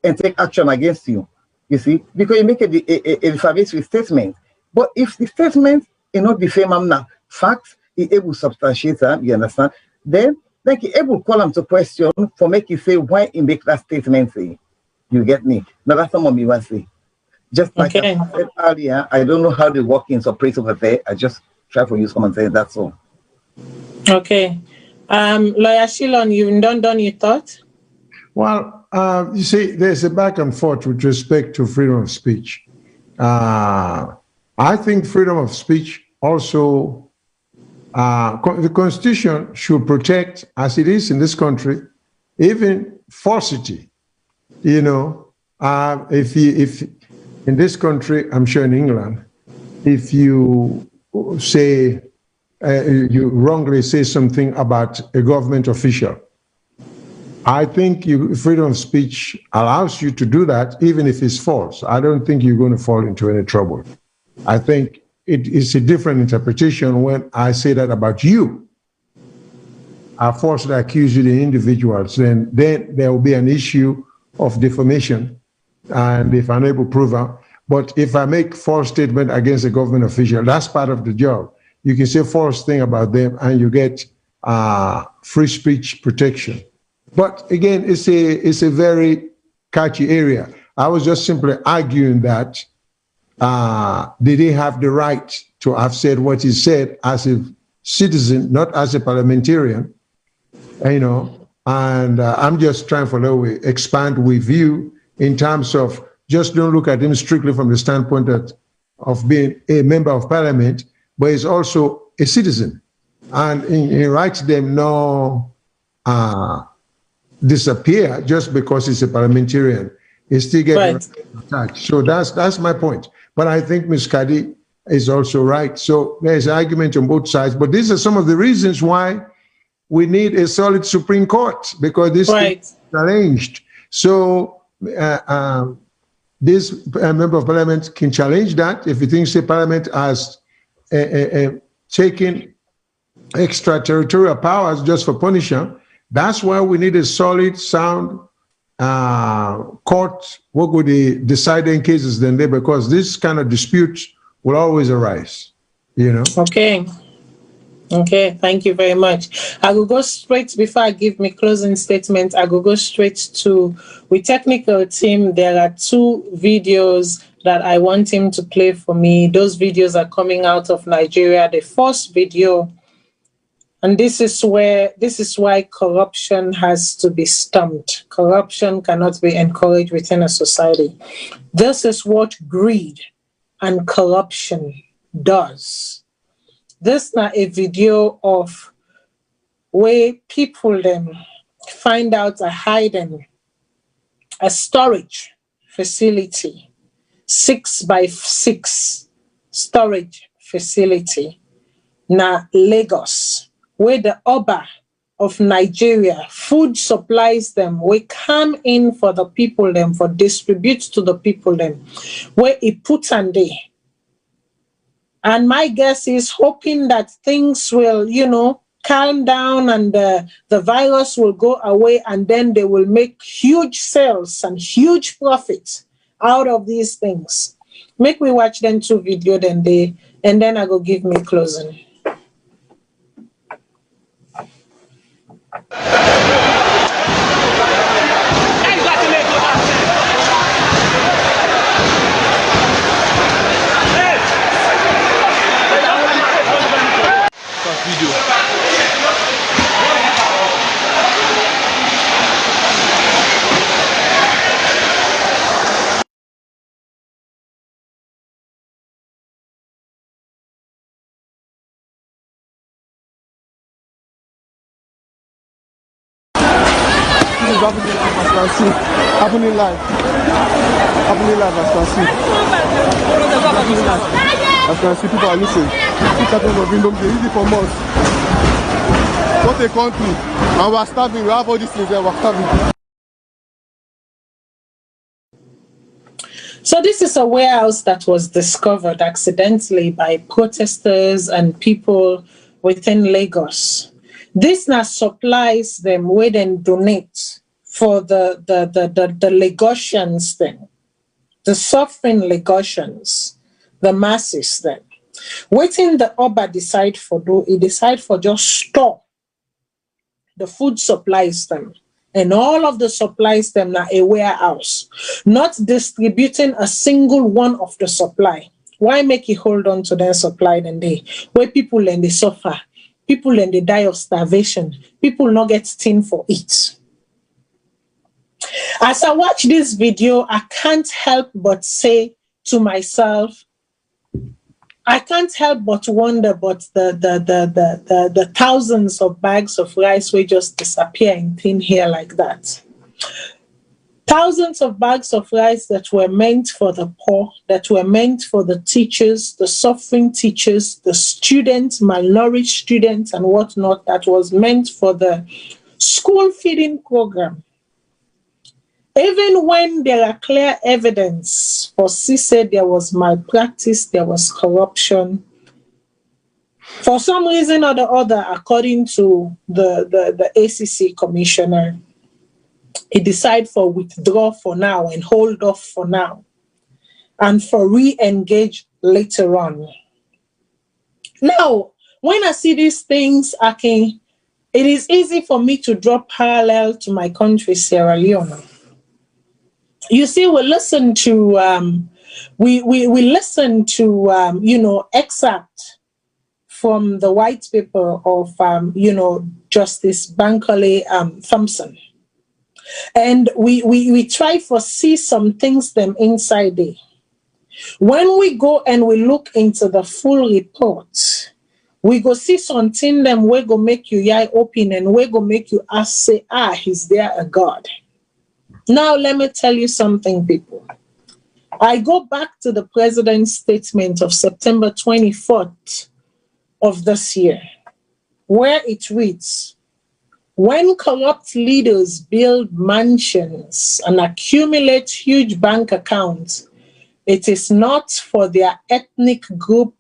and take action against you. You see, because you make a defamatory statement. But if the statement is not defame now, facts, is able to substantiate them, you understand? Then he able to call them to question for making say why he make that statement say. You get me? Now that's what me want to say. Just like I said earlier, I don't know how the workings operate over there. I just try for use common sense, that's all. Okay. Lawyer Shilon, you've done your thought? Well, you see, there's a back and forth with respect to freedom of speech. I think freedom of speech also, the Constitution should protect, as it is in this country, even falsity. You know, if in this country, I'm sure in England, if you say, you wrongly say something about a government official, I think freedom of speech allows you to do that, even if it's false. I don't think you're going to fall into any trouble. I think it is a different interpretation when I say that about you. I falsely accuse you, the individuals, then there will be an issue of defamation, and if unable proven. But if I make false statement against a government official, that's part of the job. You can say false thing about them, and you get free speech protection. But again, it's a very catchy area. I was just simply arguing that did he have the right to have said what he said as a citizen, not as a parliamentarian, you know? And I'm just trying to expand with you in terms of just don't look at him strictly from the standpoint of being a member of parliament, but he's also a citizen. And he writes them no disappear just because he's a parliamentarian. He still gets attached. So that's my point. But I think Ms. Kadi is also right. So there's argument on both sides. But these are some of the reasons why we need a solid Supreme Court, because this is arranged. So this member of parliament can challenge that if he thinks the parliament has taken extraterritorial powers just for punishment. That's why we need a solid, sound court what would be deciding cases then there, because this kind of disputes will always arise, you know. Okay. Okay, thank you very much. I will go straight, before I give my closing statement, I will go straight to, with technical team, there are 2 videos that I want him to play for me. Those videos are coming out of Nigeria. The first video, and this is why corruption has to be stumped. Corruption cannot be encouraged within a society. This is what greed and corruption does. This is not a video of where people then find out a hiding, a storage facility, 6x6 storage facility, na Lagos, where the Oba of Nigeria food supplies them, we come in for the people them, for distribute to the people them, where it put on there. And my guess is hoping that things will, you know, calm down and the virus will go away, and then they will make huge sales and huge profits out of these things. Make me watch them 2 videos and then I go give me closing. Happening live as can see. As can see, people are listening. They use it for months. What a country. And we're starving. We have all these things there. We're starving. So this is a warehouse that was discovered accidentally by protesters and people within Lagos. This now supplies them where they donate for the Lagosians then, the suffering Lagosians, the masses then. Waiting the Oba decide for do, he decide for just store the food supplies them. And all of the supplies them now a warehouse, not distributing a single one of the supply. Why make you hold on to their supply then they, where people then they suffer? people then they die of starvation. People not get thing for it. As I watch this video, I can't help but say to myself, I can't help but wonder, but the thousands of bags of rice will just disappear in thin air like that. Thousands of bags of rice that were meant for the poor, that were meant for the teachers, the suffering teachers, the students, malnourished students and whatnot, that was meant for the school feeding program. Even when there are clear evidence for said there was malpractice, there was corruption, for some reason or the other, according to the ACC commissioner, he decided for withdraw for now and hold off for now and for re-engage later on. Now, when I see these things, it is easy for me to draw parallel to my country, Sierra Leone. You see, we listen to excerpt from the white paper of Justice Bankole Thompson, and we try for see some things them inside there. When we go and we look into the full report, we go see something them we go make you eye open and we go make you ask, say, is there a God? Now, let me tell you something, people. I go back to the president's statement of September 24th of this year, where it reads, when corrupt leaders build mansions and accumulate huge bank accounts, it is not for their ethnic group,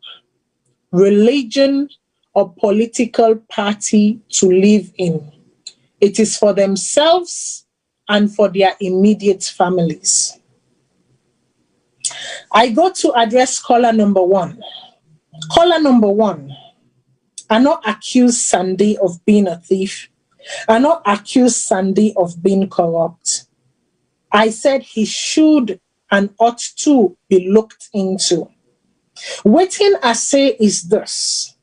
religion, or political party to live in. It is for themselves and for their immediate families. I go to address caller number one. Caller number one, I not accuse Sandy of being a thief. I not accuse Sandy of being corrupt. I said he should and ought to be looked into. What I say is this.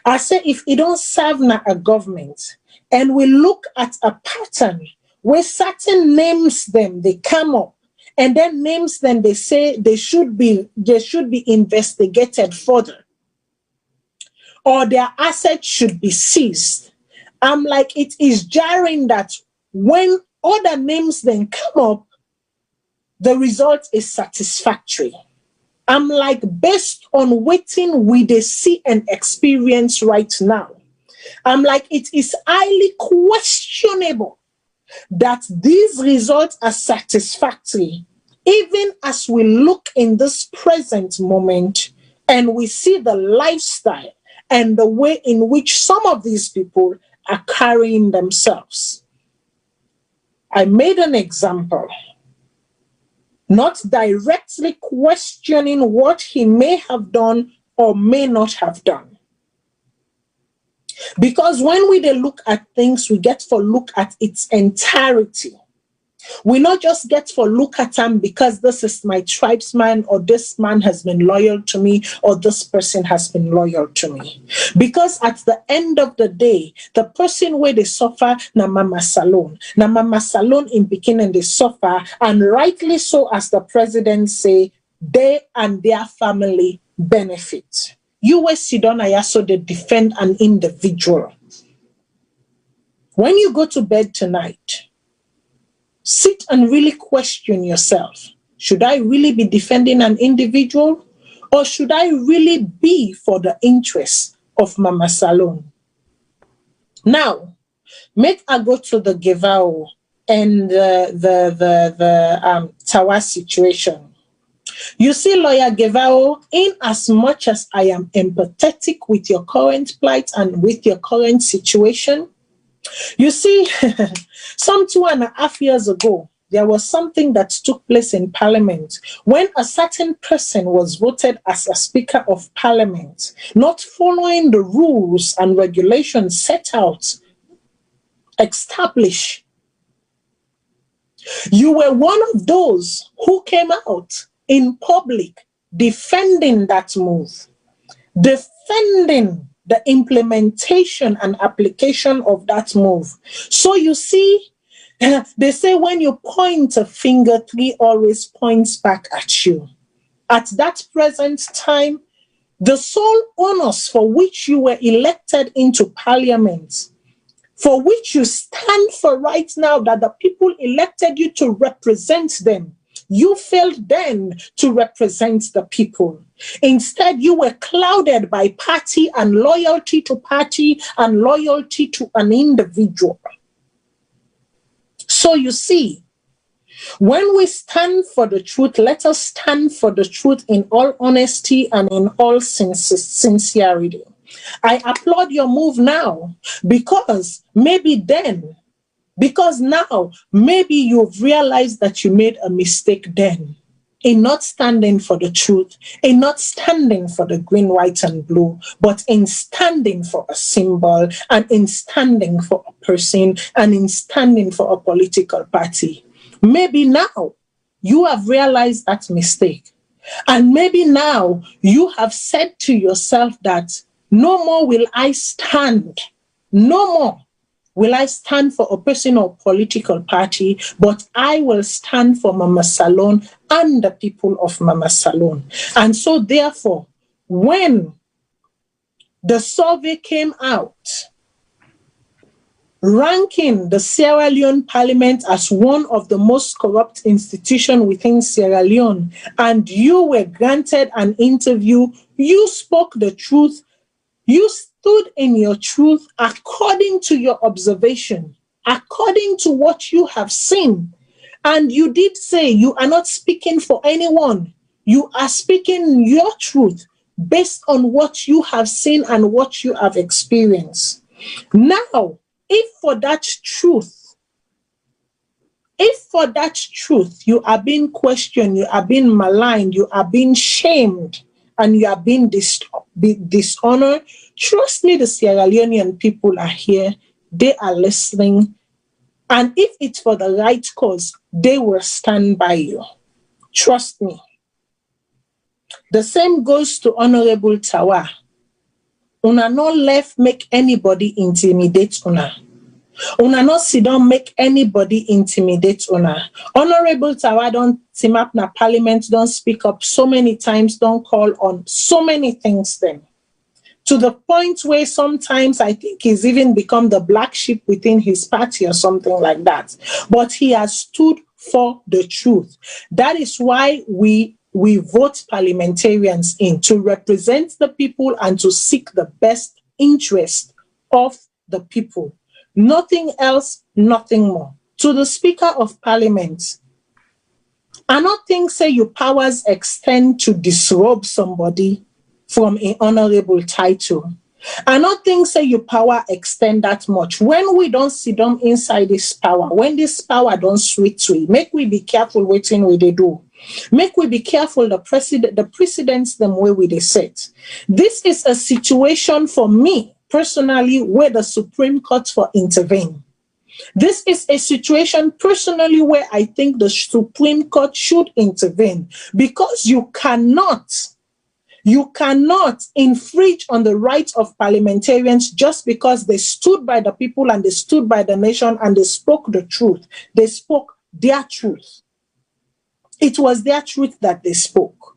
I say if it don't serve na a government and we look at a pattern where certain names them, they come up, and then names them, they say they should be investigated further, or their assets should be seized. I'm like, it is jarring that when other names then come up, the result is satisfactory. I'm like, based on waiting we they see and experience right now, I'm like, it is highly questionable that these results are satisfactory, even as we look in this present moment and we see the lifestyle and the way in which some of these people are carrying themselves. I made an example, not directly questioning what he may have done or may not have done. Because when we look at things, we get to look at its entirety. We not just get to look at them because this is my tribesman, or this man has been loyal to me, or this person has been loyal to me. Because at the end of the day, the person where they suffer, na Mama Salone. Na Mama Salone in beginning they suffer, and rightly so, as the president say, they and their family benefit. US Sidona so they defend an individual. When you go to bed tonight, sit and really question yourself. Should I really be defending an individual, or should I really be for the interests of Mama Salone? Now, make I go to the Gevao and the Tawa situation. You see, Lawyer Gevao, in as much as I am empathetic with your current plight and with your current situation, you see, some 2.5 years ago, there was something that took place in Parliament when a certain person was voted as a Speaker of Parliament, not following the rules and regulations set out, established. You were one of those who came out in public defending that move, defending the implementation and application of that move. So you see, they say when you point a finger, 3 always points back at you. At that present time, the sole onus for which you were elected into parliament, for which you stand for right now, that the people elected you to represent them, you failed then to represent the people. Instead, you were clouded by party and loyalty to party and loyalty to an individual. So you see, when we stand for the truth, let us stand for the truth in all honesty and in all sincerity. I applaud your move now, because now maybe you've realized that you made a mistake then in not standing for the truth, in not standing for the green, white, and blue, but in standing for a symbol, and in standing for a person, and in standing for a political party. Maybe now you have realized that mistake. And maybe now you have said to yourself that no more will I stand. No more will I stand for a person or political party, but I will stand for Mama Salone and the people of Mama Salone. And so therefore, when the survey came out, ranking the Sierra Leone Parliament as one of the most corrupt institutions within Sierra Leone, and you were granted an interview, you spoke the truth, you stood in your truth according to your observation, according to what you have seen. And you did say you are not speaking for anyone. You are speaking your truth based on what you have seen and what you have experienced. Now, if for that truth you are being questioned, you are being maligned, you are being shamed, and you are being dishonored, trust me, the Sierra Leonean people are here. They are listening. And if it's for the right cause, they will stand by you. Trust me. The same goes to Honorable Tawa. Una no left make anybody intimidate una. Una no sit down make anybody intimidate una. Honorable Tawa don't team up na parliament, don't speak up so many times, don't call on so many things then. To the point where sometimes I think he's even become the black sheep within his party or something like that. But he has stood for the truth. That is why we vote parliamentarians in, to represent the people and to seek the best interest of the people. Nothing else, nothing more. To the Speaker of Parliament, I don't think say your powers extend to disrobe somebody from an honorable title. I don't think say your power extend that much. When we don't sit down inside this power, when this power don't switch to it, make we be careful waiting what they do. Make we be careful the precedents them where we they set. This is a situation for me personally where the Supreme Court for intervene. This is a situation personally where I think the Supreme Court should intervene, because you cannot infringe on the rights of parliamentarians just because they stood by the people and they stood by the nation and they spoke the truth. They spoke their truth. It was their truth that they spoke.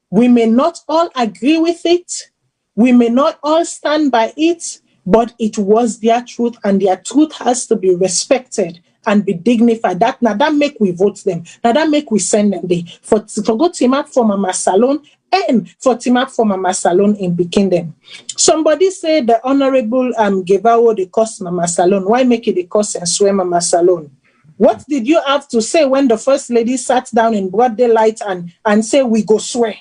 We may not all agree with it. We may not all stand by it, but it was their truth, and their truth has to be respected and be dignified. That make we vote them. Now that make we send them there. For go team up for Mama Salone and for team up for Mama Salone in Bikindem. Somebody said the Honorable Gevao the cost Mama Salone. Why make it the cost and swear Mama Salone? What did you have to say when the First Lady sat down in broad daylight and say we go swear?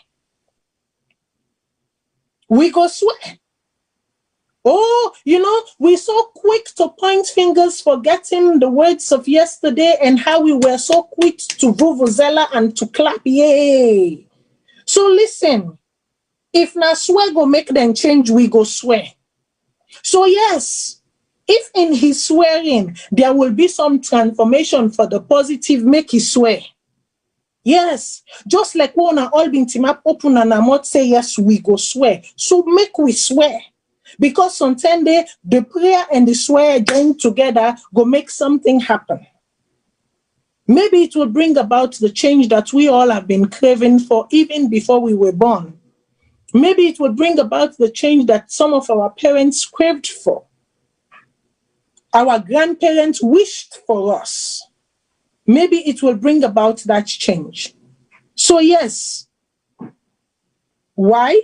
We go swear. Oh, we're so quick to point fingers, forgetting the words of yesterday and how we were so quick to vuvuzela and to clap. Yay! So listen, if na swear go make them change, we go swear. So yes, if in his swearing there will be some transformation for the positive, make he swear. Yes, just like when all been team up open and I'm not say yes, we go swear. So make we swear. Because on 10 day, the prayer and the swear joined together go make something happen. Maybe it will bring about the change that we all have been craving for even before we were born. Maybe it will bring about the change that some of our parents craved for. Our grandparents wished for us. Maybe it will bring about that change. So yes. Why?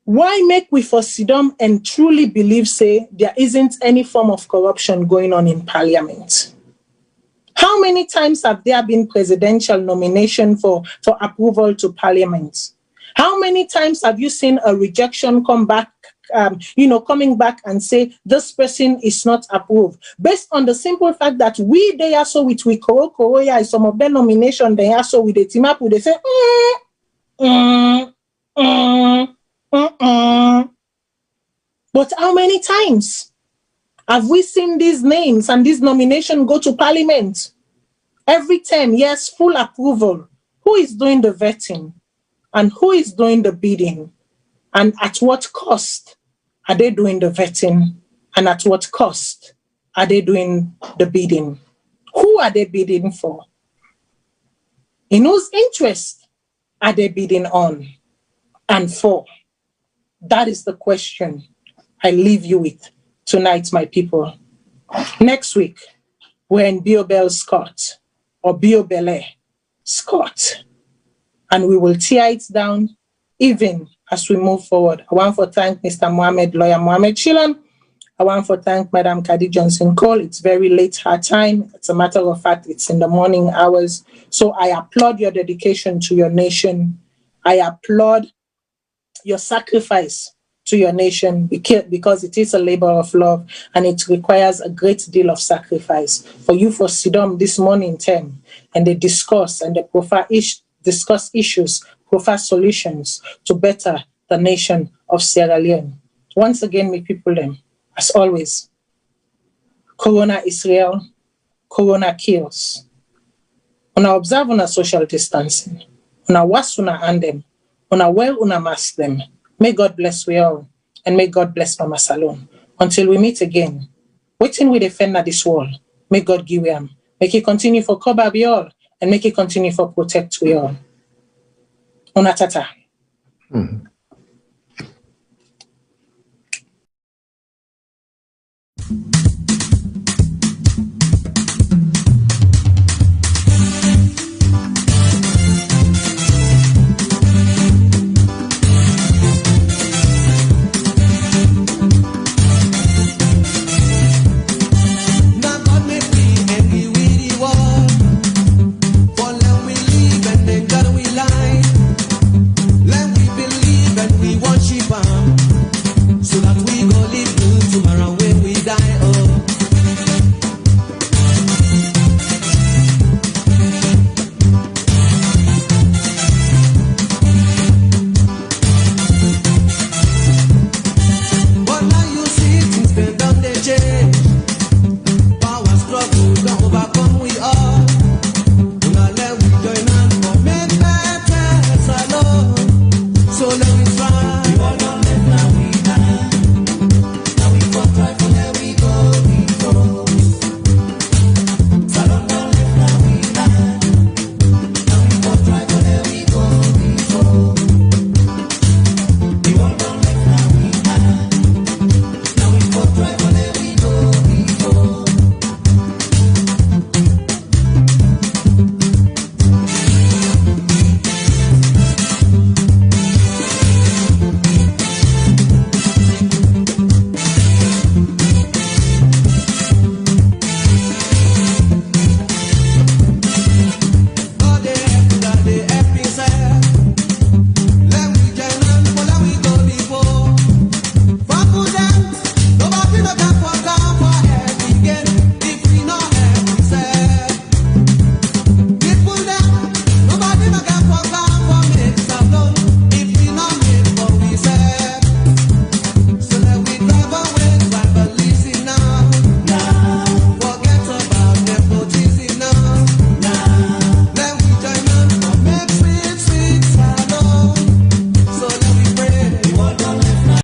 Why make we for Sidom and truly believe, say, there isn't any form of corruption going on in Parliament? How many times have there been presidential nomination for approval to Parliament? How many times have you seen a rejection come back, coming back and say, this person is not approved? Based on the simple fact that they are so with we Koroya, some of their nomination, they are so with the team up, they say, But how many times have we seen these names and these nominations go to Parliament? Every time, yes, full approval. Who is doing the vetting? And who is doing the bidding? And at what cost are they doing the vetting? And at what cost are they doing the bidding? Who are they bidding for? In whose interest are they bidding on and for? That is the question I leave you with tonight, my people. Next week, we're in Biobel Scott or Biobele Scott, and we will tear it down even as we move forward. I want to thank Mr. Mohammed, Lawyer Mohammed Shilan. I want to thank Madam Kadi Johnson Cole. It's very late her time. As a matter of fact, it's in the morning hours. So I applaud your dedication to your nation. I applaud your sacrifice to your nation because it is a labor of love and it requires a great deal of sacrifice. For you for Sidom this morning time, and they discuss and they discuss issues, provide solutions to better the nation of Sierra Leone. Once again, my people, as always, Corona is real, Corona kills. Una observe una social distancing, una was una andem, una wear una mask them. May God bless we all, and may God bless Mama Salone. Until we meet again, waiting with defend at this wall, may God give him. Make it continue for cover we all, and make it continue for protect we all. Una tata.